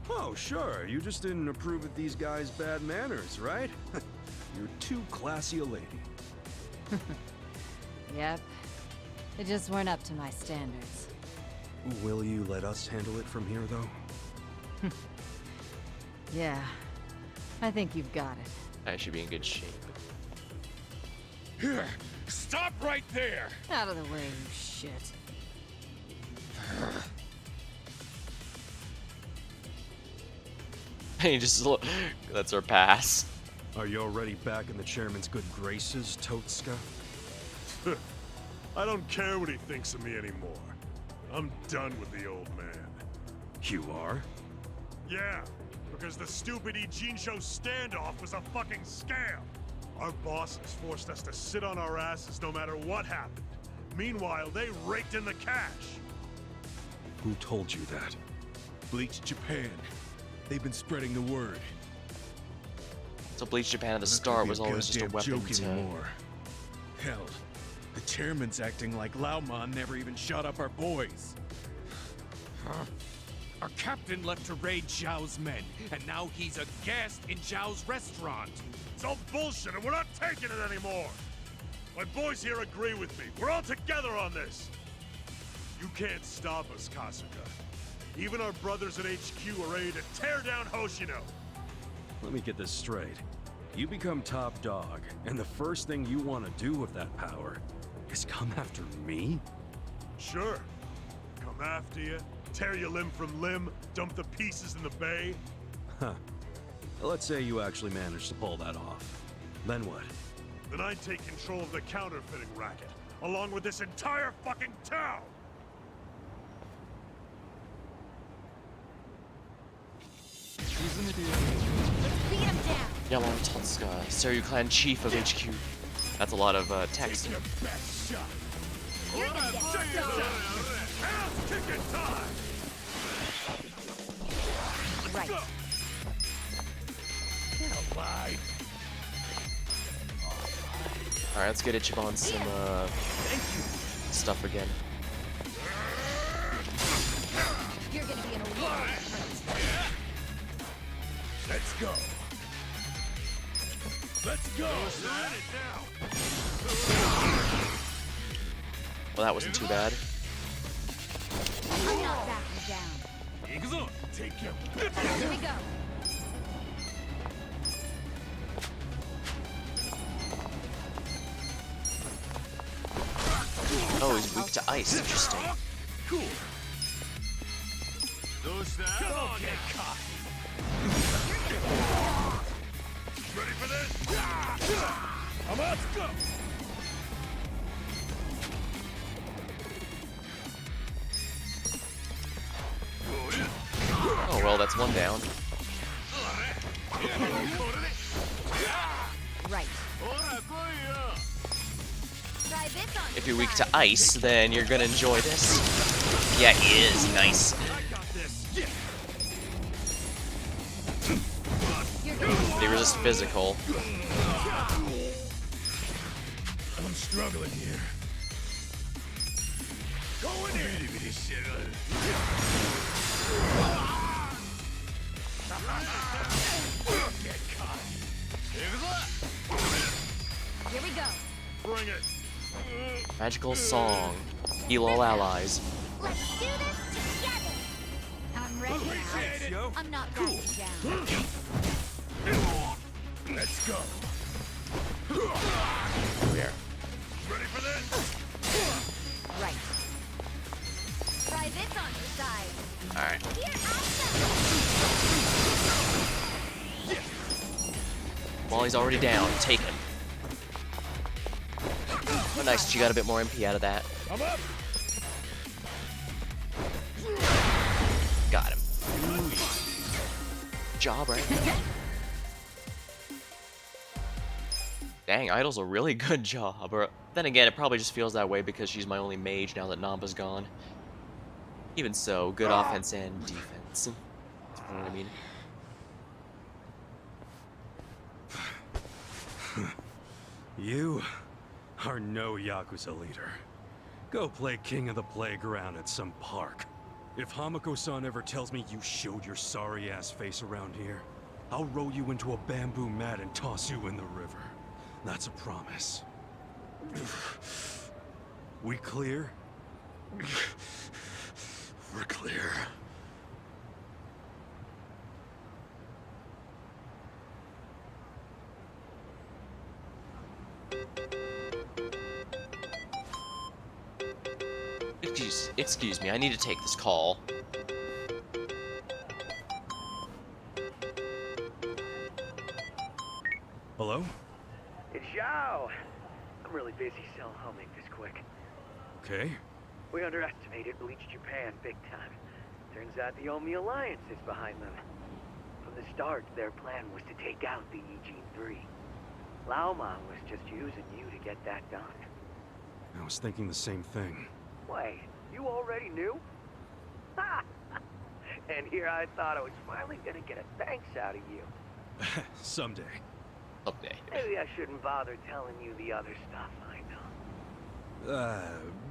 Oh, sure. You just didn't approve of these guys' bad manners, right? You're too classy a lady. Yep. They just weren't up to my standards. Will you let us handle it from here, though? Yeah. I think you've got it. I should be in good shape. Here, stop right there! Out of the way, you shit. He just look. That's our pass. Are you already back in the chairman's good graces, Totska? I don't care what he thinks of me anymore. I'm done with the old man. You are? Yeah, because the stupid Ijincho standoff was a fucking scam. Our bosses forced us to sit on our asses no matter what happened. Meanwhile, they raked in the cash. Who told you that? Bleach Japan. They've been spreading the word. So Bleach Japan at the start was always just a weapon joke to... anymore. Hell, the chairman's acting like Laomon never even shot up our boys. Our captain left to raid Zhao's men, and now he's a guest in Zhao's restaurant. It's all bullshit, and we're not taking it anymore. My boys here agree with me. We're all together on this. You can't stop us, Kasuga. Even our brothers at HQ are ready to tear down Hoshino. Let me get this straight. You become top dog, and the first thing you want to do with that power is come after me? Sure. Come after you, tear you limb from limb, dump the pieces in the bay. Huh. Let's say you actually managed to pull that off. Then what? Then I'd take control of the counterfeiting racket, along with this entire fucking town! Beat him down. Yellow Totsuka, Seryu Clan Chief of HQ. That's a lot of text. You're gonna get stoned. Ass-kicking time! Right. Alright, let's get Ichiban some stuff again. You're gonna be in a world of hurt. Let's go. Let's go. Well, that wasn't too bad. I'm not backing down. Take your Here we go. Oh, he's weak to ice. Interesting. Cool. Come on, get cocky. Ready for this? Let's go. Oh, well, that's one down. Right. Try this on If you're weak to ice, then you're gonna enjoy this. Yeah, he is. Nice. They resist physical. I'm struggling here. Go in here. Get caught. Here we go. Bring it. Magical song. Heal all allies. Let's do this together. I'm ready. Appreciate it. I'm not backing down. Let's go. Here. Ready for this? Right. Try this on your side. Alright. Here, While he's already down, take him. Oh, nice. She got a bit more MP out of that. I'm up. Got him. Job, right? Dang, Idol's a really good job. Or then again, it probably just feels that way because she's my only mage now that Namba's gone. Even so, good offense and defense. You know what I mean? You are no Yakuza leader. Go play king of the playground at some park. If Hamako-san ever tells me you showed your sorry-ass face around here, I'll roll you into a bamboo mat and toss you in the river. That's a promise. We clear? We're clear. Excuse me, I need to take this call. Hello? It's Zhao. I'm really busy, so I'll make this quick. Okay. We underestimated Bleach Japan big time. Turns out the Omi Alliance is behind them. From the start, their plan was to take out the Eugene 3. Laoma was just using you to get that done. I was thinking the same thing. Wait, you already knew? Ha! And here I thought I was finally gonna get a thanks out of you. Someday. Okay. Maybe I shouldn't bother telling you the other stuff I know.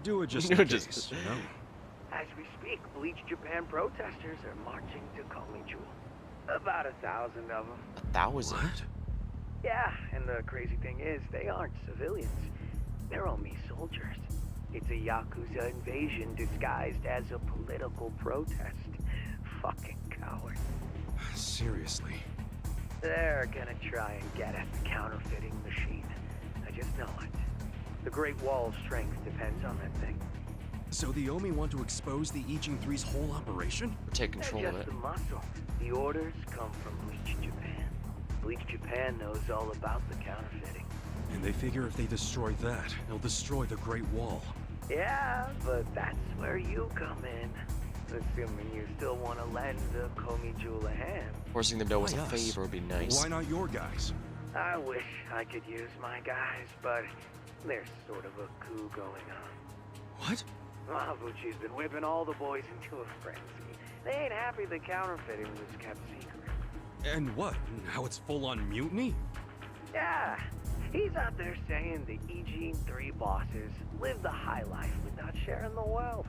Do it just Do in it just- case, you know? As we speak, Bleach Japan protesters are marching to Komichu. About 1,000 of them. 1,000? What? Yeah, and the crazy thing is, they aren't civilians. They're Omi soldiers. It's a Yakuza invasion disguised as a political protest. Fucking coward. Seriously. They're gonna try and get at the counterfeiting machine. I just know it. The Great Wall's strength depends on that thing. So the Omi want to expose the Ijin 3's whole operation? Or take control They're of just it. the muscle. The orders come from Bleach Japan. Bleach Japan knows all about the counterfeiting. And they figure if they destroy that, they'll destroy the Great Wall. Yeah, but that's where you come in. Assuming you still want to lend the Komi Jewel a hand. Forcing them to owe us Why a us? favor would be nice. Why not your guys? I wish I could use my guys, but there's sort of a coup going on. What? Mabuchi's been whipping all the boys into a frenzy. They ain't happy the counterfeiting was kept secret. And what? Now it's full-on mutiny? Yeah, he's out there saying the Ijin 3 bosses live the high life without sharing the wealth.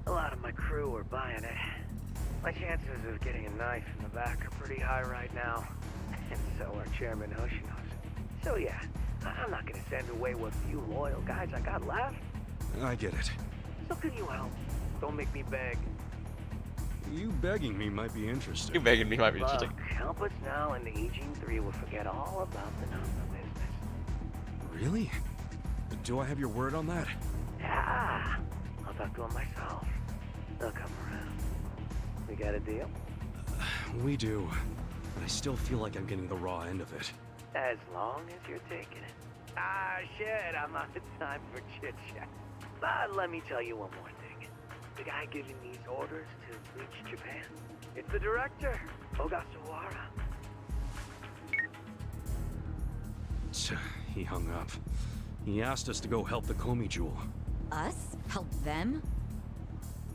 A lot of my crew are buying it. My chances of getting a knife in the back are pretty high right now. And so are Chairman Hoshino's. So yeah, I'm not gonna send away what few loyal guys I got left. I get it. So can you help? Don't make me beg. You begging me might be interesting. You begging me might be Look, interesting. help us now and the Ijin 3 will forget all about the Namba business. Really? Do I have your word on that? Yeah, I'll talk to him myself. They'll come around. We got a deal? We do. But I still feel like I'm getting the raw end of it. As long as you're taking it. Ah, shit, I'm out of time for chit-chat. But let me tell you one more thing. The guy giving these orders to Bleach Japan, it's the director, Ogasawara. He hung up. He asked us to go help the Komi Jewel. Us? Help them?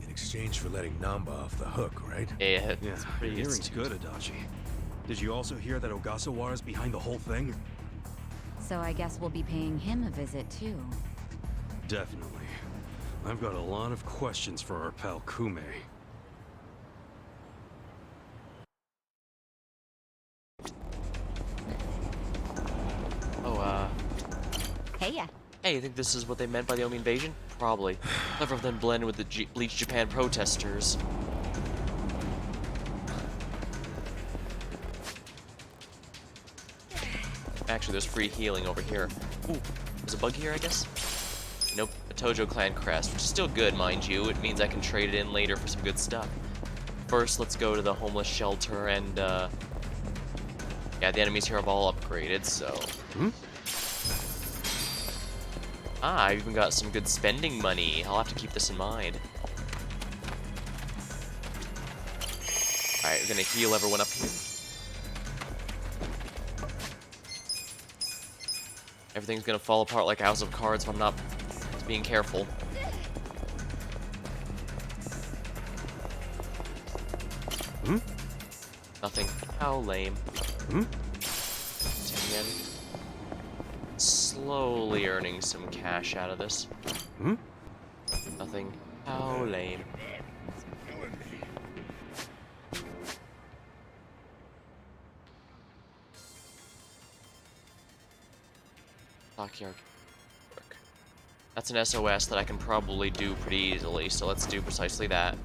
In exchange for letting Namba off the hook, right? Yeah, Yeah, it's your pretty hearing's astute. good, Adachi. Did you also hear that Ogasawara's behind the whole thing? So I guess we'll be paying him a visit too. Definitely. I've got a lot of questions for our pal Kume. Oh, Hey, hey, you think this is what they meant by the Omi invasion? Probably. Clever of them blending with the Bleach Japan protesters. Actually, there's free healing over here. Ooh, there's a bug here, I guess? Nope, a Tojo clan crest, which is still good, mind you. It means I can trade it in later for some good stuff. First, let's go to the homeless shelter and, yeah, the enemies here have all upgraded, so... Ah, I even got some good spending money. I'll have to keep this in mind. Alright, we're gonna heal everyone up here. Everything's gonna fall apart like a house of cards if I'm not being careful. Nothing. How lame. 10 yen. Slowly earning some cash out of this. Nothing. How lame. Stockyard work. That's an SOS that I can probably do pretty easily, so let's do precisely that.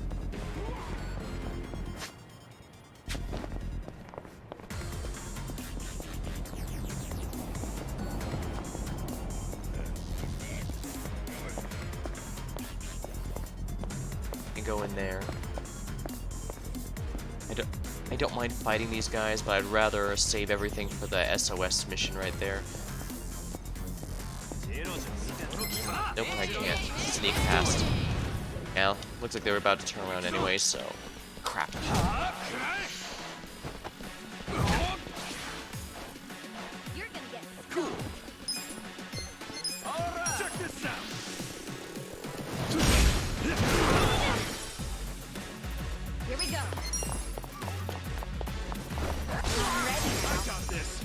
And go in there. I don't mind fighting these guys, but I'd rather save everything for the SOS mission right there. Nope, I can't sneak past. Well, looks like they were about to turn around anyway, so... Crap. You're gonna get cool. Alright, check this out. Here we go. I got this.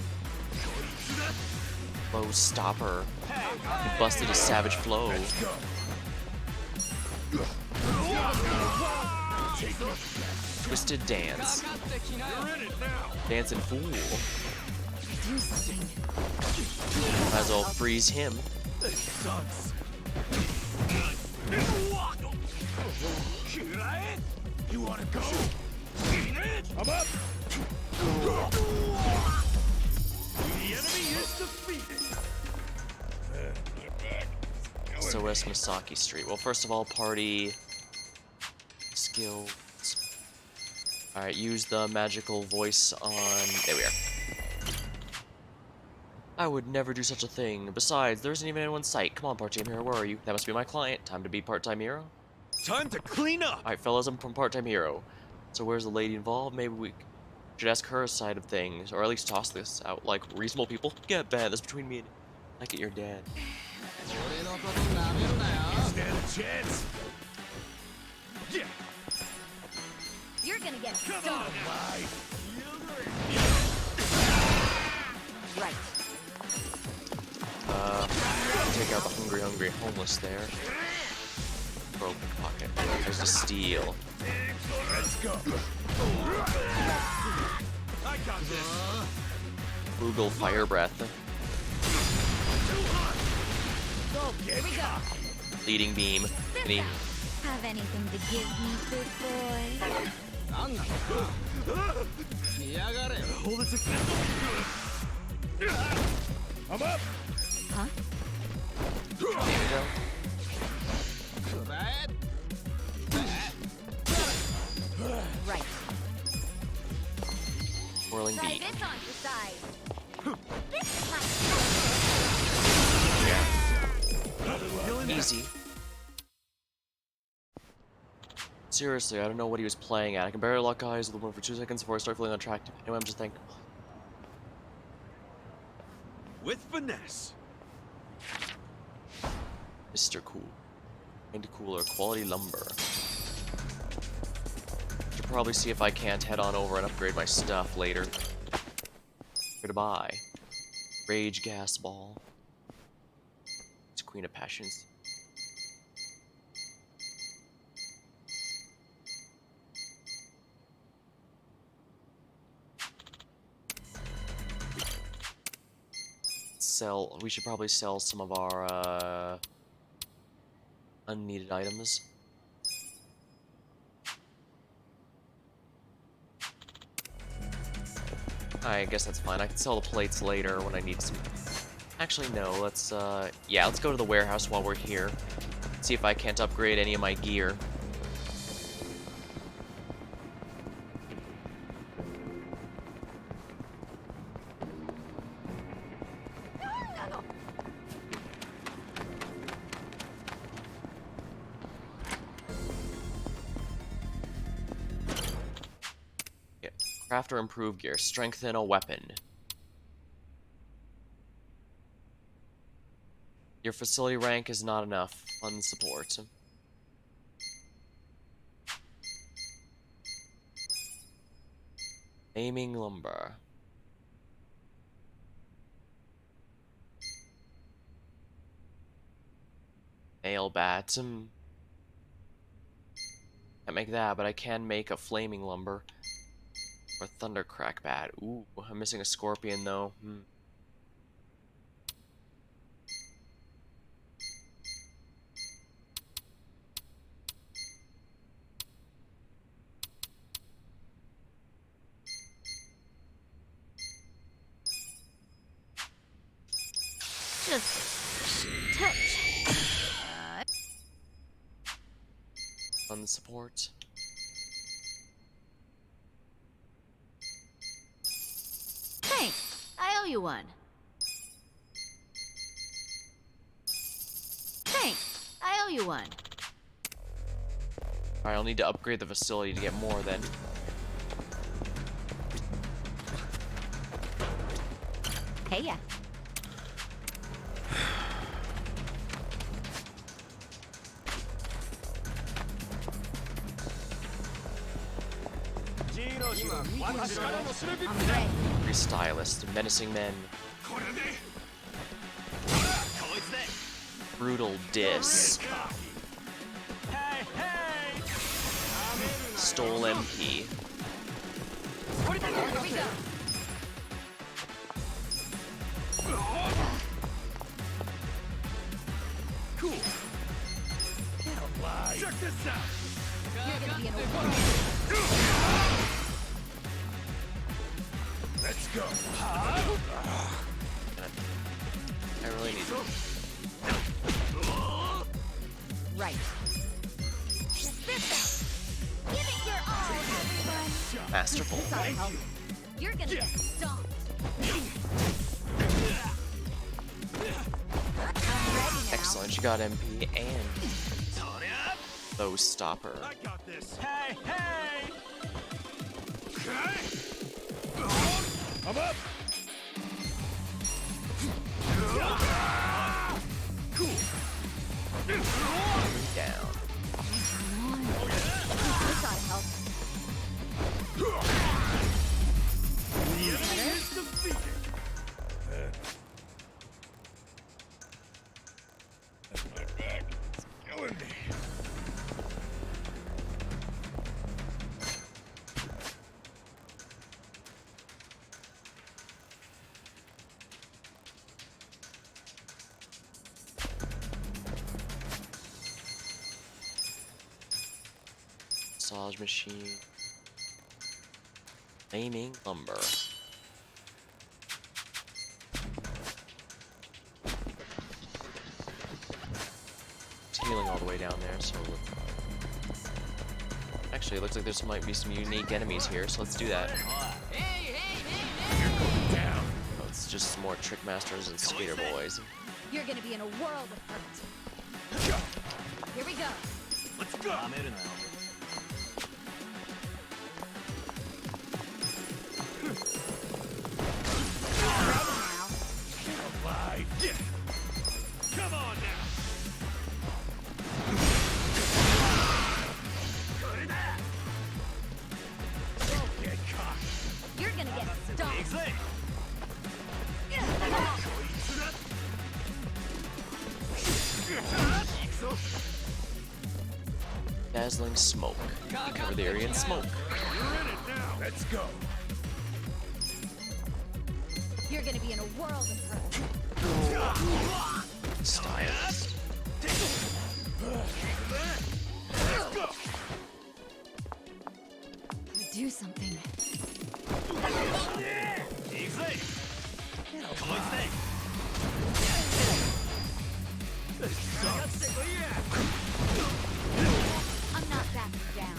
Flow stopper. He busted his savage flow. Twisted dance. Dancing fool. Do something. Might as well freeze him. This sucks. You wanna go? I'm up! The enemy is defeated! SOS Misaki Street. Well, first of all, party skills. Alright, use the magical voice on... There we are. I would never do such a thing. Besides, there isn't even anyone in sight. Come on, part-time hero, where are you? That must be my client. Time to be part-time hero? Time to clean up! Alright, fellas, I'm from part-time hero. So where's the lady involved? Maybe we should ask her side of things, or at least toss this out like reasonable people. Get bad, that's between me and... I get your dad. Stand a chance? Yeah! You're gonna get Come stung. on, life! Right. Take out the hungry homeless there. Broken pocket. There's a steal. Let's go! I got this! Frugal fire breath. Don't get cocky! Leading beam. Any... Have anything to give me, big boy? Hold it together! I'm up! Huh? There we go. Right. Whirling Try beam. this on your side. This is my Easy. Seriously, I don't know what he was playing at. I can barely lock eyes with the woman for 2 seconds before I start feeling unattractive. Anyway, I'm just thinking. With finesse. Mr. Cool. Kinda cooler. Quality lumber. Should probably see if I can't head on over and upgrade my stuff later. Goodbye. Rage gas ball. It's Queen of Passions. We should probably sell some of our unneeded items. I guess that's fine. I can sell the plates later when I need some. Actually, no. Let's yeah, let's go to the warehouse while we're here. See if I can't upgrade any of my gear. Craft or improve gear. Strengthen a weapon. Your facility rank is not enough. Fund support. Aiming lumber. Nail bat. Can't make that, but I can make a flaming lumber. Or thundercrack bat. Ooh, I'm missing a scorpion though. Just touch. Fund support. Thanks. I owe you one. Thanks. I owe you one. Alright, I'll need to upgrade the facility to get more then. Hey ya. Freestylist, menacing men. Brutal diss. Stole MP. Here we go. Cool. this out! You're gonna be in a whirl. Let's go. I really need Right. Check this out! Give it your all, everyone! masterful. This ought to help. You're gonna get stomped. Excellent, you got MP and low stopper. I got this. Hey, hey! I'm up. Cool. Down. This ought to help. The enemy is defeated. My back is killing me. Massage machine. Flaming lumber. It's healing all the way down there, so actually it looks like there might be some unique enemies here, so let's do that. Oh, it's just some more trick masters and skater boys. You're gonna be in a world of hurt. Here we go. Let's go. Alive. Yeah. Come on now. Don't get caught. You're gonna get stomped. Dazzling smoke. You cover the area in smoke. You're in it now. Let's go. You're gonna be in a world of hurt. Stylist. Do something. I'm not backing down.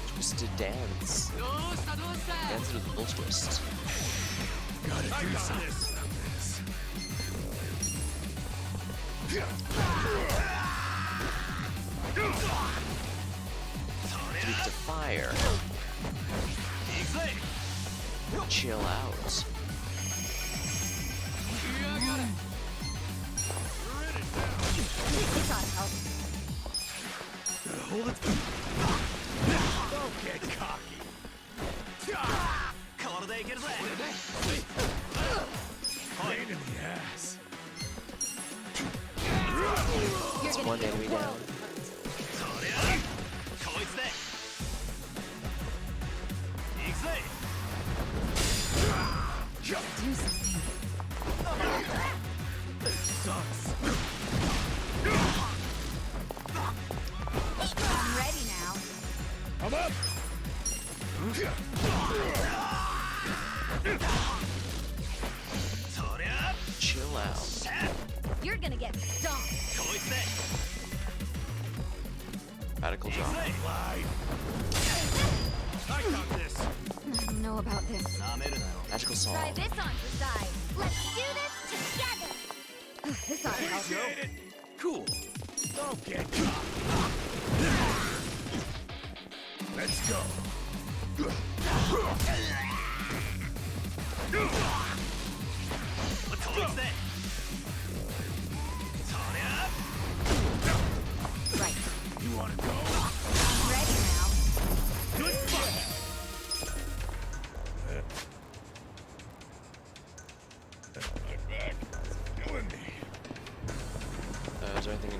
Twisted dance. Dance with a little twist. Gotta do something about this. Weak to fire. Chill out. This ought to help. Hold it. Don't get cocky. Pain in the ass. It's one enemy down. Do something. This sucks. I'm ready now. I'm up. Chill out. You're gonna get stomped. Radical drop. I got this. I don't know about this. Magical song. Try this on for size. Let's do this together. This ought to help. Appreciate it. Cool. Don't get caught. Let's go. Let's go. Right. You want to go? I'm ready now. Good fuck. My back is killing me. Is there anything in...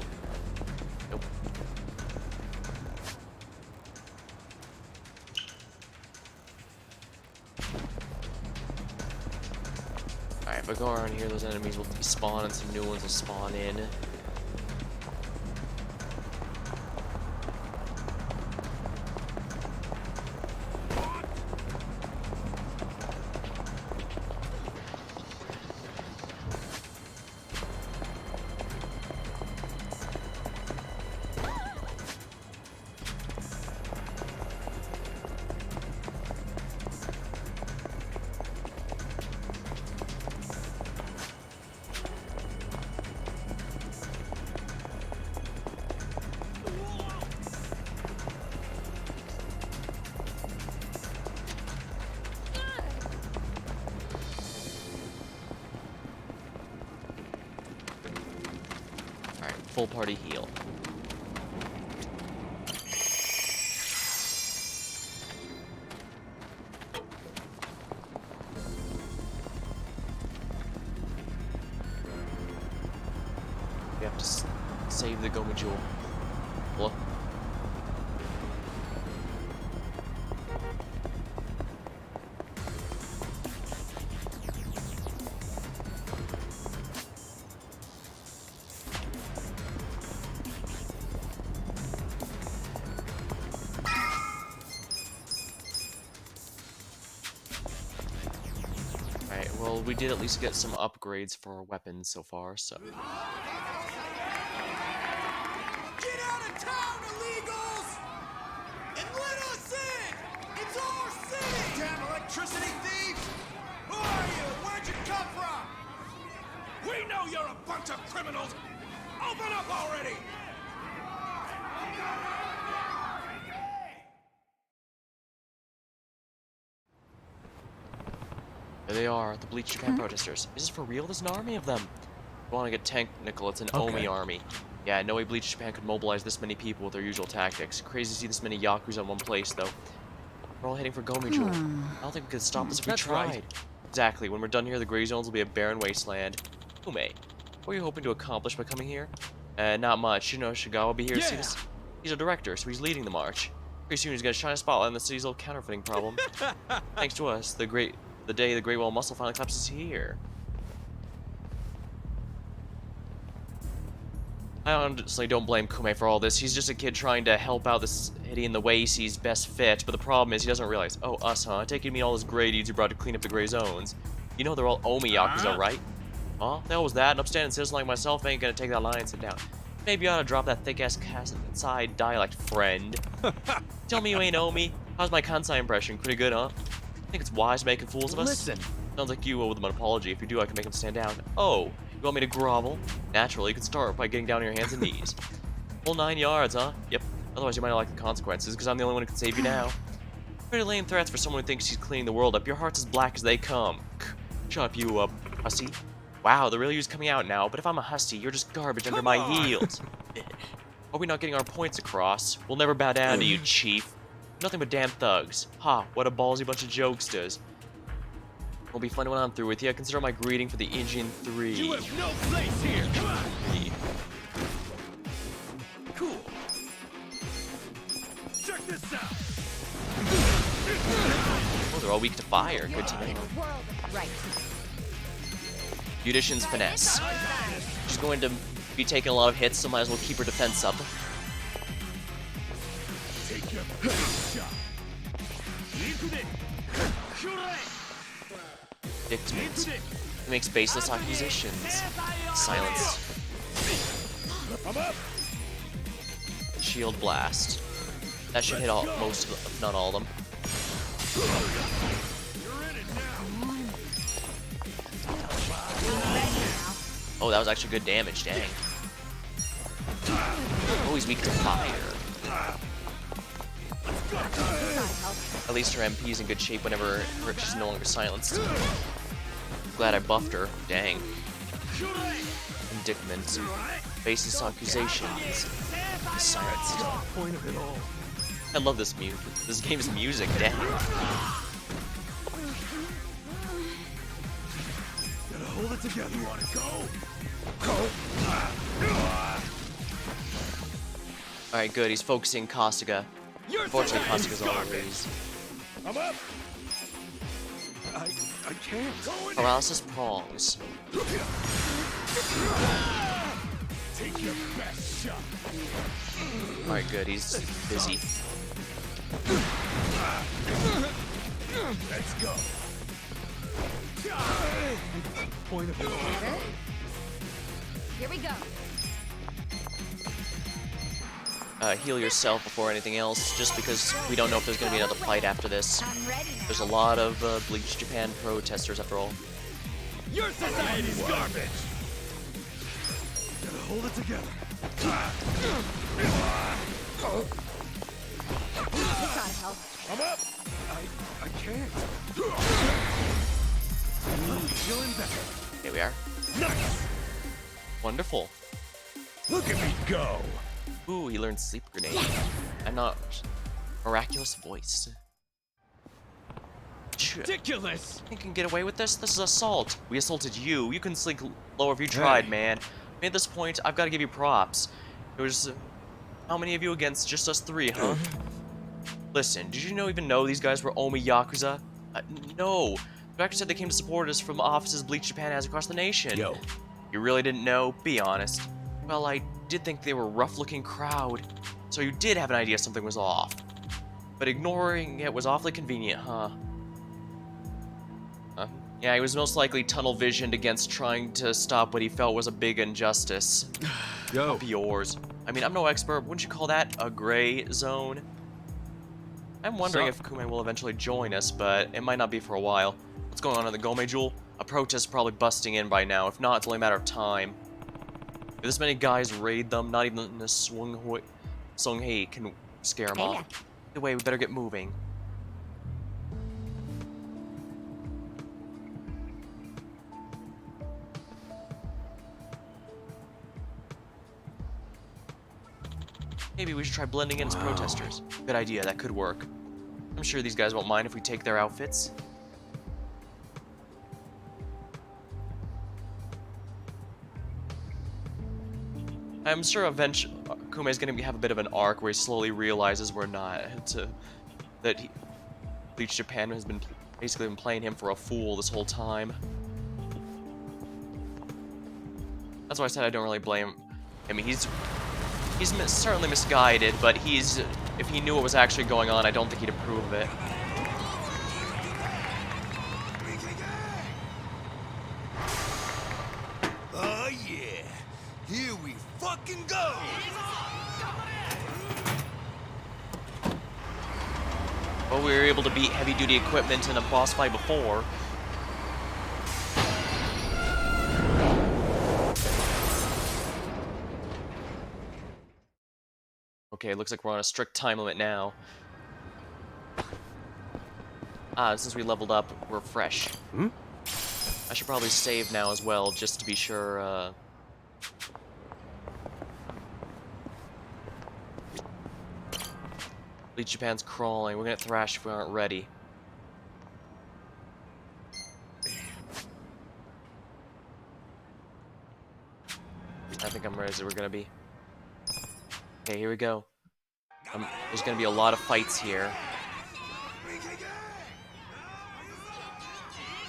Nope. Alright, if I go around here, those enemies will despawn and some new ones will spawn in. full party heal. We have to save the Goma Jewel. Hello? Alright, well, we did at least get some upgrades for our weapons so far, so... Get out of town, illegals! And let us in! It's our city! Damn electricity thieves! Who are you? Where'd you come from? We know you're a bunch of criminals! Open up already! There they are, the Bleach Japan protesters. Is this for real? There's an army of them. If you want to get technical, it's an Omi army. Yeah, no way Bleach Japan could mobilize this many people with their usual tactics. Crazy to see this many Yakuza in one place, though. We're all heading for Gomi Jewel. I don't think we could stop this if we tried. Right. Exactly. When we're done here, the gray zones will be a barren wasteland. Ume, what are you hoping to accomplish by coming here? Not much. You know, Shigawa will be here to see this. He's a director, so he's leading the march. Pretty soon he's gonna shine a spotlight on the city's little counterfeiting problem. Thanks to us, the day the Great Wall Muscle finally collapses here. I honestly don't blame Kume for all this. He's just a kid trying to help out this city in the way he sees best fit, but the problem is he doesn't realize, oh, us, huh? I take it you mean all those gray dudes you brought to clean up the gray zones. You know they're all Omi Yakuza, right? Huh? The hell was that? An upstanding citizen like myself ain't gonna take that lie and sit down. Maybe you ought to drop that thick-ass side dialect, friend. Tell me you ain't Omi. How's my Kansai impression? Pretty good, huh? Think it's wise making fools of us? Listen. Sounds like you owe them an apology. If you do, I can make them stand down. Oh, you want me to grovel? Naturally, you can start by getting down on your hands and knees. Full 9 yards, huh? Yep. Otherwise, you might not like the consequences, because I'm the only one who can save you now. Pretty lame threats for someone who thinks he's cleaning the world up. Your heart's as black as they come. Shut up, you, hussy. Wow, the real you's coming out now, but if I'm a hussy, you're just garbage under my heels. Are we not getting our points across? We'll never bow down to you, chief. Nothing but damn thugs. Ha, what a ballsy bunch of jokesters. It'll be fun when I'm through with you. Consider my greeting for the Engine 3. You have no place here! Come on! Cool. Check this out! Oh, they're all weak to fire. Good to know. Right. Judician's finesse. She's going to be taking a lot of hits, so might as well keep her defense up. Take your best shot! Dictates. He makes baseless accusations. Silence. Shield blast. That should hit most of them, if not all of them. Oh, that was actually good damage, dang. Oh, he's weak to fire. At least her MP's in good shape whenever she's no longer silenced. Glad I buffed her. Dang. Indictment. Baseless accusations. Silence. Point of it all. I love this music. This game's music. Dang. Gotta hold it together. You wanna go? Alright, good. He's focusing Costiga. Unfortunately, Costiga's always. I'm up. I can't. Paralysis prongs. Take your best shot. Alright, good. He's busy. Let's go. Point of it. Better? Here we go. Heal yourself before anything else, just because we don't know if there's going to be another fight after this. There's a lot of Bleach Japan protesters after all. Your society's garbage. Gotta hold it together. I'm up. I can't. Feeling better. Here we are. Nice. Wonderful. Look at me go! Ooh, he learned sleep grenade. I'm not... Miraculous voice. Ridiculous! You can get away with this? This is assault. We assaulted you. You can slink lower if you tried, man. I mean, at this point, I've got to give you props. It was... how many of you against just us three, huh? Listen, did you even know these guys were Omi Yakuza? No. The director said they came to support us from offices Bleach Japan has across the nation. Yo. You really didn't know? Be honest. Well, I did think they were a rough-looking crowd, so you did have an idea something was off. But ignoring it was awfully convenient, huh? Yeah, he was most likely tunnel-visioned against trying to stop what he felt was a big injustice. Yo. Up yours. I mean, I'm no expert, wouldn't you call that a gray zone? I'm wondering if Kume will eventually join us, but it might not be for a while. What's going on in the Gome Jewel? A protest is probably busting in by now. If not, it's only a matter of time. If this many guys raid them, not even the Songhei can scare them off. Either way, we better get moving. Maybe we should try blending in as protesters. Good idea, that could work. I'm sure these guys won't mind if we take their outfits. I'm sure eventually Kume's gonna have a bit of an arc where he slowly realizes we're not that Bleach Japan has basically been playing him for a fool this whole time. That's why I said I don't really blame him. I mean, he's certainly misguided, but if he knew what was actually going on, I don't think he'd approve of it. Oh yeah, here we fucking go! Well, we were able to beat heavy-duty equipment in a boss fight before. Okay, looks like we're on a strict time limit now. Since we leveled up, we're fresh. I should probably save now as well, just to be sure, Bleach Japan's crawling. We're gonna thrash if we aren't ready. I think I'm ready as we're gonna be. Okay, here we go. There's gonna be a lot of fights here.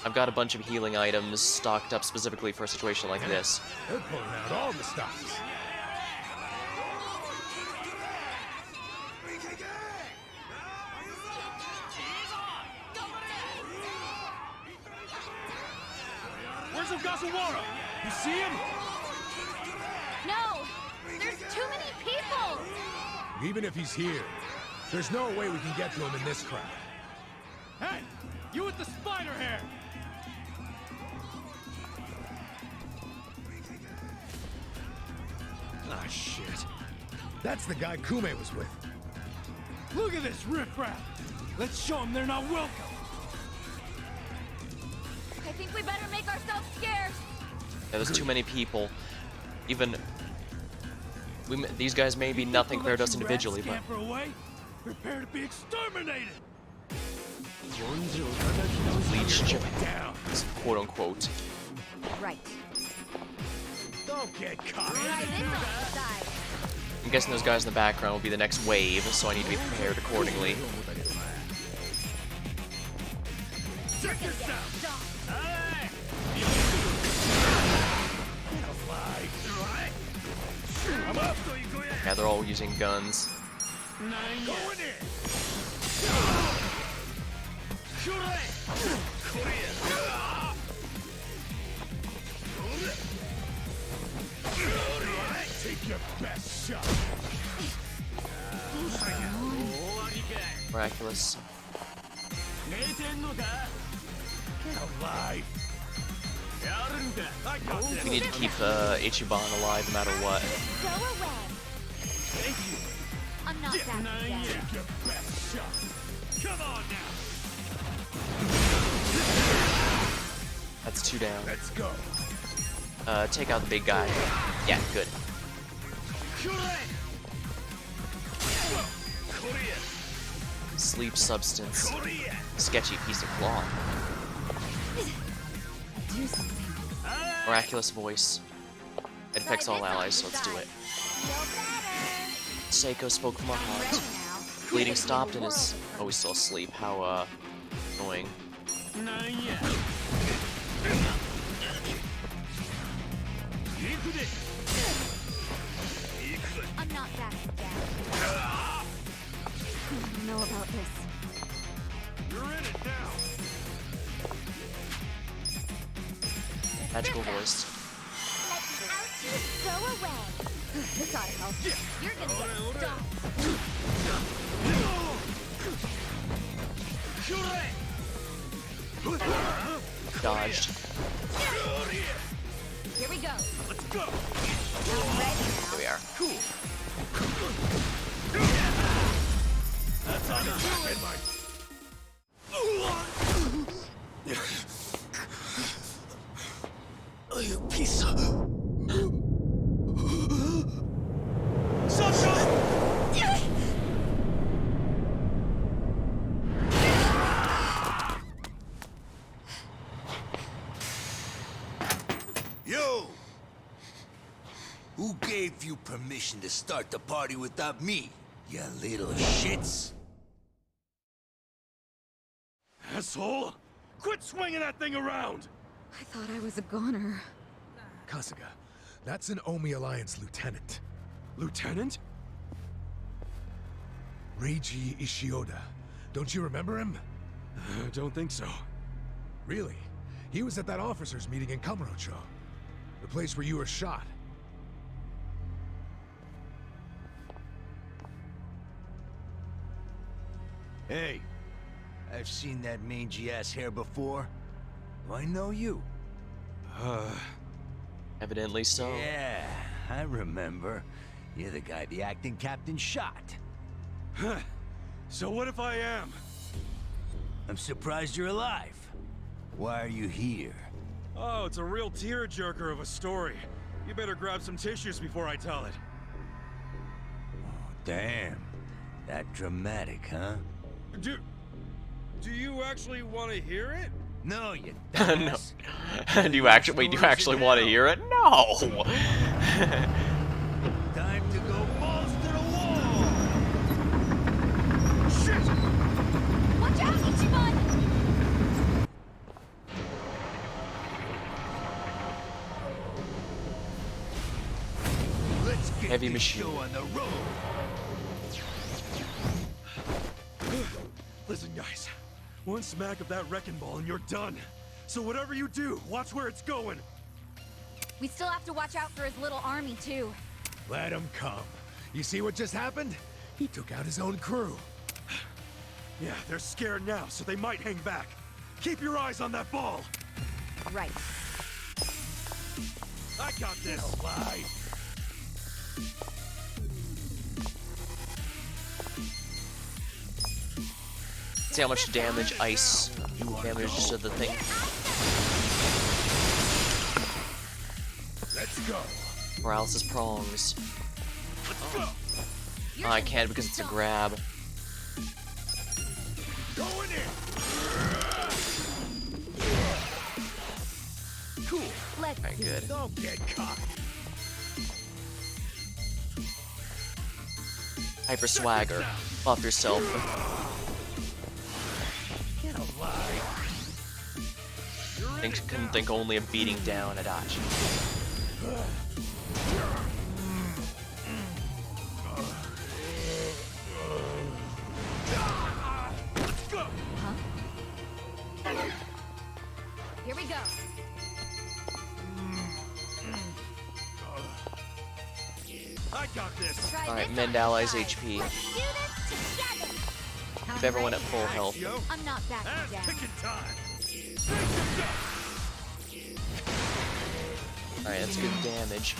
I've got a bunch of healing items stocked up specifically for a situation like this. They're pulling out all the stops. Where's Ogasawara? You see him? No! There's too many people! Even if he's here, there's no way we can get to him in this crowd. Hey! You with the spider hair! Ah, shit. That's the guy Kume was with. Look at this riffraff! Let's show them they're not welcome! I think we better make ourselves scarce. Yeah, there's too many people. Even... these guys may be nothing compared to us individually, but... Away, prepare to be exterminated! Bleach Japan, quote-unquote. Right. Don't get caught. I'm guessing those guys in the background will be the next wave, so I need to be prepared accordingly. Check this out! Yeah, they're all using guns. Take your best shot. Miraculous. Alive. We need to keep Ichiban alive no matter what. Go away. I'm not that dead. Take your best shot. Come on now! That's 2 down. Let's go. Take out the big guy. Yeah, good. Sleep substance. Sketchy piece of cloth. Do something. Miraculous voice. It affects all allies, so let's do it. Seiko spoke from our heart. Bleeding stopped and is... Oh, he's still asleep. How, annoying. I'm not backing down. I don't know about this. You're in it now. Magical voice. Let the ouchies go away. This ought to help. You're gonna get stomped. Dodged. Here we go. Let's go. I'm ready now. Here we are. Cool. That's how you do it, Mike. You piece of... Yo! Who gave you permission to start the party without me, you little shits? Asshole! Quit swinging that thing around! I thought I was a goner. Kasuga, that's an Omi Alliance lieutenant. Lieutenant? Reiji Ishioda. Don't you remember him? Don't think so. Really? He was at that officers' meeting in Kamurocho. The place where you were shot. Hey, I've seen that mangy-ass hair before. Do I know you? Evidently so. Yeah, I remember. You're the guy the acting captain shot. Huh. So what if I am? I'm surprised you're alive. Why are you here? Oh, it's a real tearjerker of a story. You better grab some tissues before I tell it. Damn. That dramatic, huh? Do you actually want to hear it? No, you No. dumbass. Do you actually want to hear it? No! Time to go balls to the wall! Shit! Watch out, Ichiban! Let's get Heavy this machine. show on the road. Listen, guys. One smack of that wrecking ball and you're done. So whatever you do, watch where it's going. We still have to watch out for his little army, too. Let him come. You see what just happened? He took out his own crew. Yeah, they're scared now, so they might hang back. Keep your eyes on that ball. Right. I got this. Lie. See how much damage ice damages to the thing. Let's go. Paralysis prongs. Let's go. Oh, I can't because it's a grab. Going in. Cool. Let's Alright, good. Don't get caught. Hyper swagger. Buff yourself. Get alive. Can think only of beating down Adachi. Let's go. Huh? Here we go. I got this. Alright, mend allies HP. Let's do this together. Keep everyone at full health. Yo, I'm not backing ass down. kicking time. Alright, that's good damage.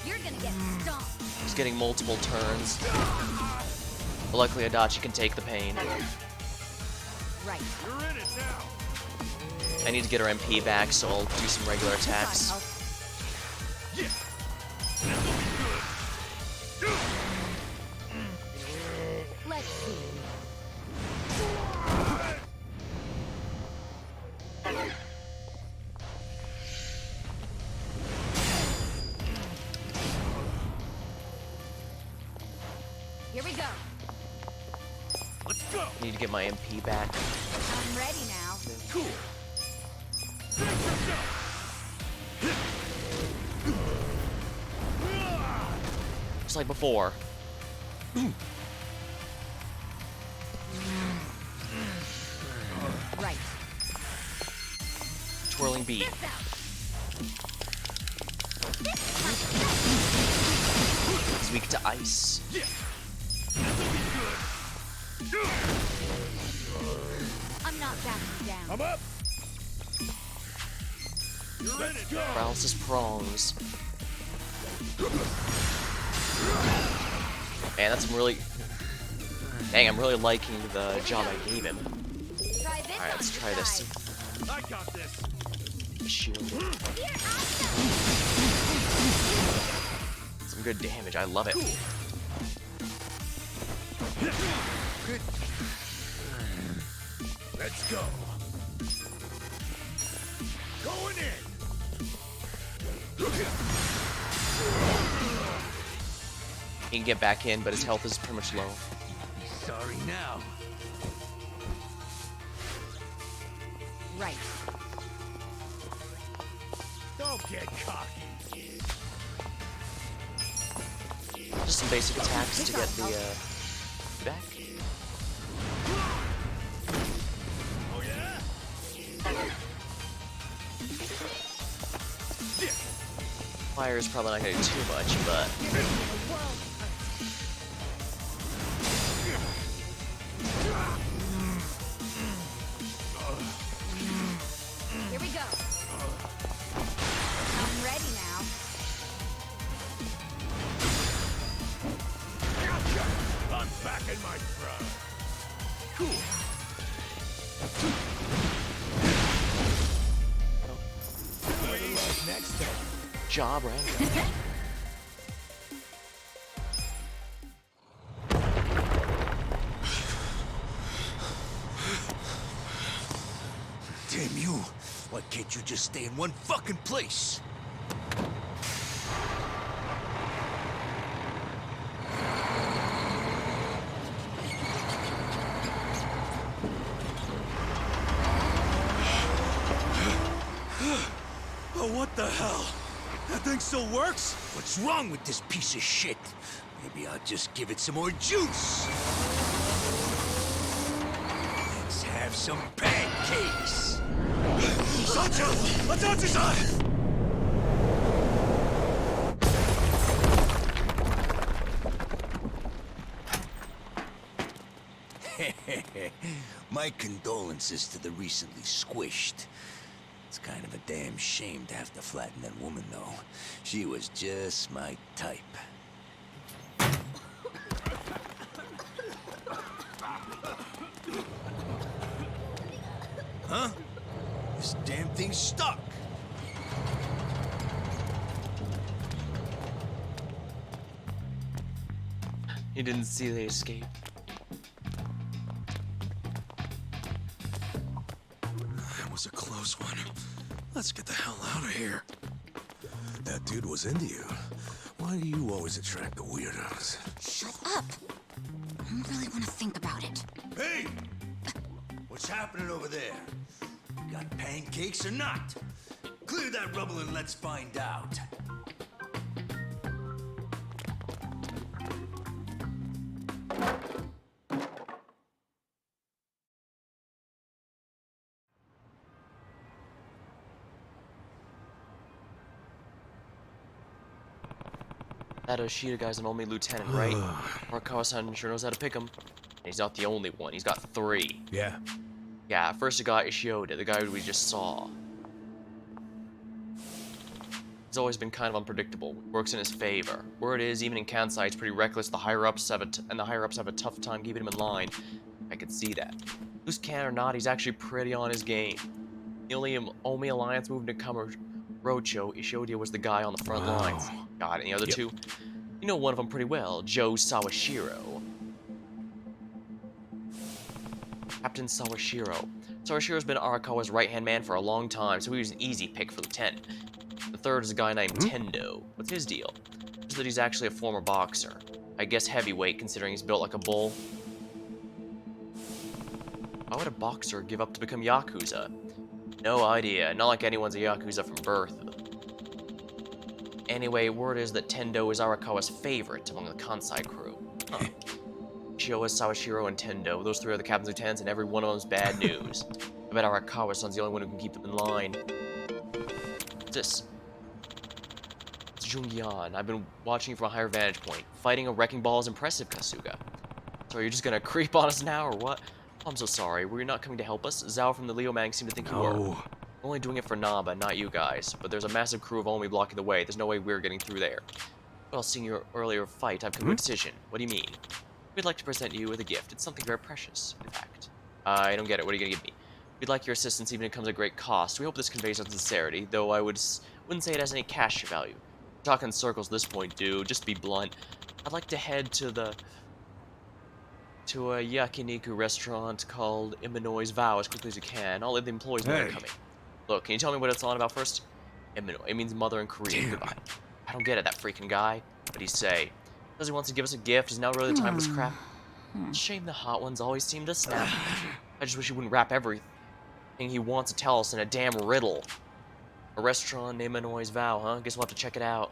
You're gonna get stomped. He's getting multiple turns. But luckily Adachi can take the pain. Right. You're in it now. I need to get her MP back, so I'll do some regular attacks. Yeah. Let's see. Here we go. Let's go. I need to get my MP back. I'm ready now. Cool. Just like before. Right. Twirling beat. He's weak to ice. I'm not backing down. I'm up. You're in it. Paralysis prongs. Man, that's really... Dang, I'm really liking the job I gave him. Alright, let's try this. I got this. Shield. Some good damage, I love it. Good. Let's go. Going in. He can get back in, but his health is pretty much low. Sorry now. Right. Don't get cocky. Just some basic attacks to get the back. Oh yeah. Fire is probably not gonna do too much, but Here we go. I'm ready now. I'm back in my throne. Cool. Better luck next time. job, right? Damn you! Why can't you just stay in one fucking place? Oh, what the hell? That thing still works? What's wrong with this piece of shit? Maybe I'll just give it some more juice. Let's have some pancakes. Sancho! Atachi-san! My condolences to the recently squished. It's kind of a damn shame to have to flatten that woman, though. She was just my type. Huh? This damn thing's stuck. He didn't see the escape. That was a close one. Let's get the hell out of here. That dude was into you. Why do you always attract the weirdos? Shut up. I don't really want to think about it. Hey! What's happening over there? Got pancakes or not? Clear that rubble and let's find out. That Oshida guy's an only lieutenant, right? Markawa-san sure knows how to pick him. And he's not the only one, he's got 3. Yeah. Yeah, first you got Ishioda, the guy we just saw. He's always been kind of unpredictable, works in his favor. Word is, even in Kansai, he's pretty reckless. The higher-ups have a tough time keeping him in line. I could see that. Loose cannon or not, he's actually pretty on his game. The only Omi Alliance moved to Kamurocho, Ishiodia was the guy on the front lines. Got it. And the other two? You know one of them pretty well, Joe Sawashiro. Captain Sawashiro. Sawashiro's been Arakawa's right-hand man for a long time, so he was an easy pick for lieutenant. The third is a guy named Tendo. What's his deal? Just that he's actually a former boxer. I guess heavyweight, considering he's built like a bull. Why would a boxer give up to become Yakuza? No idea. Not like anyone's a Yakuza from birth. Anyway, word is that Tendo is Arakawa's favorite among the Kansai crew. Huh. Shioa, Sawashiro, and Tendo. Those three are the captain's lieutenants, and every one of them's bad news. I bet Arakawa-san's the only one who can keep them in line. What's this? It's Jungyan. I've been watching you from a higher vantage point. Fighting a wrecking ball is impressive, Kasuga. So you're just gonna creep on us now, or what? I'm so sorry. Were you not coming to help us? Zhao from the Leo Mang seemed to think you were. We're only doing it for Naba, not you guys. But there's a massive crew of Omi blocking the way. There's no way we're getting through there. Well, seeing your earlier fight, I've come to a decision. What do you mean? We'd like to present you with a gift. It's something very precious, in fact. I don't get it. What are you gonna give me? We'd like your assistance, even if it comes at great cost. We hope this conveys our sincerity, though I wouldn't say it has any cash value. We're talking in circles at this point, dude. Just to be blunt. I'd like to head to a yakiniku restaurant called Iminoi's Vow as quickly as you can. I'll let the employees know they're coming. Look, can you tell me what it's on about first? Iminoi. It means mother in Korean. Goodbye. I don't get it, that freaking guy. What'd he say? Says he wants to give us a gift. Is now really the time for this crap? Shame the hot ones always seem to snap. I just wish he wouldn't wrap everything he wants to tell us in a damn riddle. A restaurant named Iminoi's Vow, huh? Guess we'll have to check it out.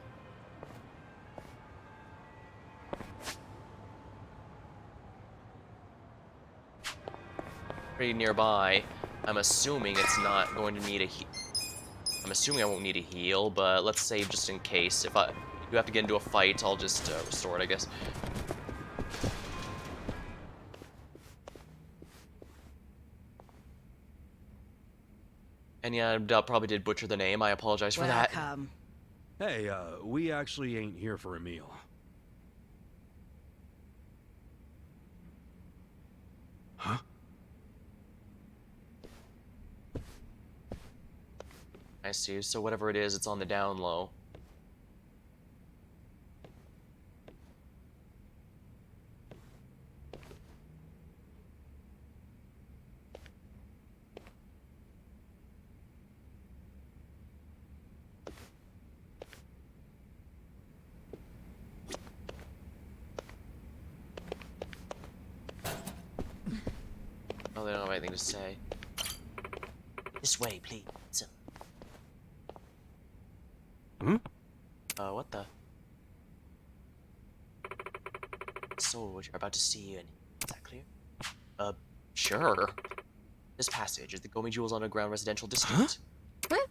Pretty nearby. I'm assuming it's not going to need a I'm assuming I won't need a heal, but let's save just in case. If I do have to get into a fight, I'll just restore it, I guess. And yeah, I probably did butcher the name. I apologize for that. Hey, we actually ain't here for a meal. Huh? I see. So whatever it is, it's on the down low. Oh, they don't have anything to say. This way, please. What the? So, what you're about to see, and is that clear? Sure. This passage is the Gomi Jewel's underground residential district. What?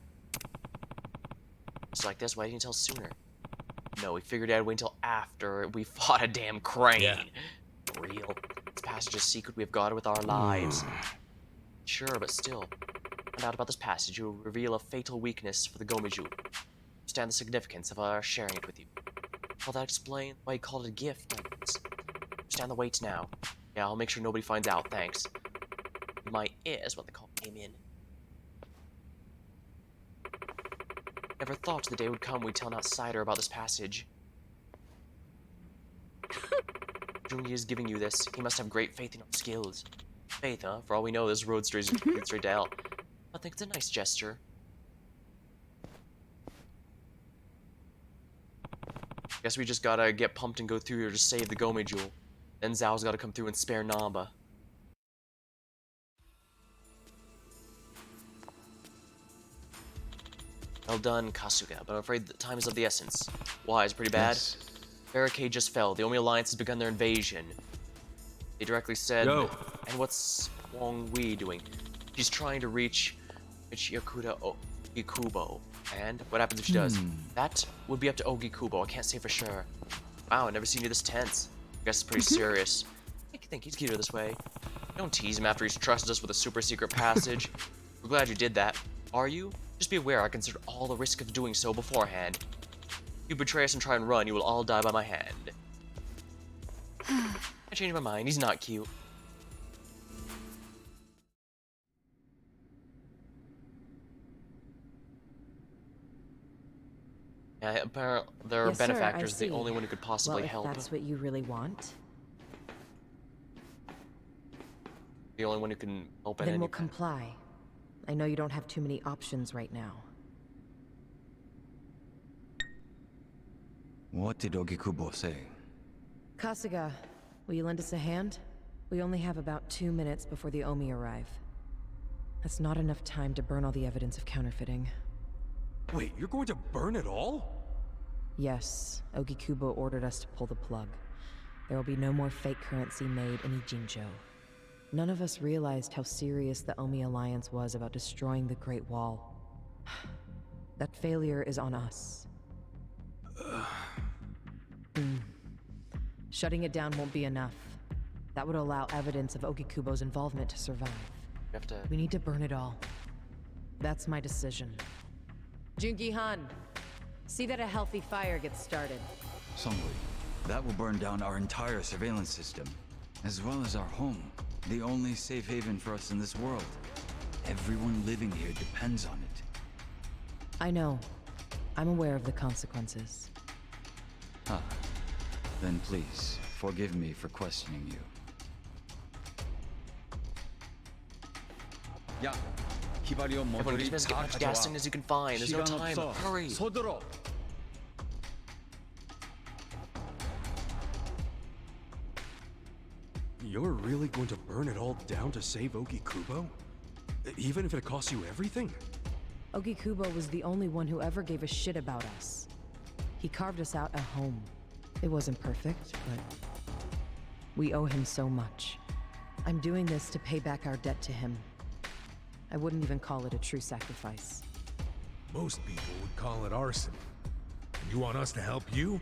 It's like this, why didn't you tell us sooner? No, we figured I'd wait until after we fought a damn crane. Yeah. Real. This passage is a secret we have guarded with our lives. Sure, but still. Find out about this passage, you will reveal a fatal weakness for the Gomi Jewel. Understand the significance of our sharing it with you. Will that explain why you called it a gift? Understand the weight now. Yeah, I'll make sure nobody finds out, thanks. My ears when the call came in. Never thought the day would come we'd tell an outsider about this passage. Jungi is giving you this. He must have great faith in your skills. Faith, huh? For all we know, this roadster is straight to hell. I think it's a nice gesture. Guess we just gotta get pumped and go through here to save the Gomi Jewel. Then Zhao's gotta come through and spare Namba. Well done, Kasuga, but I'm afraid the time is of the essence. Why, is it pretty bad? Yes. Barricade just fell. The Omi Alliance has begun their invasion. They directly said... Yo. And what's Wong Wei doing? She's trying to reach Yakuda Ogikubo. And what happens if she does? That would be up to Ogikubo. I can't say for sure. Wow, I've never seen you this tense. I guess it's pretty serious. I think he's cuter this way. Don't tease him after he's trusted us with a super secret passage. We're glad you did that. Are you? Just be aware I considered all the risk of doing so beforehand. If you betray us and try and run, you will all die by my hand. I changed my mind. He's not cute. Apparently, there are Yes, sir, I benefactors, the see. only one who could possibly Well, if help. that's what you really want, The only one who can help at then any we'll comply. I know you don't have too many options right now. What did Ogikubo say? Kasuga, will you lend us a hand? We only have about 2 minutes before the Omi arrive. That's not enough time to burn all the evidence of counterfeiting. Wait, you're going to burn it all? Yes, Ogikubo ordered us to pull the plug. There will be no more fake currency made in Ijincho. None of us realized how serious the Omi Alliance was about destroying the Great Wall. That failure is on us. Shutting it down won't be enough. That would allow evidence of Ogikubo's involvement to survive. We need to burn it all. That's my decision. Jungi-han, see that a healthy fire gets started. Songui, that will burn down our entire surveillance system, as well as our home, the only safe haven for us in this world. Everyone living here depends on it. I know. I'm aware of the consequences. Ah, then please, forgive me for questioning you. Yeah. Everyone, just get much gas in as you can find. There's no time. Hurry. You're really going to burn it all down to save Ogikubo? Even if it costs you everything? Ogikubo was the only one who ever gave a shit about us. He carved us out a home. It wasn't perfect, but we owe him so much. I'm doing this to pay back our debt to him. I wouldn't even call it a true sacrifice. Most people would call it arson. And you want us to help you?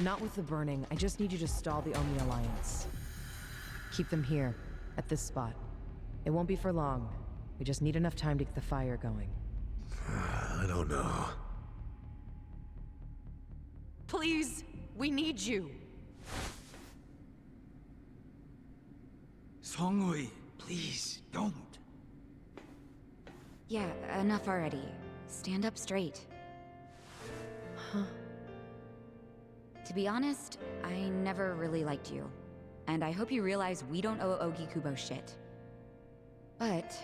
Not with the burning. I just need you to stall the Omi Alliance. Keep them here, at this spot. It won't be for long. We just need enough time to get the fire going. I don't know. Please, we need you. Songui, please, don't. Yeah, enough already. Stand up straight. Huh? To be honest, I never really liked you. And I hope you realize we don't owe Ogikubo shit. But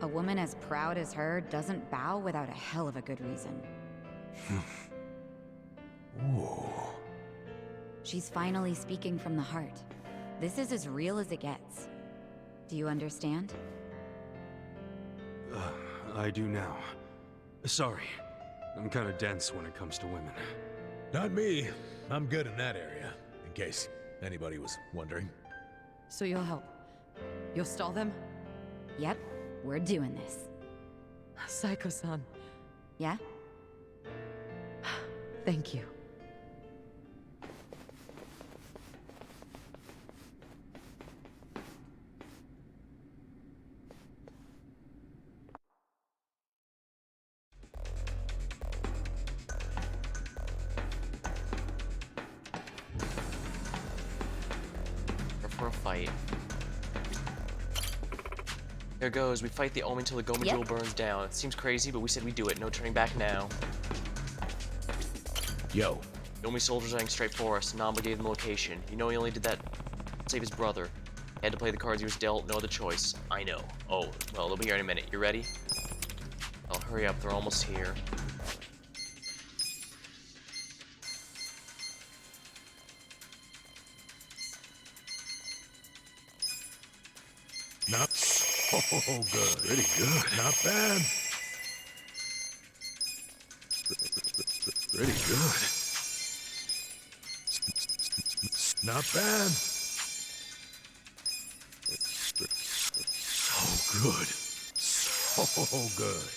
a woman as proud as her doesn't bow without a hell of a good reason. Whoa. She's finally speaking from the heart. This is as real as it gets. Do you understand? I do now. Sorry. I'm kind of dense when it comes to women. Not me. I'm good in that area, in case anybody was wondering. So you'll help? You'll stall them? Yep, we're doing this. Saiko-san. Yeah? Thank you. For a fight. There goes. We fight the Omi until the Gomu Jewel burns down. It seems crazy, but we said we'd do it. No turning back now. Yo. The Omi soldiers are heading straight for us. Namba gave them the location. You know he only did that to save his brother. He had to play the cards he was dealt. No other choice. I know. Oh, well, they'll be here in a minute. You ready? Oh, hurry up. They're almost here. Not so good. Pretty good. Not bad. Pretty good. Not bad. So good. So good.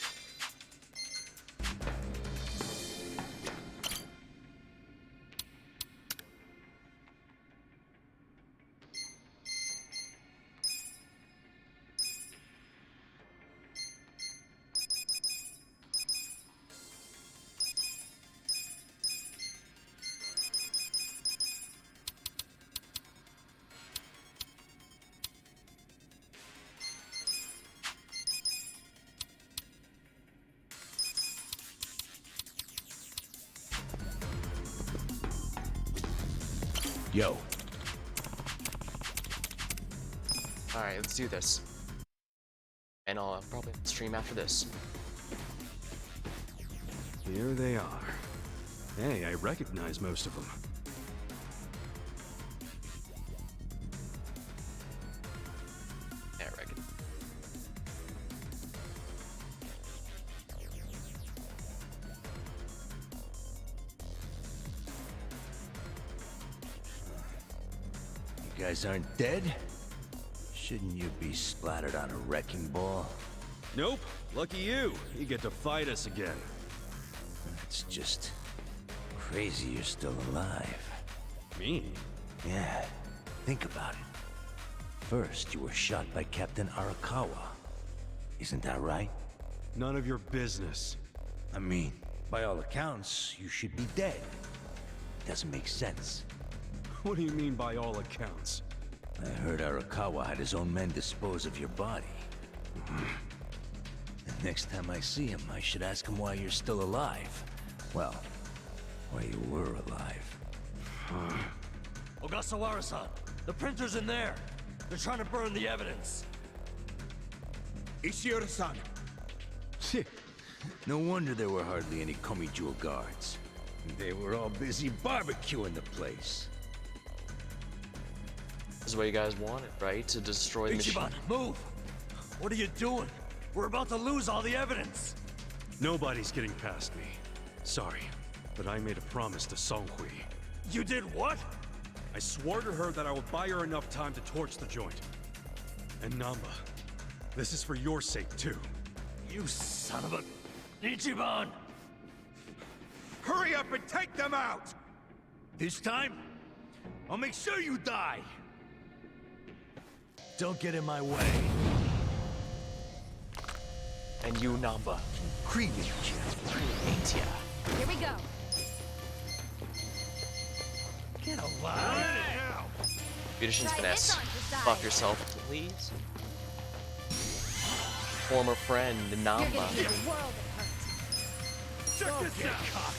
Yo. Alright, let's do this. And I'll probably stream after this. Here they are. Hey, I recognize most of them. Yeah, I reckon. You guys aren't dead? Shouldn't you be splattered on a wrecking ball? Nope. Lucky you. You get to fight us again. It's just crazy you're still alive. Me? Yeah, think about it. First, you were shot by Captain Arakawa. Isn't that right? None of your business. I mean, by all accounts, you should be dead. Doesn't make sense. What do you mean by all accounts? I heard Arakawa had his own men dispose of your body. And next time I see him, I should ask him why you're still alive. Well, why you were alive. Ogasawara-san, the printer's in there. They're trying to burn the evidence. Ishiura-san! No wonder there were hardly any Komijou guards. They were all busy barbecuing the place. This is what you guys wanted, right? To destroy the machine. Ichiban, move! What are you doing? We're about to lose all the evidence. Nobody's getting past me. Sorry, but I made a promise to Songhui. You did what? I swore to her that I would buy her enough time to torch the joint. And Namba, this is for your sake too. You son of a... Ichiban! Hurry up and take them out! This time, I'll make sure you die! Don't get in my way. And you, Namba. Cremate Cremate ya. Here we go. Get alive! Beautician's Try finesse. this on for size. Fuck yourself, please. Former friend, You're Namba. gonna get a world of hurt. Check this out!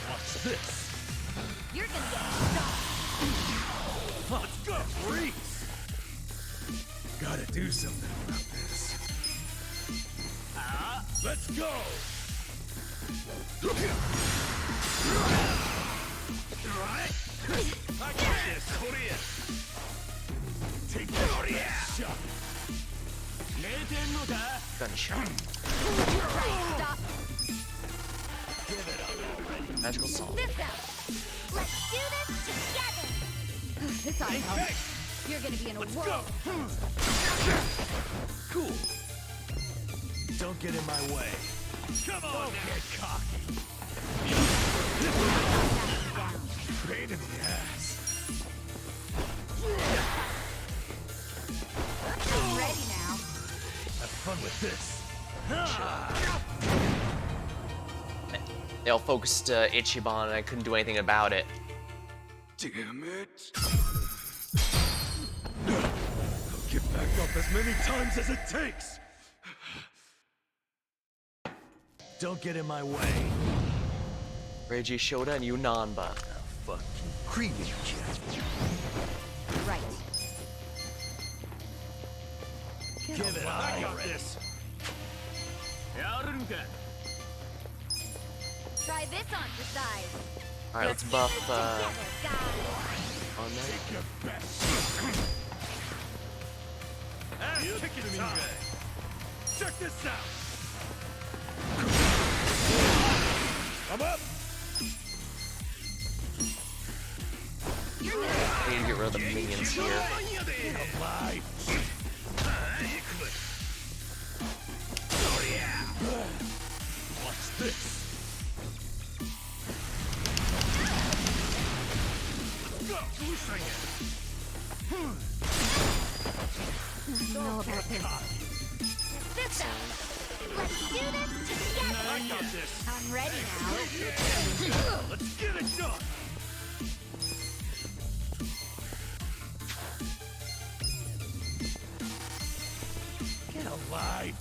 What's this? You're gonna get stuck. Let's go! Freeze! Gotta do something about this. Let's go! I got this! Take that shot! Gunshot. Stop. Give it up already! Magical salt. This out. Let's do this together. This ought to help. You're gonna be in a world. Cool. Don't get in my way. Come on, Don't get cocky. Pain in the ass. I'm ready now. Have fun with this. They all focused Ichiban and I couldn't do anything about it. Damn it! I'll get back up as many times as it takes! Don't get in my way. Reiji Shoda and you, Namba. I'll fucking cremate you. Right. Give it up. I got this! Try this on for size. Alright, let's buff Together, guys. on that. Take your best! Ass kicking time! Check this out! I'm up! I need to get rid of the minions here. Alive. What's this? Go! I know about this. This out. Let's do this together. I got this! I'm ready now. Let's get it done! Get alive.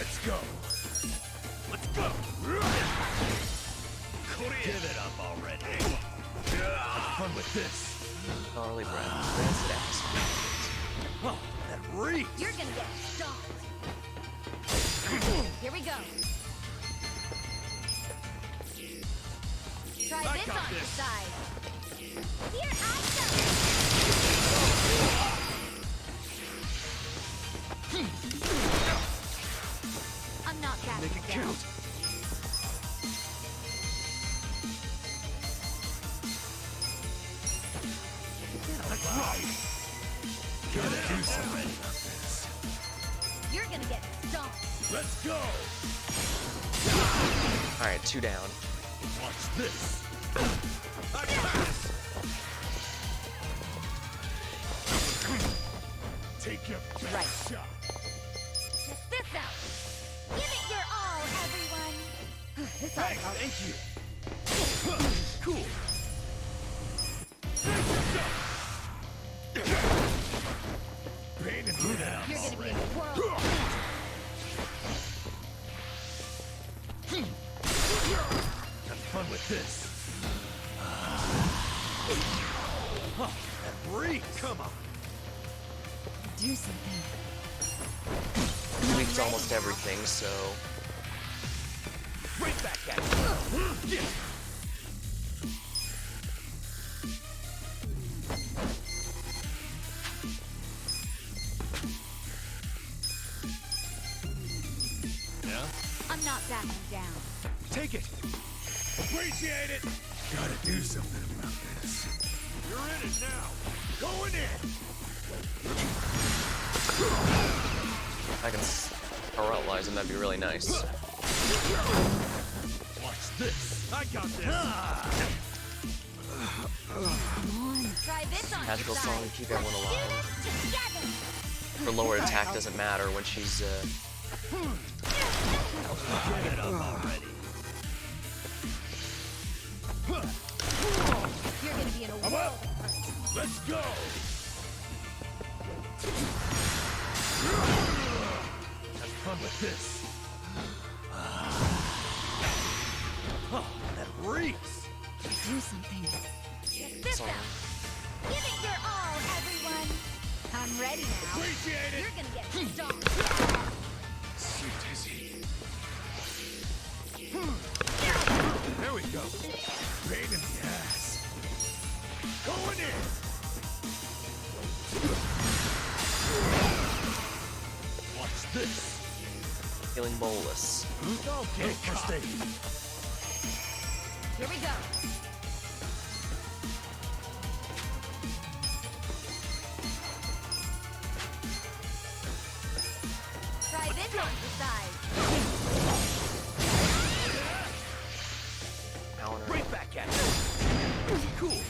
Let's go. Let's go. Give it up already. Have fun with this. Gnarly breath. Rancid ass. Oh, that reeks. You're gonna get stomped. Here we go. Try I this got on this. your side. Here I go. I'm not backing Make it down. count. That's right. Gotta do something about this. You're gonna get stomped. Let's go. Alright, 2 down. Watch this. I got this. Take your best Right. shot. Check this out. Give it your all, everyone. This ought to help. Thank you. Cool. Pain in the You're ass. gonna be a whirl. Have fun with this. Oh, that reeks. Come on. Do something. Weeks almost everything, so Right back at you. Yeah? I'm not backing down. Take it. Appreciate it. Gotta do something about this. You're in it now. Going in. I can paralyze him, that'd be really nice. Watch this. I got this. Come on. Try this on Magical your song side. to keep everyone Let's alive. do this together. Her lower attack doesn't matter when she's Give it up already. You're gonna be in a I'm world up. of hurt. Let's go. Have fun with this. Oh, that reeks. Do something. Check this Sorry. out. Give it your all, everyone. I'm ready now. Appreciate it. You're gonna get stomped. So dizzy. There we go. Pain in the ass. Going in. Watch this. healing bolus. Okay, first aid. Here we go. Try this on the side. Counter. Right back at you. Cool.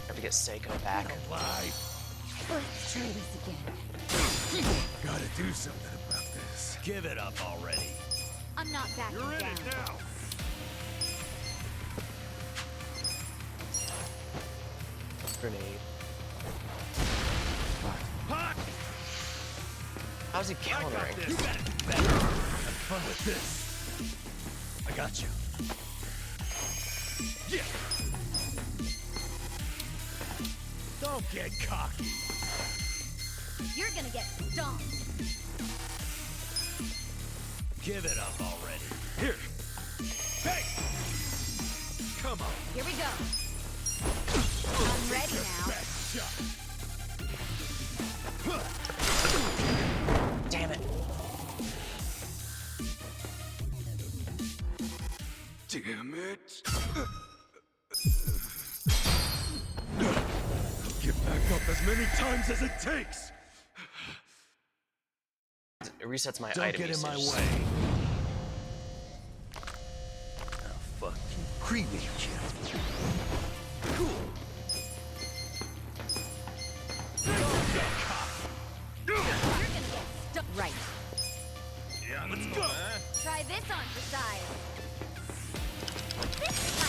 Have to get Seiko back. Lie. Let's try this again. Gotta do something about this. Give it up already. I'm not backing You're in down. it now. Grenade. Hot. How's he I got countering? this. You gotta do better. Have fun with this. I got you. Yeah. Don't get cocky. You're gonna get stomped. Give it up already. Here. Hey! Come on. Here we go. I'm ready now. Best shot. Damn it. Damn it. Get back up as many times as it takes. It resets my Don't item get in my usage. way. Now fucking cremate you. Cool. You're gonna get stuck. Right. Yeah, let's go. Try this on the side. This is my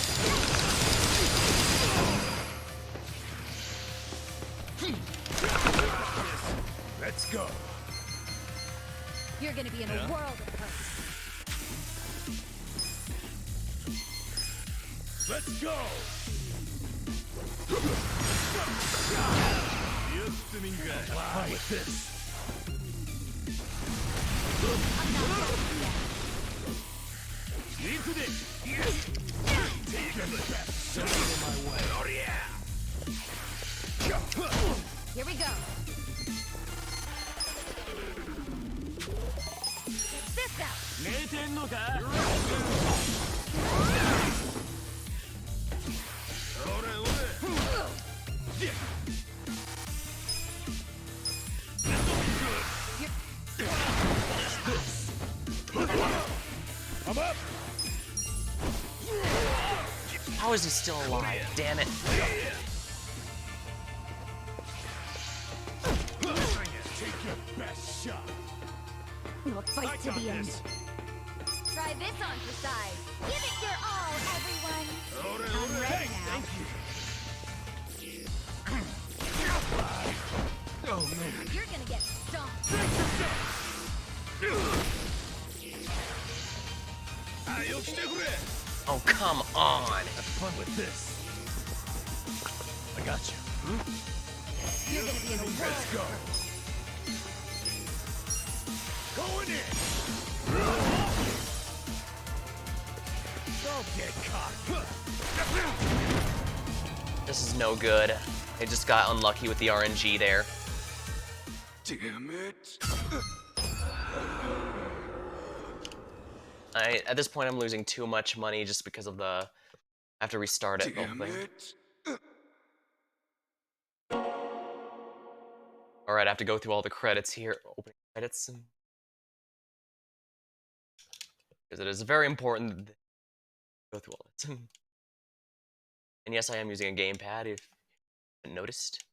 gonna be in a world of hurt. Let's go! Fine with this. Into this! Take your best. Don't get in my way. Oh yeah! Here we go. Check this out. I'm up! How is he still alive? Damn it. Take your best shot. We'll fight to the end. Try this on for size. Give it your all, everyone. I'm ready now. Oh man. You're gonna get stomped. Oh, come on. Have fun with this. I got you. You're gonna be in a world. Let's go. Going in. Don't get caught. This is no good. I just got unlucky with the RNG there. Damn it. At this point, I'm losing too much money just because of the... I have to restart it. Damn thing. it. Alright, I have to go through all the credits here. Opening credits. Because it is very important to go through all this. And yes, I am using a gamepad, if you haven't noticed.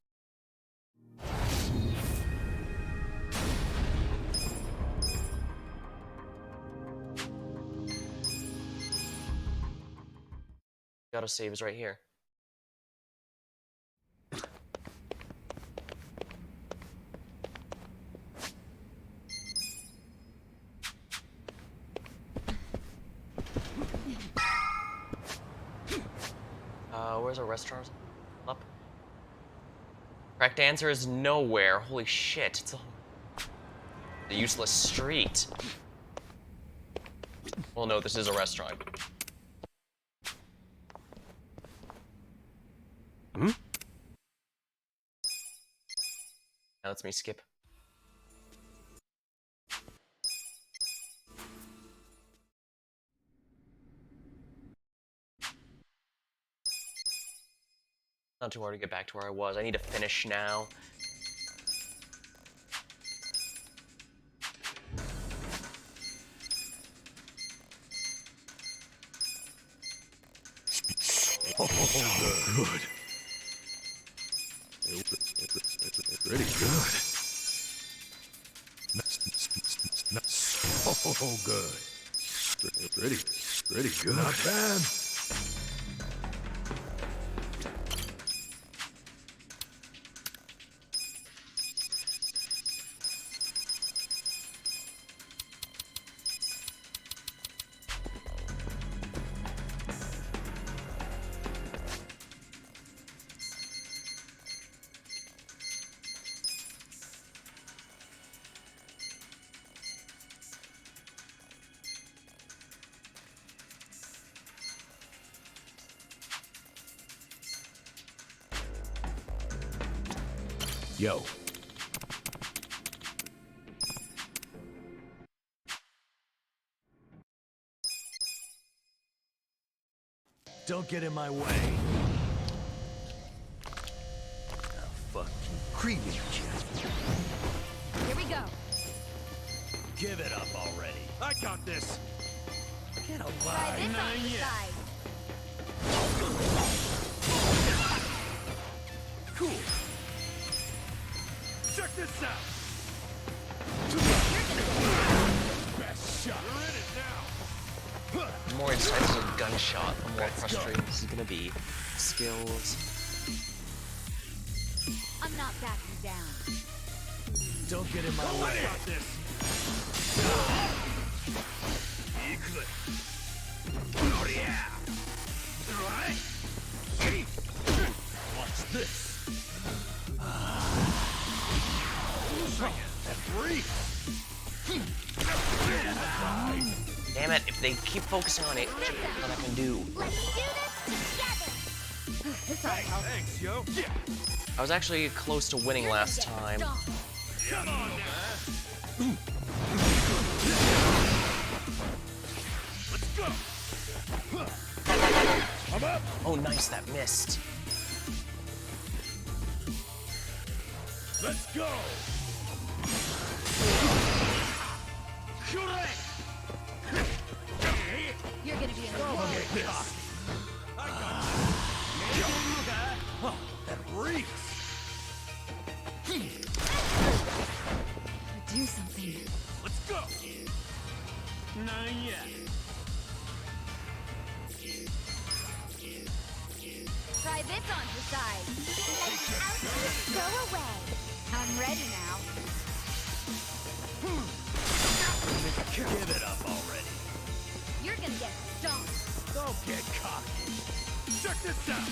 Autosave is right here. Where's our restaurant? Up. Correct answer is nowhere. Holy shit! It's a useless street. Well, no, this is a restaurant. Hmm? Now lets me skip. Not too hard to get back to where I was. I need to finish now. Oh, good. Pretty good. Oh, good. Pretty good. Not bad. Yo. Don't get in my way. A fucking creamy kid. Here we go. Give it up already. I got this. Get a Try line. this on for size. Cool. Check this out. Best shot. You're in it now. The more intense a gunshot, the more frustrating this is gonna be. Skills. I'm not backing down. Don't get in my way. I got this. Watch this. Damn it, if they keep focusing on it, then I can do. Let's do this together. This ought to help. Thanks, yo. I was actually close to winning last time. Come on now. Let's go. I'm up. Oh, nice, that missed. Let's go. You're gonna be in a Don't world get of this. I got you. Oh, that reeks. Do something. Let's go. Not yet. Try this on for size. Let the outfit go away. I'm ready now. Give it up already. You're gonna get stomped. Don't get cocky. Check this out.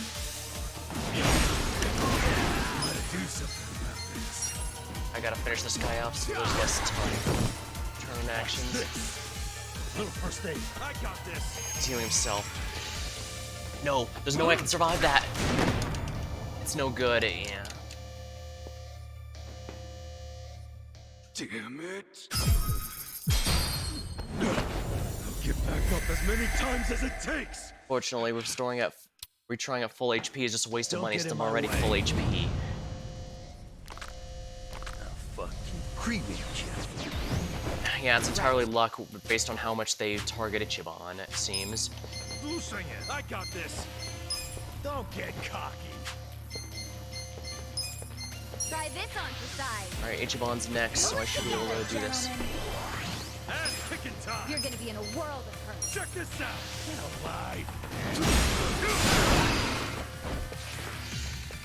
Gotta do something about this. I gotta finish this guy off so there's less time. Turn actions. Little first aid. I got this. He's healing himself. No, there's no way I can survive that. It's no good, yeah. Damn it. I'll get back up as many times as it takes. Fortunately, retrying at full HP is just a waste of Don't money get since in I'm my already way. full HP. Fuck you, creepy kid. Yeah, it's entirely luck based on how much they target Ichiban, it seems. Losing it. I got this. Don't get cocky. Try this on for size. Alright, Ichiban's next, so I should be able to do this. Ass kicking time. You're gonna be in a world of hurt. Check this out. Get alive.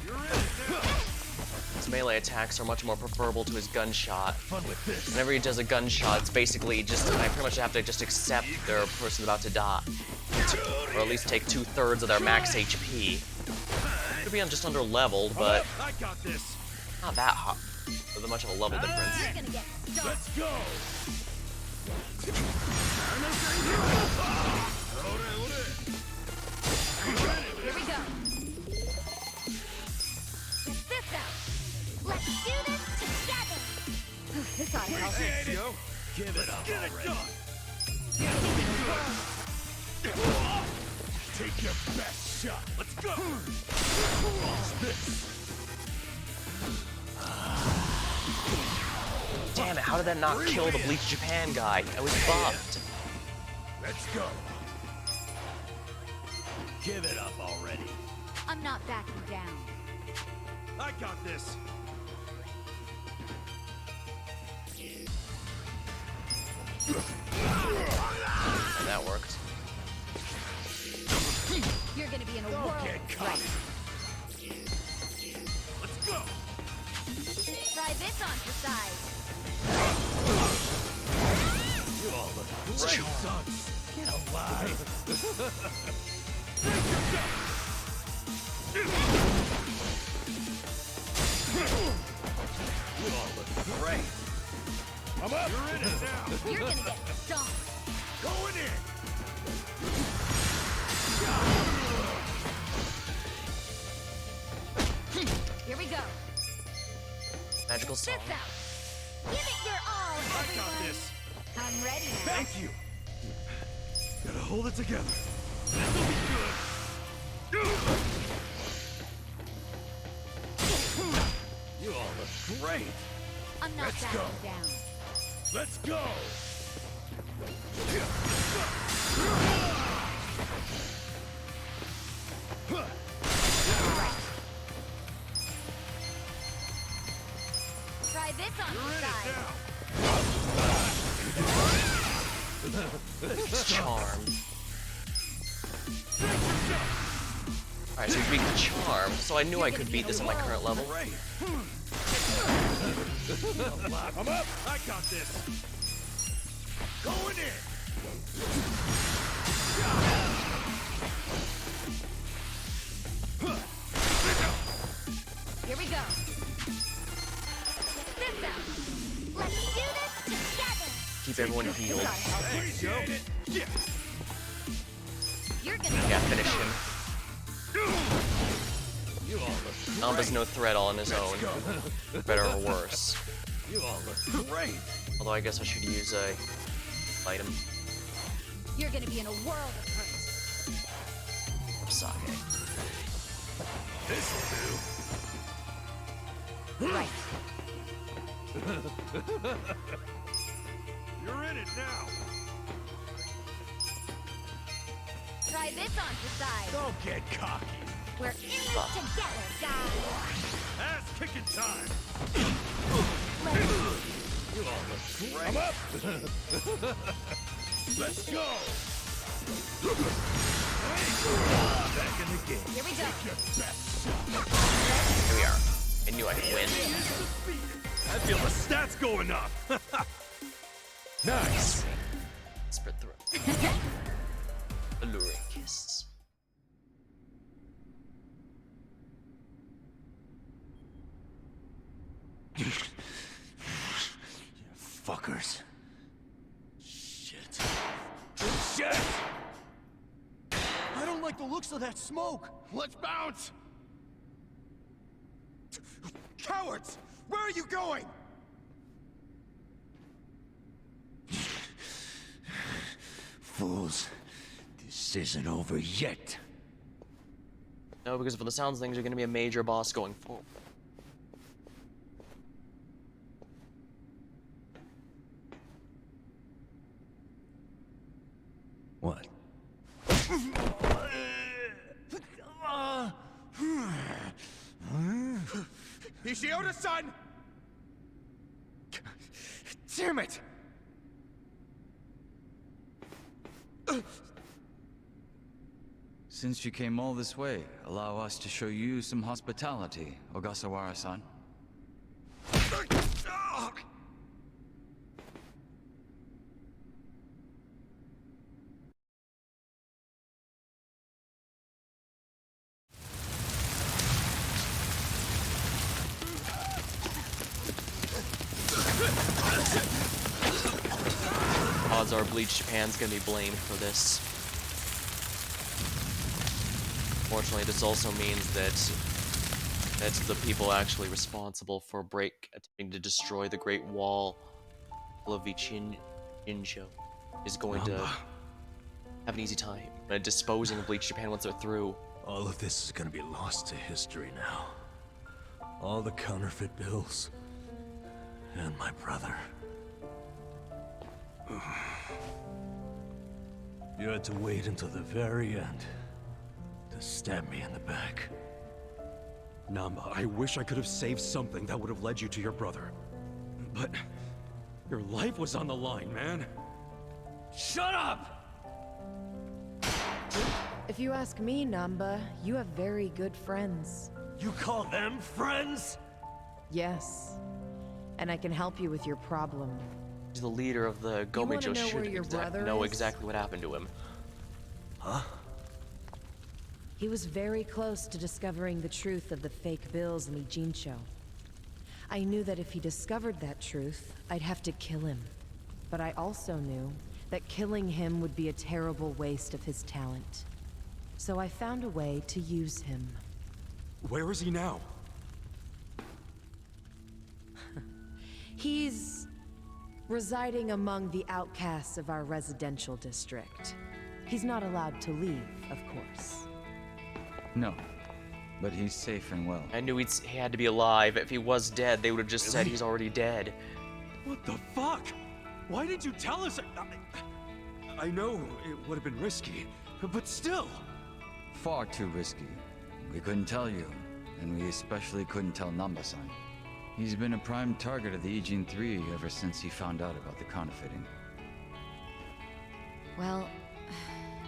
You're in it now. His melee attacks are much more preferable to his gunshot. Fun with this. Whenever he does a gunshot, it's basically just, I pretty much have to just accept their person's about to die. Or at least take 2/3 of their max HP. Could be on just under leveled, but I got this. not that hot. With much of a level difference. You're gonna get stomped. Let's go. Here we go. Check this out. Let's do this together. This ought to help. Thanks, yo. Give it up. Get it done. Take your best shot. Let's go. Watch this. Damn it, how did that not kill the Bleach Japan guy? I was buffed. Let's go. Give it up already. I'm not backing down. I got this. And that worked. You're gonna be in a Don't world get of cocky. strife. Let's go. Try this on for size. You all look great, sons. Get alive. You all look great. I'm up. You're in it now. You're gonna get stomped. Going in. Here we go. Magical This song. out. Give it your all, I got everyone. this. I'm ready now. Thank you. Gotta hold it together. This'll be good. You all look great. I'm not Let's backing go. down. Let's go. Try this on You're for in size. it now. Charm. Alright, so we beat the charm, so I knew I could beat this at my current level. Great. I'm up. I got this. Going in! Here we go. Check this out. Let's do this together. Keep everyone healed. You're gonna Yeah, finish him. Namba's no threat all on his own. Better or worse. You all look great. Although I guess I should use a item. You're gonna be in a world of hurt. Sake. This'll do. Right. You're in it now. Try this on for size. Don't get cocky. We're in this together, guys. Ass kicking time. You all look great. I'm up. Let's go. Back in the game. Here we go. Take your best shot. Here we are. I knew I could win. I feel the stats going up. Nice. Spread through. Alluring kiss. You fuckers. Shit. Shit! I don't like the looks of that smoke. Let's bounce. Cowards! Where are you going? Fools. This isn't over yet. No, because for the sounds of things, you're going to be a major boss going forward. What? Ishioda-san! Damn it! Since you came all this way, allow us to show you some hospitality, Ogasawara-san. Odds are Bleach Japan's gonna be blamed for this. Fortunately, this also means that the people actually responsible for attempting to destroy the Great Wall of Ichinjo is going to have an easy time disposing of Bleach Japan once they're through. All of this is gonna be lost to history now. All the counterfeit bills. And my brother. You had to wait until the very end to stab me in the back. Namba, I wish I could have saved something that would have led you to your brother. But your life was on the line, man. Shut up! If you ask me, Namba, you have very good friends. You call them friends? Yes. And I can help you with your problem. He's the leader of the You wanna Gomejo know where should your brother know is? exactly what happened to him. Huh? He was very close to discovering the truth of the fake bills in Ijincho. I knew that if he discovered that truth, I'd have to kill him. But I also knew that killing him would be a terrible waste of his talent. So I found a way to use him. Where is he now? He's residing among the outcasts of our residential district. He's not allowed to leave, of course. No, but he's safe and well. I knew he had to be alive. If he was dead, they would have just said he's already dead. What the fuck? Why did you tell us? I know it would have been risky, but still. Far too risky. We couldn't tell you, and we especially couldn't tell Namba-san. He's been a prime target of the Ijin 3 ever since he found out about the counterfeiting. Well,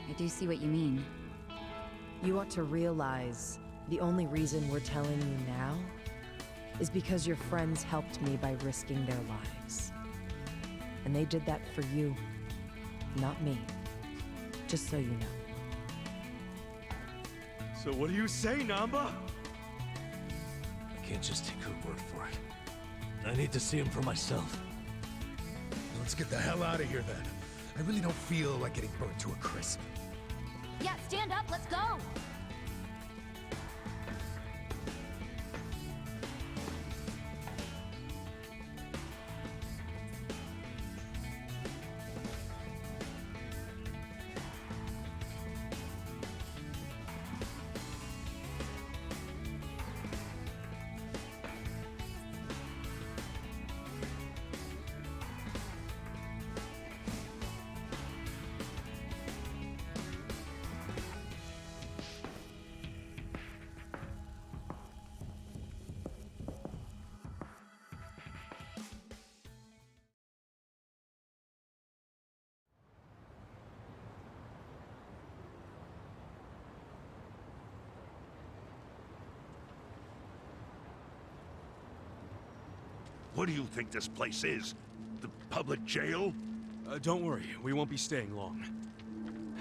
I do see what you mean. You ought to realize the only reason we're telling you now is because your friends helped me by risking their lives. And they did that for you. not me. Just so you know. So what do you say, Namba? I can't just take her word for it. I need to see him for myself. Let's get the hell out of here then. I really don't feel like getting burnt to a crisp. Yeah, stand up, let's go! What do you think this place is? The public jail? Don't worry, we won't be staying long.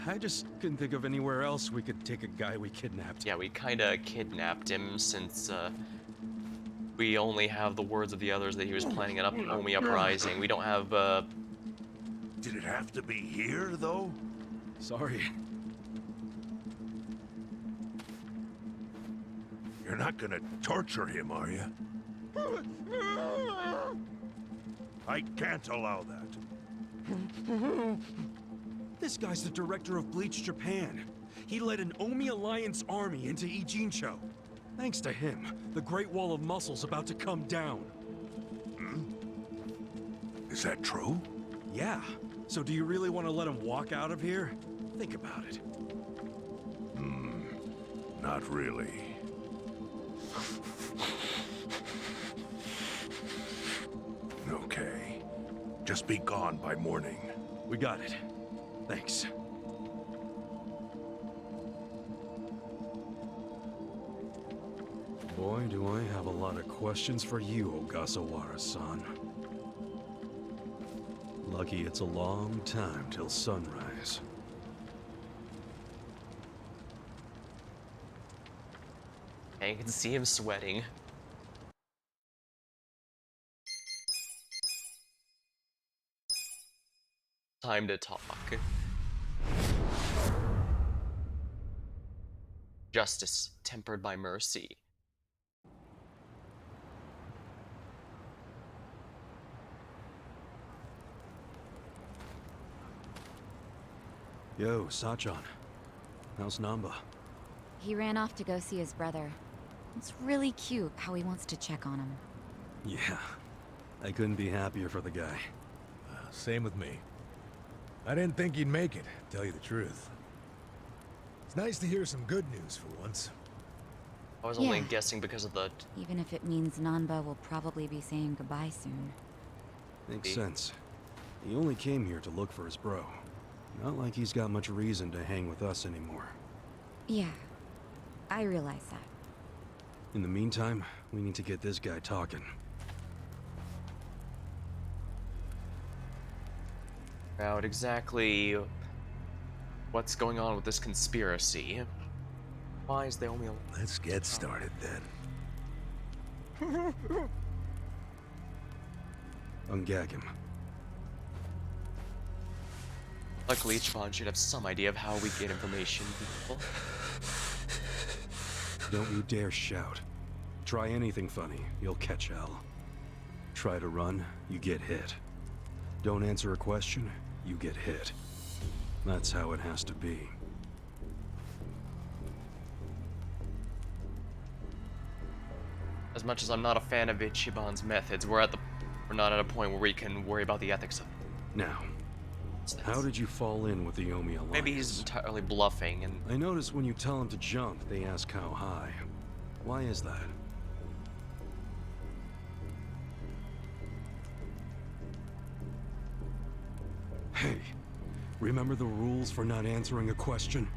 I just couldn't think of anywhere else we could take a guy we kidnapped. Yeah, we kinda kidnapped him since, we only have the words of the others that he was planning an Omi uprising. We don't have, Did it have to be here, though? Sorry. You're not gonna torture him, are you? I can't allow that. This guy's the director of Bleach Japan. He led an Omi Alliance army into Ijincho. Thanks to him, the Great Wall of Muscle's about to come down. Is that true? Yeah. So do you really want to let him walk out of here? Think about it. Not really. Okay. Just be gone by morning. We got it. Thanks. Boy, do I have a lot of questions for you, Ogasawara-san. Lucky it's a long time till sunrise. and you can see him sweating. Time to talk. Justice tempered by mercy. Yo, Sachan. How's Namba? He ran off to go see his brother. It's really cute how he wants to check on him. Yeah. I couldn't be happier for the guy. Same with me. I didn't think he'd make it, to tell you the truth. It's nice to hear some good news for once. I was only guessing because of the... Even if it means Nanba will probably be saying goodbye soon. Makes sense. He only came here to look for his bro. Not like he's got much reason to hang with us anymore. Yeah, I realize that. In the meantime, we need to get this guy talking. About exactly what's going on with this conspiracy. Why is the only... Let's get started then. Ungag him. Luckily, Ichiban should have some idea of how we get information, people. Don't you dare shout. Try anything funny, you'll catch hell. Try to run, you get hit. Don't answer a question, you get hit. That's how it has to be. As much as I'm not a fan of Ichiban's methods, we're not at a point where we can worry about the ethics of it. Now, how did you fall in with the Omi Alliance? Maybe he's entirely bluffing and... I notice when you tell him to jump, they ask how high. Why is that? Hey, remember the rules for not answering a question?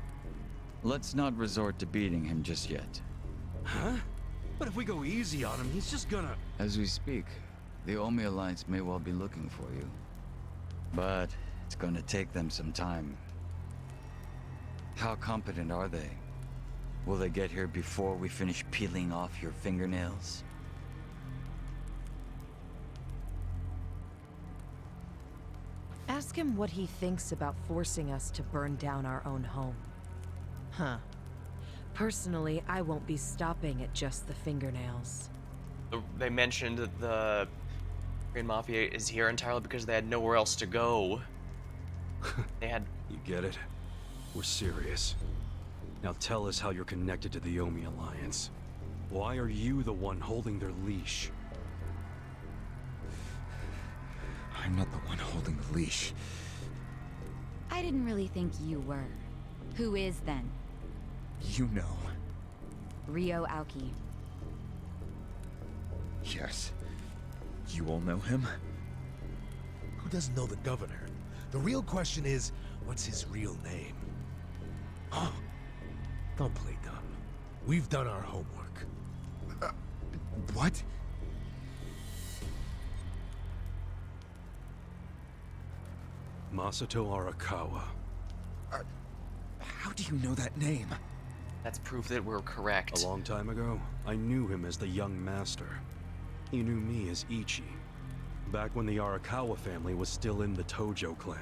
Let's not resort to beating him just yet. Huh? But if we go easy on him, he's just gonna... As we speak, the Omi Alliance may well be looking for you. But It's gonna take them some time. How competent are they? Will they get here before we finish peeling off your fingernails? Ask him what he thinks about forcing us to burn down our own home. Huh. Personally, I won't be stopping at just the fingernails. They mentioned that the Korean Mafia is here entirely because they had nowhere else to go. They had... You get it? We're serious. Now tell us how you're connected to the Omi Alliance. Why are you the one holding their leash? I'm not the one holding the leash. I didn't really think you were. Who is then? You know. Ryo Aoki. Yes. You all know him? Who doesn't know the governor? The real question is, what's his real name? Oh, don't play dumb. We've done our homework. What? Masato Arakawa. How do you know that name? That's proof that we're correct. A long time ago, I knew him as the young master. He knew me as Ichi, back when the Arakawa family was still in the Tojo clan.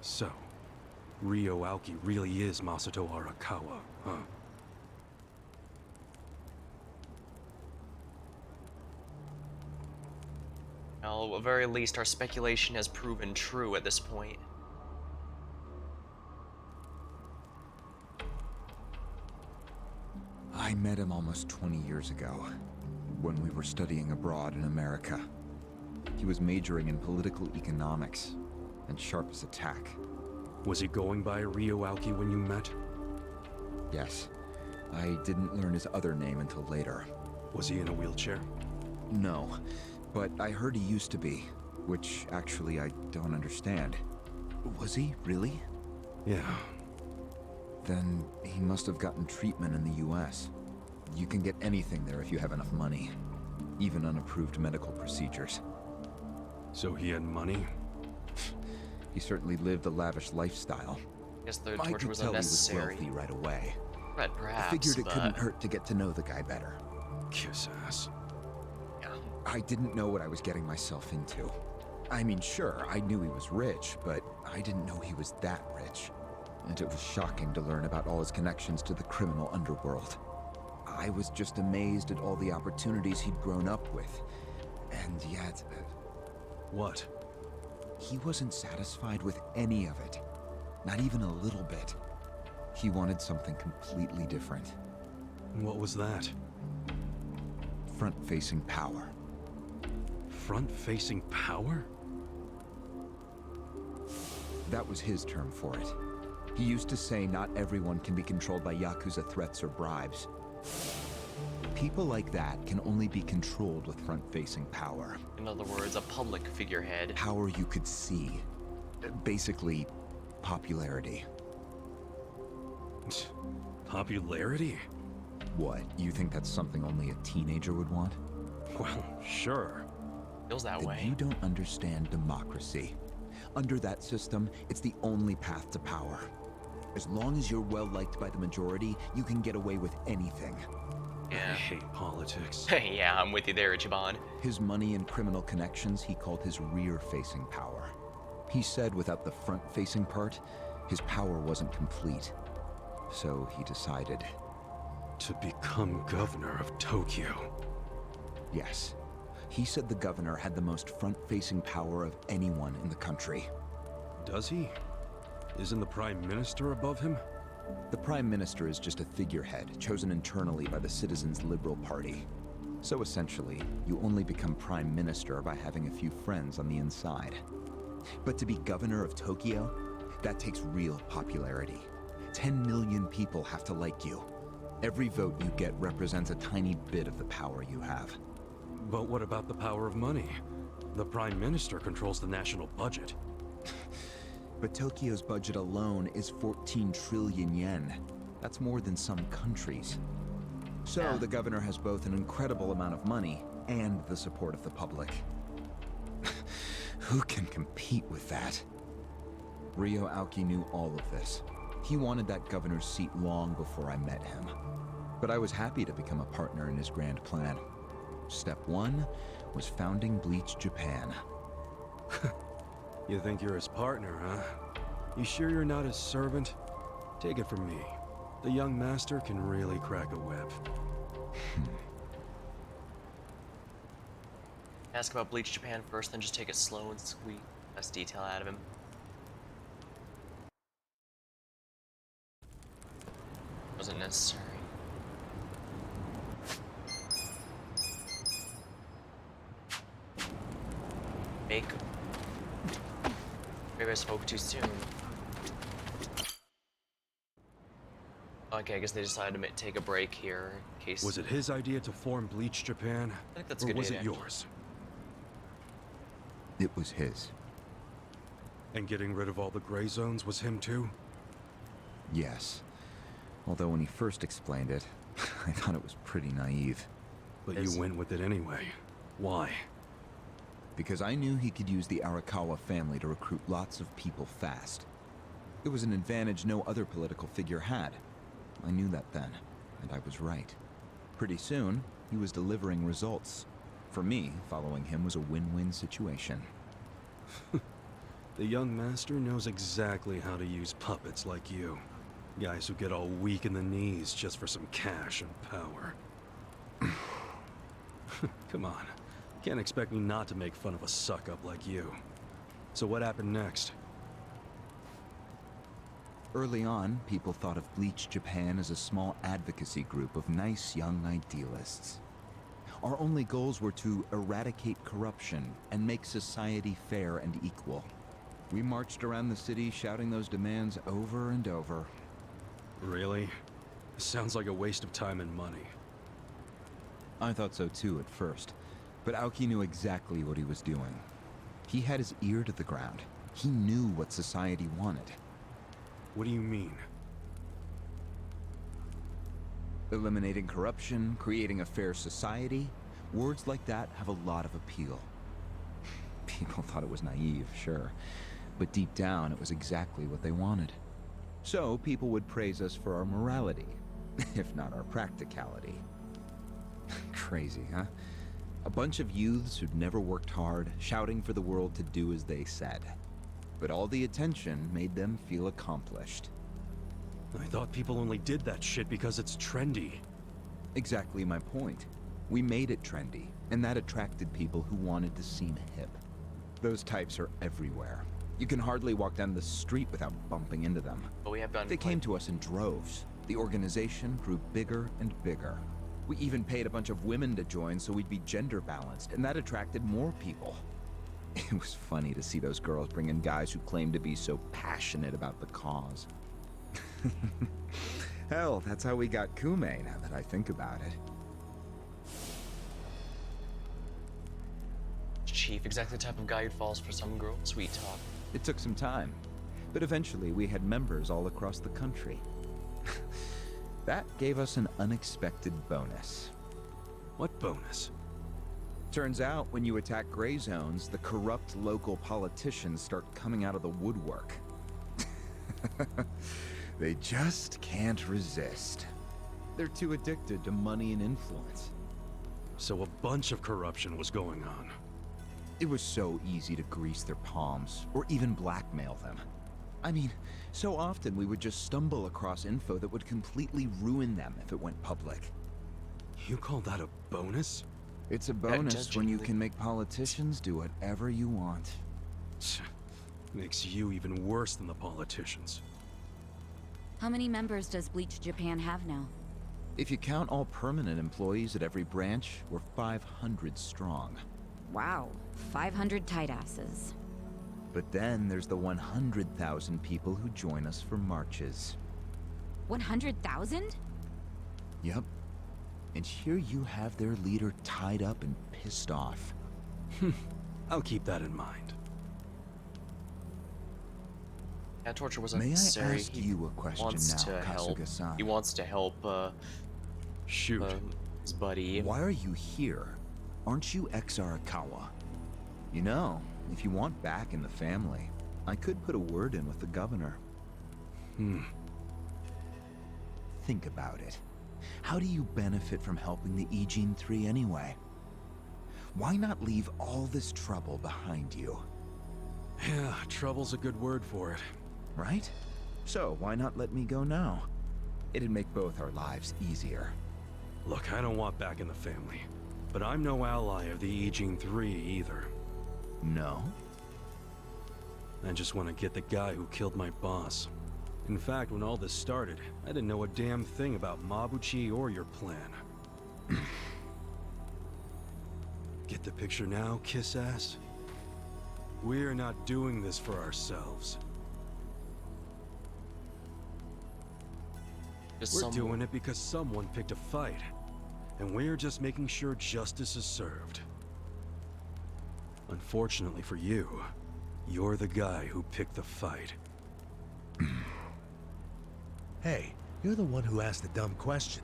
So, Ryo Aoki really is Masato Arakawa, huh? Well, at the very least, our speculation has proven true at this point. I met him almost 20 years ago, when we were studying abroad in America. He was majoring in political economics, and sharp as a tack. Was he going by Ryo Aoki when you met? Yes. I didn't learn his other name until later. Was he in a wheelchair? No, but I heard he used to be, which actually I don't understand. Was he, really? Yeah. Then he must have gotten treatment in the US. You can get anything there if you have enough money. Even unapproved medical procedures. So he had money? He certainly lived a lavish lifestyle. Guess the I torture could was tell unnecessary. he was wealthy right away. Right, perhaps, I figured it but... couldn't hurt to get to know the guy better. Kiss ass. Yeah. I didn't know what I was getting myself into. I mean, sure, I knew he was rich, but I didn't know he was that rich. And it was shocking to learn about all his connections to the criminal underworld. I was just amazed at all the opportunities he'd grown up with. And yet... What? He wasn't satisfied with any of it. Not even a little bit. He wanted something completely different. What was that? Front-facing power. Front-facing power? That was his term for it. He used to say not everyone can be controlled by Yakuza threats or bribes. People like that can only be controlled with front-facing power. In other words, a public figurehead. Power you could see. Basically, popularity. Popularity? What, you think that's something only a teenager would want? Well, sure. Feels that Then way. you don't understand democracy. Under that system, it's the only path to power. As long as you're well-liked by the majority, you can get away with anything. I Yeah. hate politics. Yeah, I'm with you there, Ichiban. His money and criminal connections he called his rear-facing power. He said without the front-facing part, his power wasn't complete. So he decided... To become governor of Tokyo. Yes. He said the governor had the most front-facing power of anyone in the country. Does he? Isn't the Prime Minister above him? The Prime Minister is just a figurehead, chosen internally by the Citizens' Liberal Party. So essentially, you only become Prime Minister by having a few friends on the inside. But to be governor of Tokyo, that takes real popularity. 10 million people have to like you. Every vote you get represents a tiny bit of the power you have. But what about the power of money? The Prime Minister controls the national budget. But Tokyo's budget alone is 14 trillion yen. That's more than some countries. So the governor has both an incredible amount of money and the support of the public. Who can compete with that? Ryo Aoki knew all of this. He wanted that governor's seat long before I met him. But I was happy to become a partner in his grand plan. Step one was founding Bleach Japan. You think you're his partner, huh? You sure you're not his servant? Take it from me. The young master can really crack a whip. Ask about Bleach Japan first, then just take it slow and squeeze less detail out of him. Wasn't necessary. Maybe I spoke too soon. Okay, I guess they decided to take a break here in case. Was it his idea to form Bleach Japan? I think that's or a good was idea, it actually. yours? It was his. And getting rid of all the gray zones was him too? Yes. Although when he first explained it, I thought it was pretty naive. But you went with it anyway. Why? Because I knew he could use the Arakawa family to recruit lots of people fast. It was an advantage no other political figure had. I knew that then, and I was right. Pretty soon, he was delivering results. For me, following him was a win-win situation. The young master knows exactly how to use puppets like you. Guys who get all weak in the knees just for some cash and power. Come on. Can't expect me not to make fun of a suck-up like you. So what happened next? Early on, people thought of Bleach Japan as a small advocacy group of nice young idealists. Our only goals were to eradicate corruption and make society fair and equal. We marched around the city shouting those demands over and over. Really? Sounds like a waste of time and money. I thought so too at first, but Aoki knew exactly what he was doing. He had his ear to the ground. He knew what society wanted. What do you mean? Eliminating corruption, creating a fair society, words like that have a lot of appeal. People thought it was naive, sure, but deep down it was exactly what they wanted. So people would praise us for our morality, if not our practicality. Crazy, huh? A bunch of youths who'd never worked hard, shouting for the world to do as they said. But all the attention made them feel accomplished. I thought people only did that shit because it's trendy. Exactly my point. We made it trendy, and that attracted people who wanted to seem hip. Those types are everywhere. You can hardly walk down the street without bumping into them. But we have done. They came to us in droves. The organization grew bigger and bigger. We even paid a bunch of women to join so we'd be gender balanced, and that attracted more people. It was funny to see those girls bring in guys who claimed to be so passionate about the cause. Hell, that's how we got Kume, now that I think about it. Chief, exactly the type of guy who falls for some girl. Sweet talk. It took some time, but eventually we had members all across the country. That gave us an unexpected bonus. What bonus? Turns out, when you attack gray zones, the corrupt local politicians start coming out of the woodwork. They just can't resist. They're too addicted to money and influence. So a bunch of corruption was going on. It was so easy to grease their palms, or even blackmail them. I mean, so often we would just stumble across info that would completely ruin them if it went public. You call that a bonus? It's a bonus when you can make politicians do whatever you want. Makes you even worse than the politicians. How many members does Bleach Japan have now? If you count all permanent employees at every branch, we're 500 strong. Wow, 500 tight asses. But then there's the 100,000 people who join us for marches. 100,000? Yep. And here you have their leader tied up and pissed off. I'll keep that in mind. Yeah, torture wasn't May necessary. I ask you a question wants now, to help. Kasuga-san? He wants to help, Shoot. His buddy. Why are you here? Aren't you ex-Arakawa? You know, if you want back in the family, I could put a word in with the governor. Think about it. How do you benefit from helping the Eugene 3 anyway? Why not leave all this trouble behind you? Yeah, trouble's a good word for it. Right? So why not let me go now? It'd make both our lives easier. Look, I don't want back in the family. But I'm no ally of the Eugene 3 either. No? I just want to get the guy who killed my boss. In fact, when all this started, I didn't know a damn thing about Mabuchi or your plan. Get the picture now, kiss ass? We're not doing this for ourselves. We're doing it because someone picked a fight. And we're just making sure justice is served. Unfortunately for you, you're the guy who picked the fight. Hey, you're the one who asked the dumb question.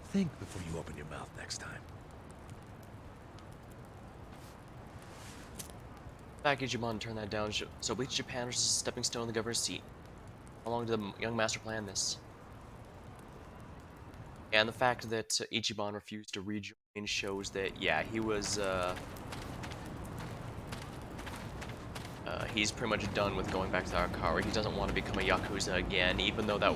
Think before you open your mouth next time. Back Ichiban turned that down, so Bleach Japan is a stepping stone in the governor's seat. How long did the young master plan this? And the fact that Ichiban refused to rejoin shows that, yeah, he was, he's pretty much done with going back to Arakawa. He doesn't want to become a Yakuza again, even though that...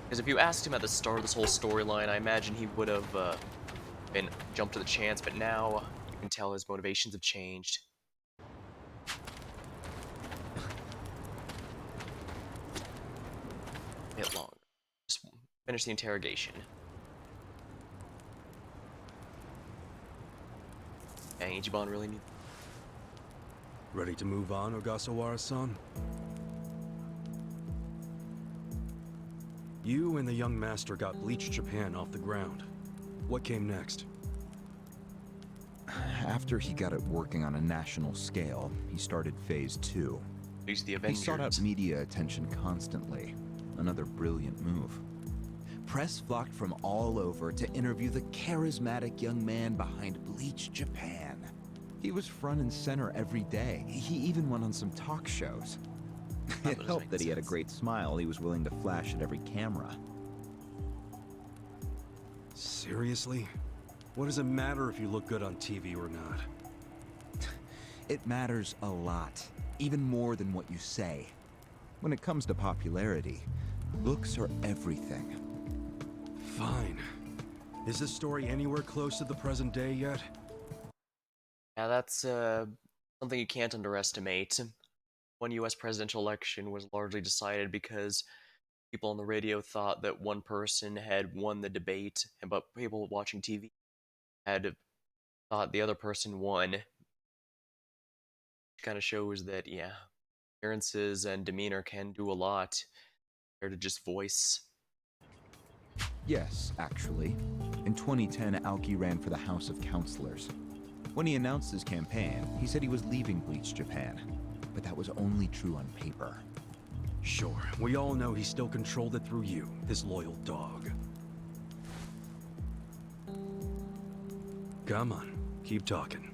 Because if you asked him at the start of this whole storyline, I imagine he would have, been jumped to the chance, but now you can tell his motivations have changed. A bit longer. Just finish the interrogation. Dang, Ichiban really need... Ready to move on, Ogasawara-san? You and the young master got Bleach Japan off the ground. What came next? After he got it working on a national scale, he started Phase 2. He's the He Avengers. sought out media attention constantly. Another brilliant move. Press flocked from all over to interview the charismatic young man behind Bleach Japan. He was front and center every day. He even went on some talk shows. It helped that he had a great smile he was willing to flash at every camera. Seriously? What does it matter if you look good on TV or not? It matters a lot, even more than what you say. When it comes to popularity, looks are everything. Fine. Is this story anywhere close to the present day yet? Yeah, that's something you can't underestimate. One US presidential election was largely decided because people on the radio thought that one person had won the debate, but people watching TV had thought the other person won. Which kind of shows that, yeah, appearances and demeanor can do a lot compared to just voice. Yes, actually. In 2010, Aoki ran for the House of Councilors. When he announced his campaign, he said he was leaving Bleach Japan. But that was only true on paper. Sure, we all know he still controlled it through you, his loyal dog. Come on, keep talking.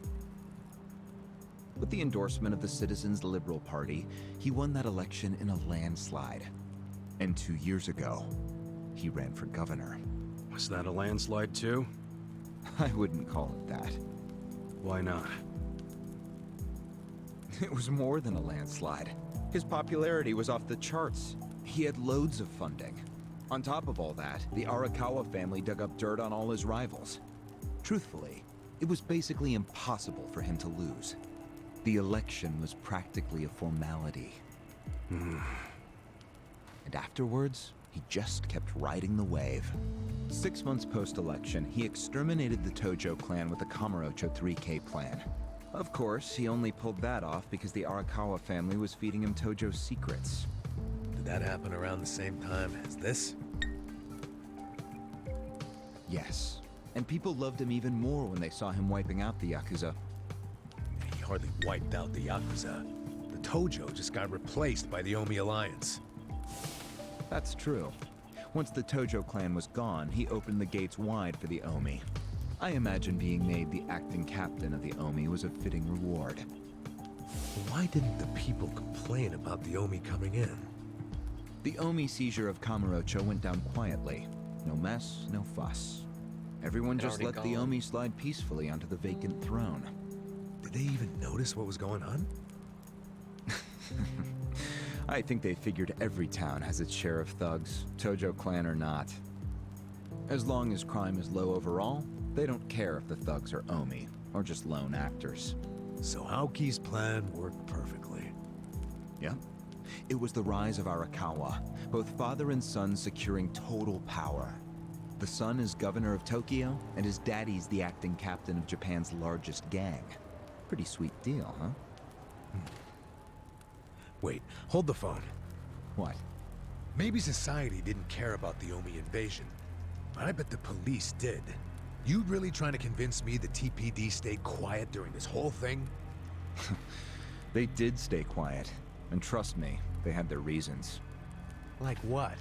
With the endorsement of the Citizens Liberal Party, he won that election in a landslide. And 2 years ago, he ran for governor. Was that a landslide too? I wouldn't call it that. Why not? It was more than a landslide. His popularity was off the charts. He had loads of funding. On top of all that, the Arakawa family dug up dirt on all his rivals. Truthfully, it was basically impossible for him to lose. The election was practically a formality. And afterwards, he just kept riding the wave. 6 months post-election, he exterminated the Tojo clan with the Kamurocho 3K plan. Of course, he only pulled that off because the Arakawa family was feeding him Tojo's secrets. Did that happen around the same time as this? Yes. And people loved him even more when they saw him wiping out the Yakuza. He hardly wiped out the Yakuza. The Tojo just got replaced by the Omi Alliance. That's true. Once the Tojo clan was gone, he opened the gates wide for the Omi. I imagine being made the acting captain of the Omi was a fitting reward. Why didn't the people complain about the Omi coming in? The Omi seizure of Kamurocho went down quietly. No mess, no fuss. Everyone just let the Omi slide peacefully onto the vacant throne. Did they even notice what was going on? I think they figured every town has its share of thugs, Tojo clan or not. As long as crime is low overall, they don't care if the thugs are Omi, or just lone actors. So Aoki's plan worked perfectly. Yeah. It was the rise of Arakawa, both father and son securing total power. The son is governor of Tokyo, and his daddy's the acting captain of Japan's largest gang. Pretty sweet deal, huh? Wait, hold the phone. What? Maybe society didn't care about the Omi invasion, but I bet the police did. You really trying to convince me the TPD stayed quiet during this whole thing? They did stay quiet. And trust me, they had their reasons. Like what?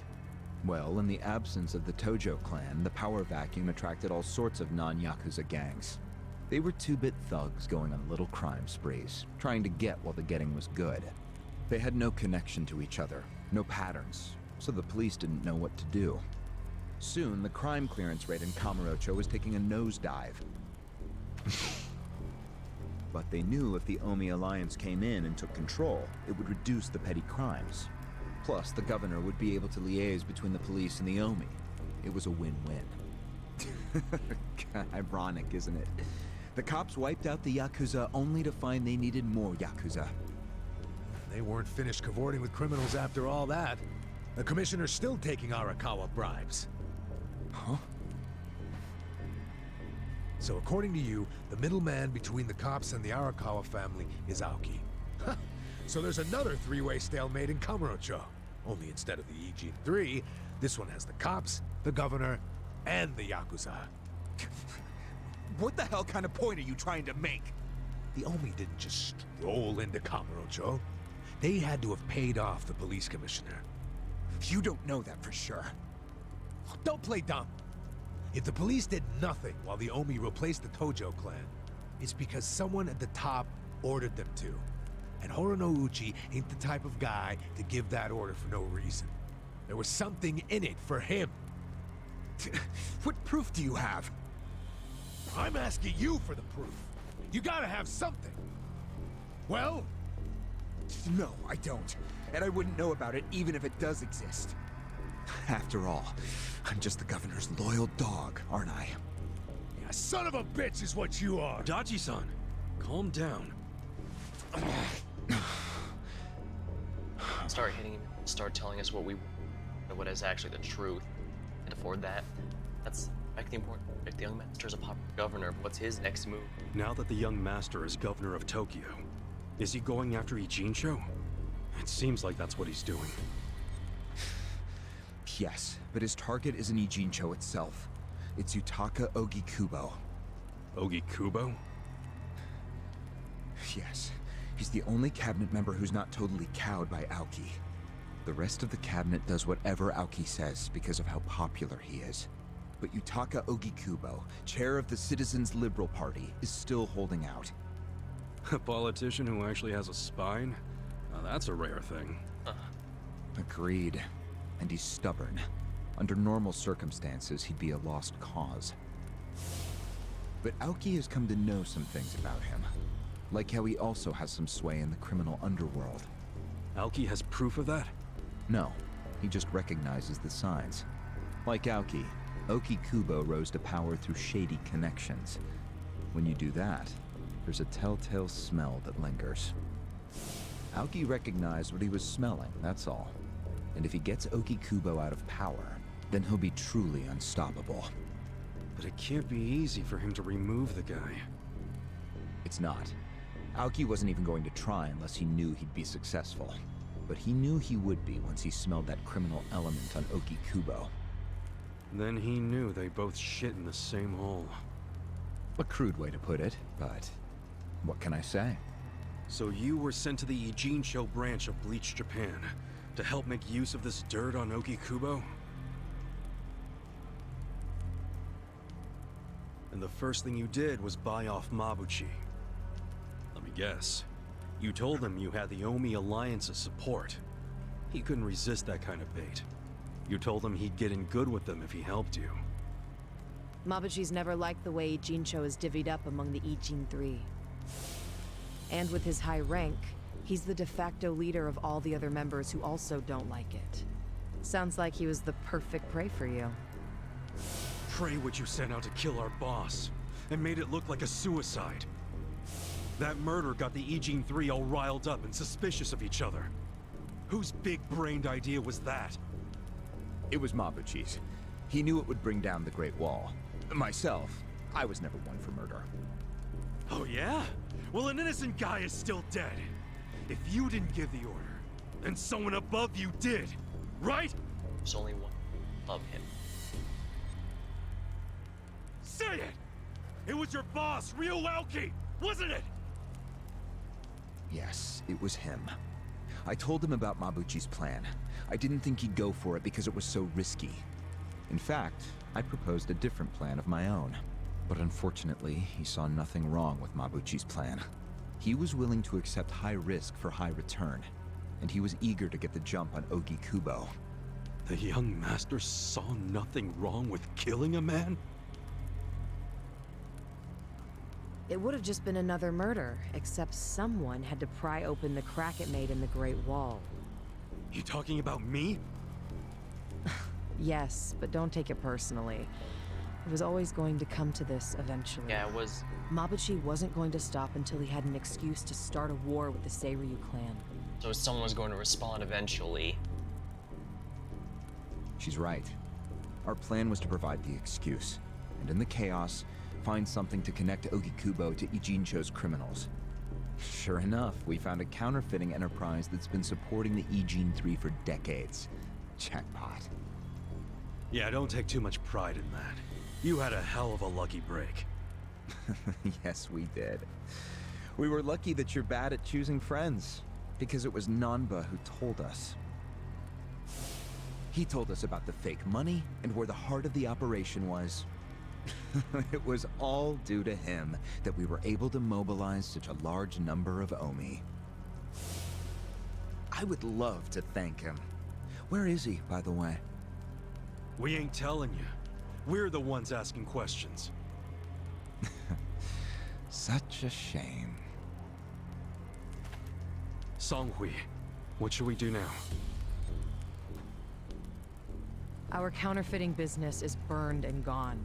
Well, in the absence of the Tojo clan, the power vacuum attracted all sorts of non-Yakuza gangs. They were two-bit thugs going on little crime sprees, trying to get while the getting was good. They had no connection to each other, no patterns, so the police didn't know what to do. Soon, the crime clearance rate in Kamurocho was taking a nosedive. But they knew if the Omi Alliance came in and took control, it would reduce the petty crimes. Plus, the governor would be able to liaise between the police and the Omi. It was a win-win. Ironic, isn't it? The cops wiped out the Yakuza only to find they needed more Yakuza. They weren't finished cavorting with criminals after all that. The commissioner's still taking Arakawa bribes. Huh? So according to you, the middleman between the cops and the Arakawa family is Aoki. So there's another three-way stalemate in Kamurocho. Only instead of the Ijin 3, this one has the cops, the governor, and the Yakuza. What the hell kind of point are you trying to make? The Omi didn't just stroll into Kamurocho. They had to have paid off the police commissioner. You don't know that for sure. Don't play dumb. If the police did nothing while the Omi replaced the Tojo clan, it's because someone at the top ordered them to. And Horonouchi ain't the type of guy to give that order for no reason. There was something in it for him. What proof do you have? I'm asking you for the proof. You gotta have something. Well? No, I don't. And I wouldn't know about it even if it does exist. After all, I'm just the governor's loyal dog, aren't I? Yeah, son of a bitch is what you are. Dachi-san, calm down. Start hitting him. Start telling us what is actually the truth. Can't afford that. That's the important. If the young master is a popular governor, what's his next move? Now that the young master is governor of Tokyo, is he going after Ijincho? It seems like that's what he's doing. Yes, but his target isn't Ijincho itself. It's Yutaka Ogikubo. Ogikubo? Yes. He's the only cabinet member who's not totally cowed by Aoki. The rest of the cabinet does whatever Aoki says because of how popular he is. But Yutaka Ogikubo, chair of the Citizens Liberal Party, is still holding out. A politician who actually has a spine? Now that's a rare thing. Agreed. And he's stubborn. Under normal circumstances, he'd be a lost cause. But Aoki has come to know some things about him. Like how he also has some sway in the criminal underworld. Aoki has proof of that? No, he just recognizes the signs. Like Aoki, Ogikubo rose to power through shady connections. When you do that, there's a telltale smell that lingers. Aoki recognized what he was smelling, that's all. And if he gets Ogikubo out of power, then he'll be truly unstoppable. But it can't be easy for him to remove the guy. It's not. Aoki wasn't even going to try unless he knew he'd be successful. But he knew he would be once he smelled that criminal element on Ogikubo. Then he knew they both shit in the same hole. A crude way to put it, but what can I say? So you were sent to the Ijincho branch of Bleach Japan to help make use of this dirt on Ogikubo? And the first thing you did was buy off Mabuchi. Let me guess. You told him you had the Omi Alliance's support. He couldn't resist that kind of bait. You told him he'd get in good with them if he helped you. Mabuchi's never liked the way Ijincho is divvied up among the Ijin 3. And with his high rank, he's the de facto leader of all the other members who also don't like it. Sounds like he was the perfect prey for you. Prey what you sent out to kill our boss, and made it look like a suicide. That murder got the Ijin 3 all riled up and suspicious of each other. Whose big-brained idea was that? It was Mabuchi's. He knew it would bring down the Great Wall. Myself, I was never one for murder. Oh yeah? Well, an innocent guy is still dead. If you didn't give the order, then someone above you did, right? There's only one above him. Say it! It was your boss, Ryuuki, wasn't it? Yes, it was him. I told him about Mabuchi's plan. I didn't think he'd go for it because it was so risky. In fact, I proposed a different plan of my own. But unfortunately, he saw nothing wrong with Mabuchi's plan. He was willing to accept high risk for high return, and he was eager to get the jump on Ogi Kubo. The young master saw nothing wrong with killing a man? It would have just been another murder, except someone had to pry open the crack it made in the Great Wall. You talking about me? Yes, but don't take it personally. It was always going to come to this eventually. Yeah, it was. Mabuchi wasn't going to stop until he had an excuse to start a war with the Seiryu clan. So someone was going to respond eventually. She's right. Our plan was to provide the excuse, and in the chaos, find something to connect Ogi Kubo to Ijincho's criminals. Sure enough, we found a counterfeiting enterprise that's been supporting the Ijin 3 for decades. Jackpot. Yeah, don't take too much pride in that. You had a hell of a lucky break. Yes, we did. We were lucky that you're bad at choosing friends, because it was Nanba who told us. He told us about the fake money and where the heart of the operation was. It was all due to him that we were able to mobilize such a large number of Omi. I would love to thank him. Where is he, by the way? We ain't telling you. We're the ones asking questions. Such a shame. Songhui, what should we do now? Our counterfeiting business is burned and gone.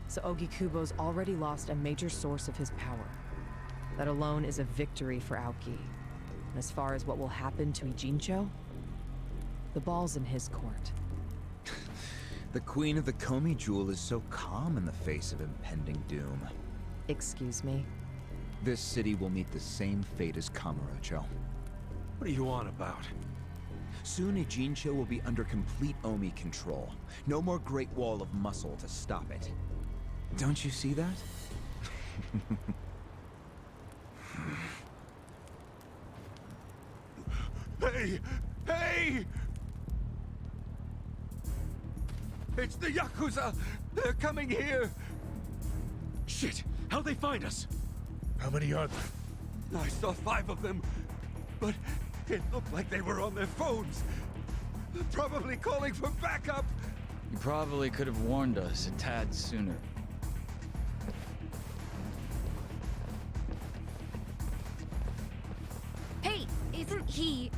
So Ogi Kubo's already lost a major source of his power. That alone is a victory for Aoki. And as far as what will happen to Ijincho, the ball's in his court. The Queen of the Komi Jewel is so calm in the face of impending doom. Excuse me? This city will meet the same fate as Kamurocho. What are you on about? Soon Ijincho will be under complete Omi control. No more Great Wall of muscle to stop it. Don't you see that? Hey! Hey! It's the Yakuza! They're coming here! Shit! How'd they find us? How many are there? I saw 5 of them, but it looked like they were on their phones. Probably calling for backup! You probably could have warned us a tad sooner. Hey, isn't he...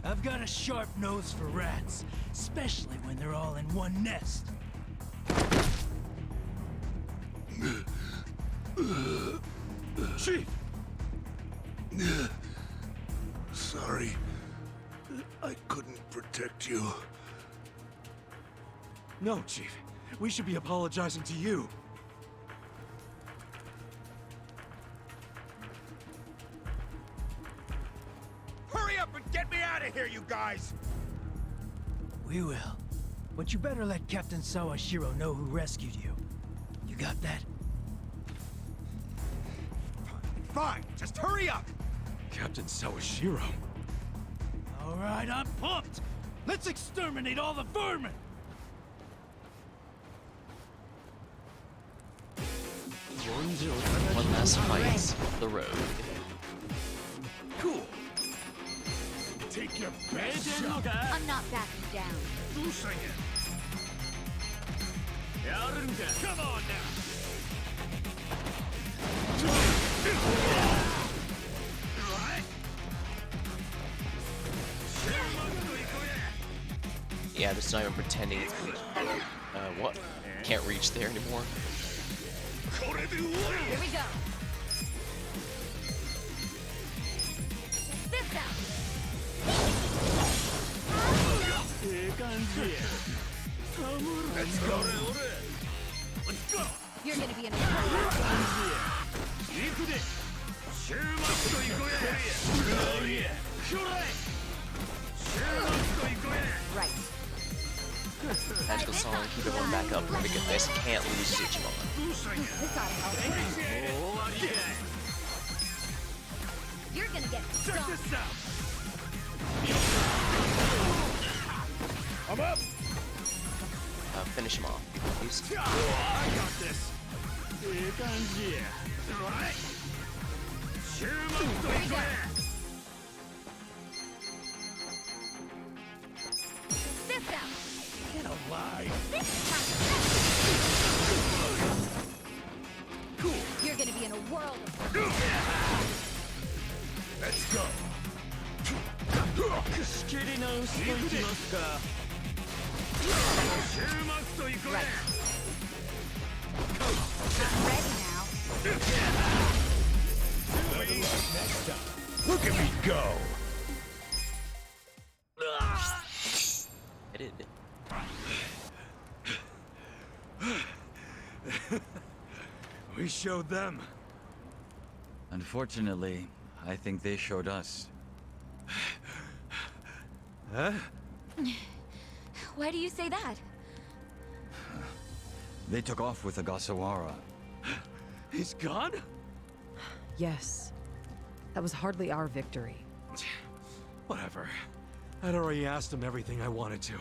I've got a sharp nose for rats, especially when they're all in one nest. Chief! Sorry. I couldn't protect you. No, Chief. We should be apologizing to you. Hurry up and get me out of here, you guys! We will. But you better let Captain Sawashiro know who rescued you. You got that? Fine, just hurry up! Captain Sawashiro. All right, I'm pumped! Let's exterminate all the vermin! One last fight, the road. I'm not backing down. Come on now! Yeah, this is not even pretending it's bleach. What? Can't reach there anymore. Here we go. Check this out. Let's go! Let's go! You're gonna be in a right. Magical song, keep everyone back up. Because I can't lose Digimon. This ought to help. You're gonna get Check stung. this out! I'm up! Finish him off, please. I got this! This out. Get alive! You're gonna be in a world of Let's go! right. I'm ready now. Next time. Look at me go! I did. We showed them. Unfortunately, I think they showed us. Huh? Why do you say that? They took off with Ogasawara. He's gone? Yes. That was hardly our victory. Whatever. I'd already asked him everything I wanted to.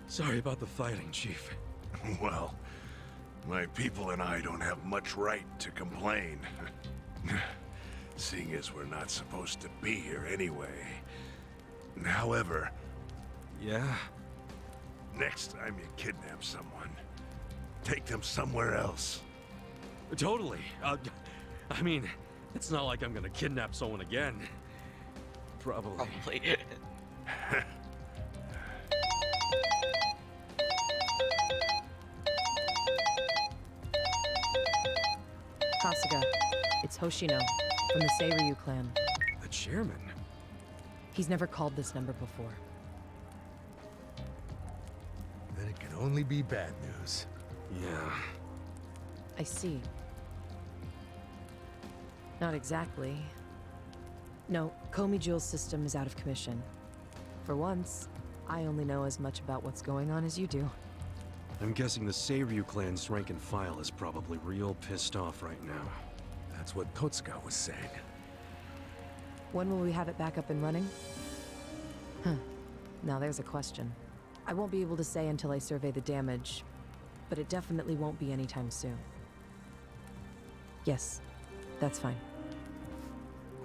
Sorry about the fighting, Chief. Well, my people and I don't have much right to complain. Seeing as we're not supposed to be here anyway. However... Yeah? Next time you kidnap someone, take them somewhere else. Totally. I mean, it's not like I'm gonna kidnap someone again. Probably. Kasuga, it's Hoshino, from the Seiryu clan. The chairman? He's never called this number before. Then it can only be bad news. Yeah. I see. Not exactly. No, Komi Jewel's system is out of commission. For once, I only know as much about what's going on as you do. I'm guessing the Seiryu clan's rank and file is probably real pissed off right now. That's what Totsuka was saying. When will we have it back up and running? Huh. Now there's a question. I won't be able to say until I survey the damage, but it definitely won't be anytime soon. Yes, that's fine.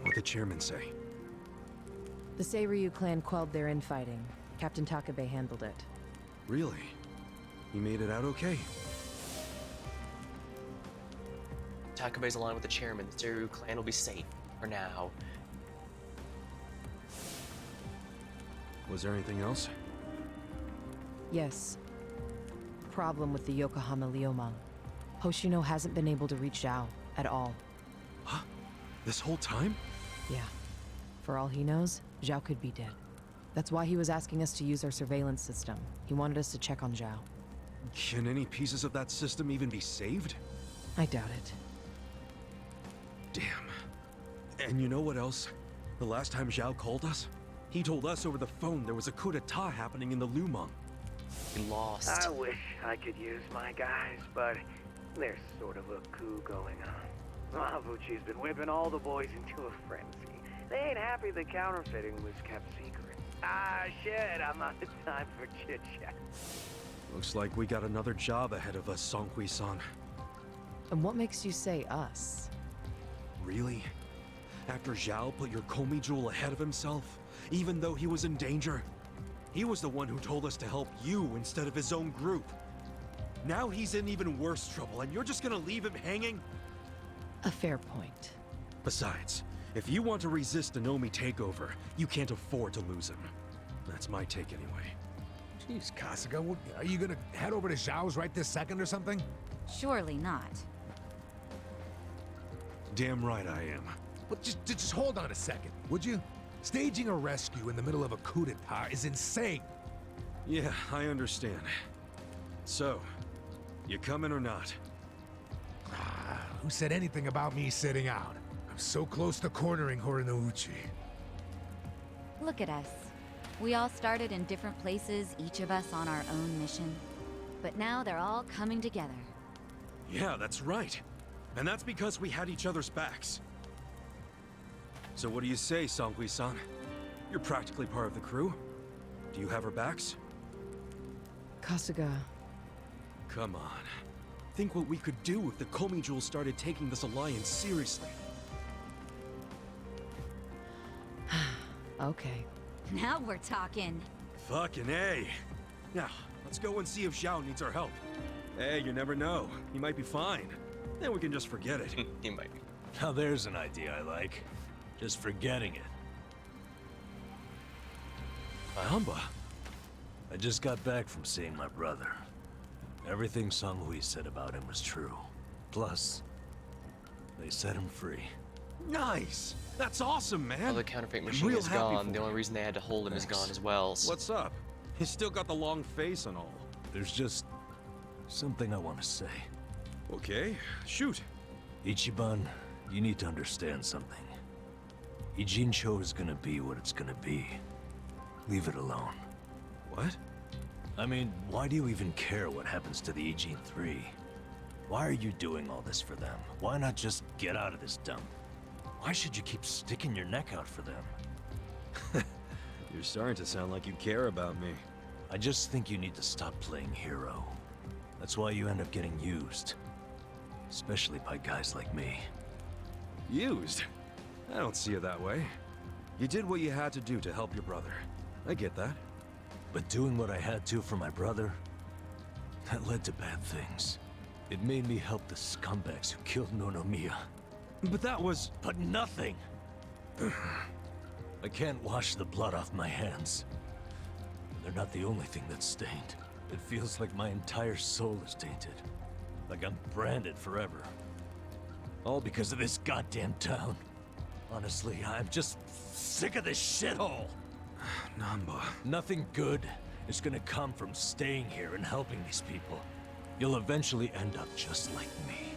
What'd the chairman say? The Seiryu clan quelled their infighting. Captain Takabe handled it. Really? He made it out okay? Takabe's aligned with the chairman. The Seiryu clan will be safe for now. Was there anything else? Yes. Problem with the Yokohama Liomang. Hoshino hasn't been able to reach Zhao at all. Huh? This whole time? Yeah. For all he knows, Zhao could be dead. That's why he was asking us to use our surveillance system. He wanted us to check on Zhao. Can any pieces of that system even be saved? I doubt it. Damn. And you know what else? The last time Zhao called us, he told us over the phone there was a coup d'etat happening in the Lumang. We lost. I wish I could use my guys, but there's sort of a coup going on. Mabuchi's been whipping all the boys into a frenzy. They ain't happy the counterfeiting was kept secret. Ah, shit, I'm out of time for chit-chat. Looks like we got another job ahead of us, Songhui-san. And what makes you say us? Really? After Zhao put your Komi jewel ahead of himself, even though he was in danger? He was the one who told us to help you instead of his own group. Now he's in even worse trouble, and you're just gonna leave him hanging? A fair point. Besides, if you want to resist an Omi takeover, you can't afford to lose him. That's my take anyway. Jeez, Kasuga, are you gonna head over to Zhao's right this second or something? Surely not. Damn right I am. But just hold on a second, would you? Staging a rescue in the middle of a coup d'etat is insane. Yeah, I understand. So, you coming or not? Who said anything about me sitting out? I'm so close to cornering Horinouchi. Look at us. We all started in different places, each of us on our own mission. But now they're all coming together. Yeah, that's right. And that's because we had each other's backs. So what do you say, Songhui-san? You're practically part of the crew. Do you have our backs? Kasuga. Come on. Think what we could do if the Komi Jewel started taking this alliance seriously. Okay. Now we're talking. Fucking A. Now, let's go and see if Zhao needs our help. Hey, you never know. He might be fine. Then we can just forget it. He might be. Now there's an idea I like. Just forgetting it. Amba. I just got back from seeing my brother. Everything Songhui said about him was true. Plus, they set him free. Nice! That's awesome, man! Oh, the counterfeit machine is gone. The only reason they had to hold him is gone as well. So. What's up? He's still got the long face and all. There's just something I want to say. Okay, shoot. Ichiban, you need to understand something. Ijincho is gonna be what it's gonna be. Leave it alone. What? I mean, why do you even care what happens to the Ijin 3? Why are you doing all this for them? Why not just get out of this dump? Why should you keep sticking your neck out for them? You're starting to sound like you care about me. I just think you need to stop playing hero. That's why you end up getting used. Especially by guys like me. Used? I don't see it that way. You did what you had to do to help your brother. I get that. But doing what I had to for my brother, that led to bad things. It made me help the scumbags who killed Nonomiya. But that was... But nothing! I can't wash the blood off my hands. They're not the only thing that's stained. It feels like my entire soul is tainted. Like I'm branded forever. All because of this goddamn town. Honestly, I'm just sick of this shithole! Namba... Nothing good is gonna come from staying here and helping these people. You'll eventually end up just like me.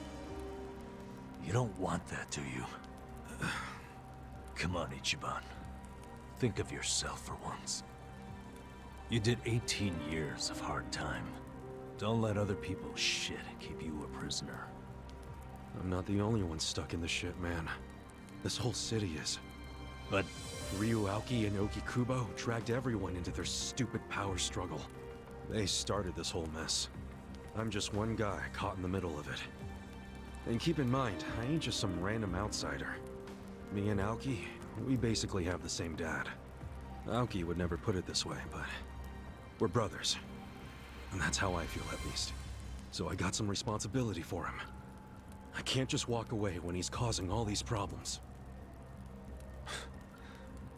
You don't want that, do you? Come on, Ichiban. Think of yourself for once. You did 18 years of hard time. Don't let other people's shit keep you a prisoner. I'm not the only one stuck in the shit, man. This whole city is. But Ryuauki and Okikubo dragged everyone into their stupid power struggle. They started this whole mess. I'm just one guy caught in the middle of it. And keep in mind, I ain't just some random outsider. Me and Aoki, we basically have the same dad. Aoki would never put it this way, but we're brothers. And that's how I feel, at least. So I got some responsibility for him. I can't just walk away when he's causing all these problems.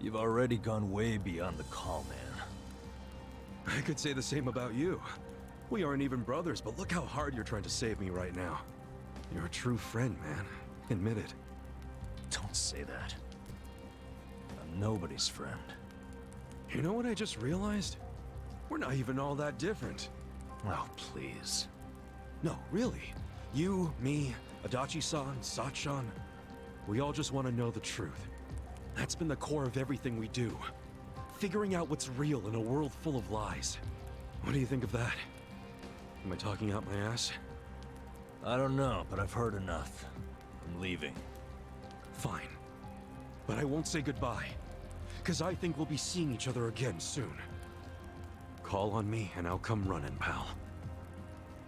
you've already gone way beyond the call, man. I could say the same about you. We aren't even brothers, but look how hard you're trying to save me right now. You're a true friend, man. Admit it. Don't say that. I'm nobody's friend. You know what I just realized? We're not even all that different. Oh, please. No, really. You, me, Adachi-san, Sachan. We all just want to know the truth. That's been the core of everything we do. Figuring out what's real in a world full of lies. What do you think of that? Am I talking out my ass? I don't know, but I've heard enough. I'm leaving. Fine. But I won't say goodbye. Because I think we'll be seeing each other again soon. Call on me and I'll come running, pal.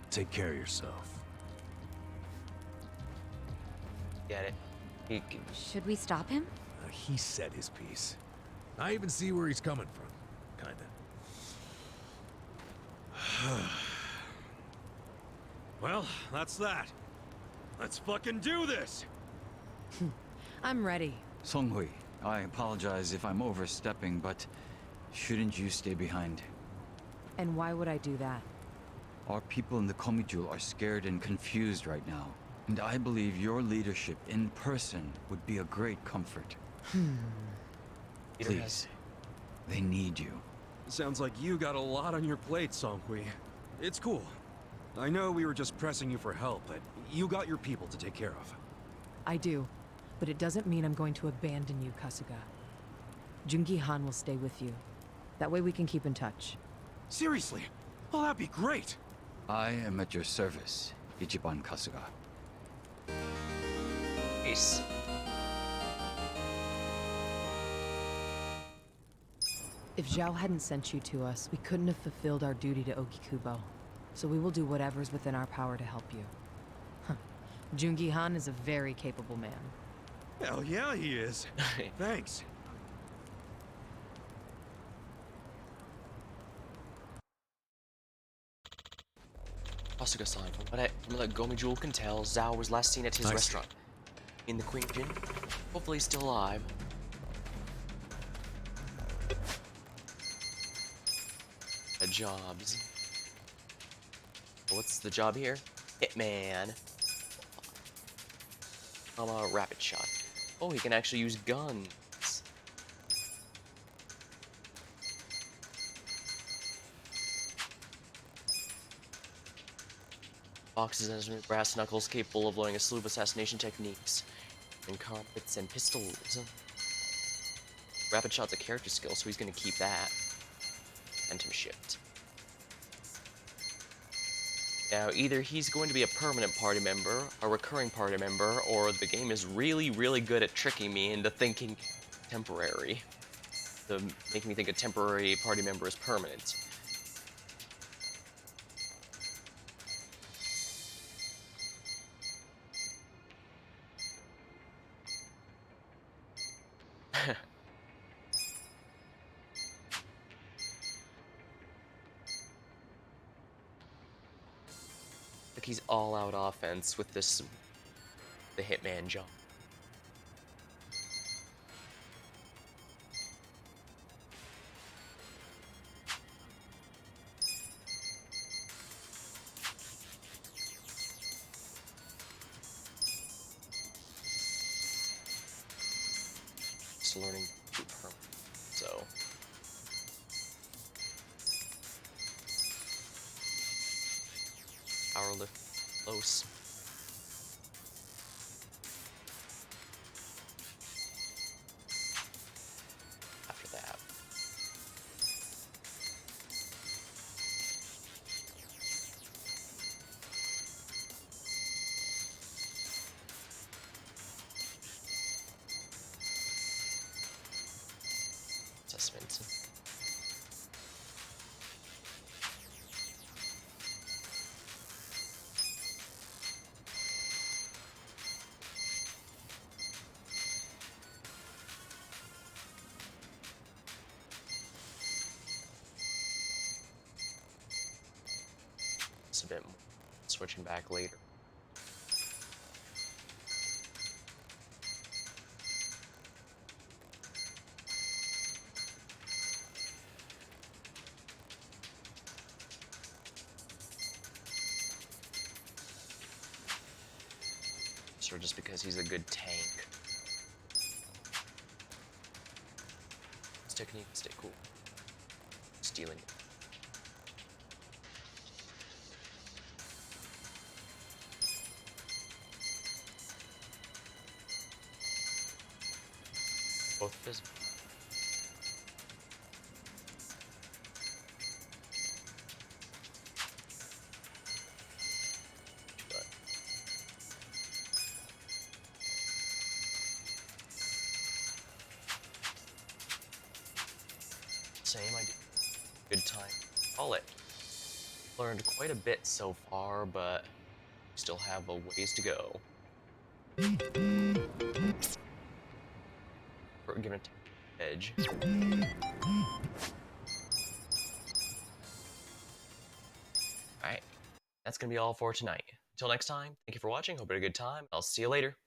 Take care of yourself. Get it. Should we stop him? He said his piece. I even see where he's coming from. Kinda. Well, that's that. Let's fucking do this! I'm ready. Songhui, I apologize if I'm overstepping, but shouldn't you stay behind? And why would I do that? Our people in the Komijul are scared and confused right now, and I believe your leadership in person would be a great comfort. Please, they need you. Sounds like you got a lot on your plate, Songhui. It's cool. I know we were just pressing you for help, but you got your people to take care of. I do, but it doesn't mean I'm going to abandon you, Kasuga. Jungi Han will stay with you. That way we can keep in touch. Seriously? Well, that'd be great! I am at your service, Ichiban Kasuga. Peace. If Zhao hadn't sent you to us, we couldn't have fulfilled our duty to Okikubo. So we will do whatever's within our power to help you. Huh. Jungi Han is a very capable man. Hell yeah, he is. Thanks. Kasuga-san, from what Gomi-Jewel can tell, Zhao was last seen at his restaurant. In the Queen. Hopefully he's still alive. Jobs. What's the job here? Hitman. Rapid shot. Oh, he can actually use guns. Foxes has brass knuckles capable of learning a slew of assassination techniques and carpets and pistols. Rapid shot's a character skill, so he's gonna keep that. Phantom shift. Now, either he's going to be a permanent party member, a recurring party member, or the game is really, really good at tricking me into thinking temporary. To make me think a temporary party member is permanent. Like he's all out offense with this, the Hitman jump. Just learning to be permanent, so. Power lift close. After that. Assessment. It's a bit more. Switching back later. Or just because he's a good tank. His technique, stay cool. Stealing. Both physical. Same, I do. Good time. Call it. Learned quite a bit so far, but still have a ways to go. We're gonna take edge. Alright, that's gonna be all for tonight. Until next time, thank you for watching, hope you had a good time, I'll see you later.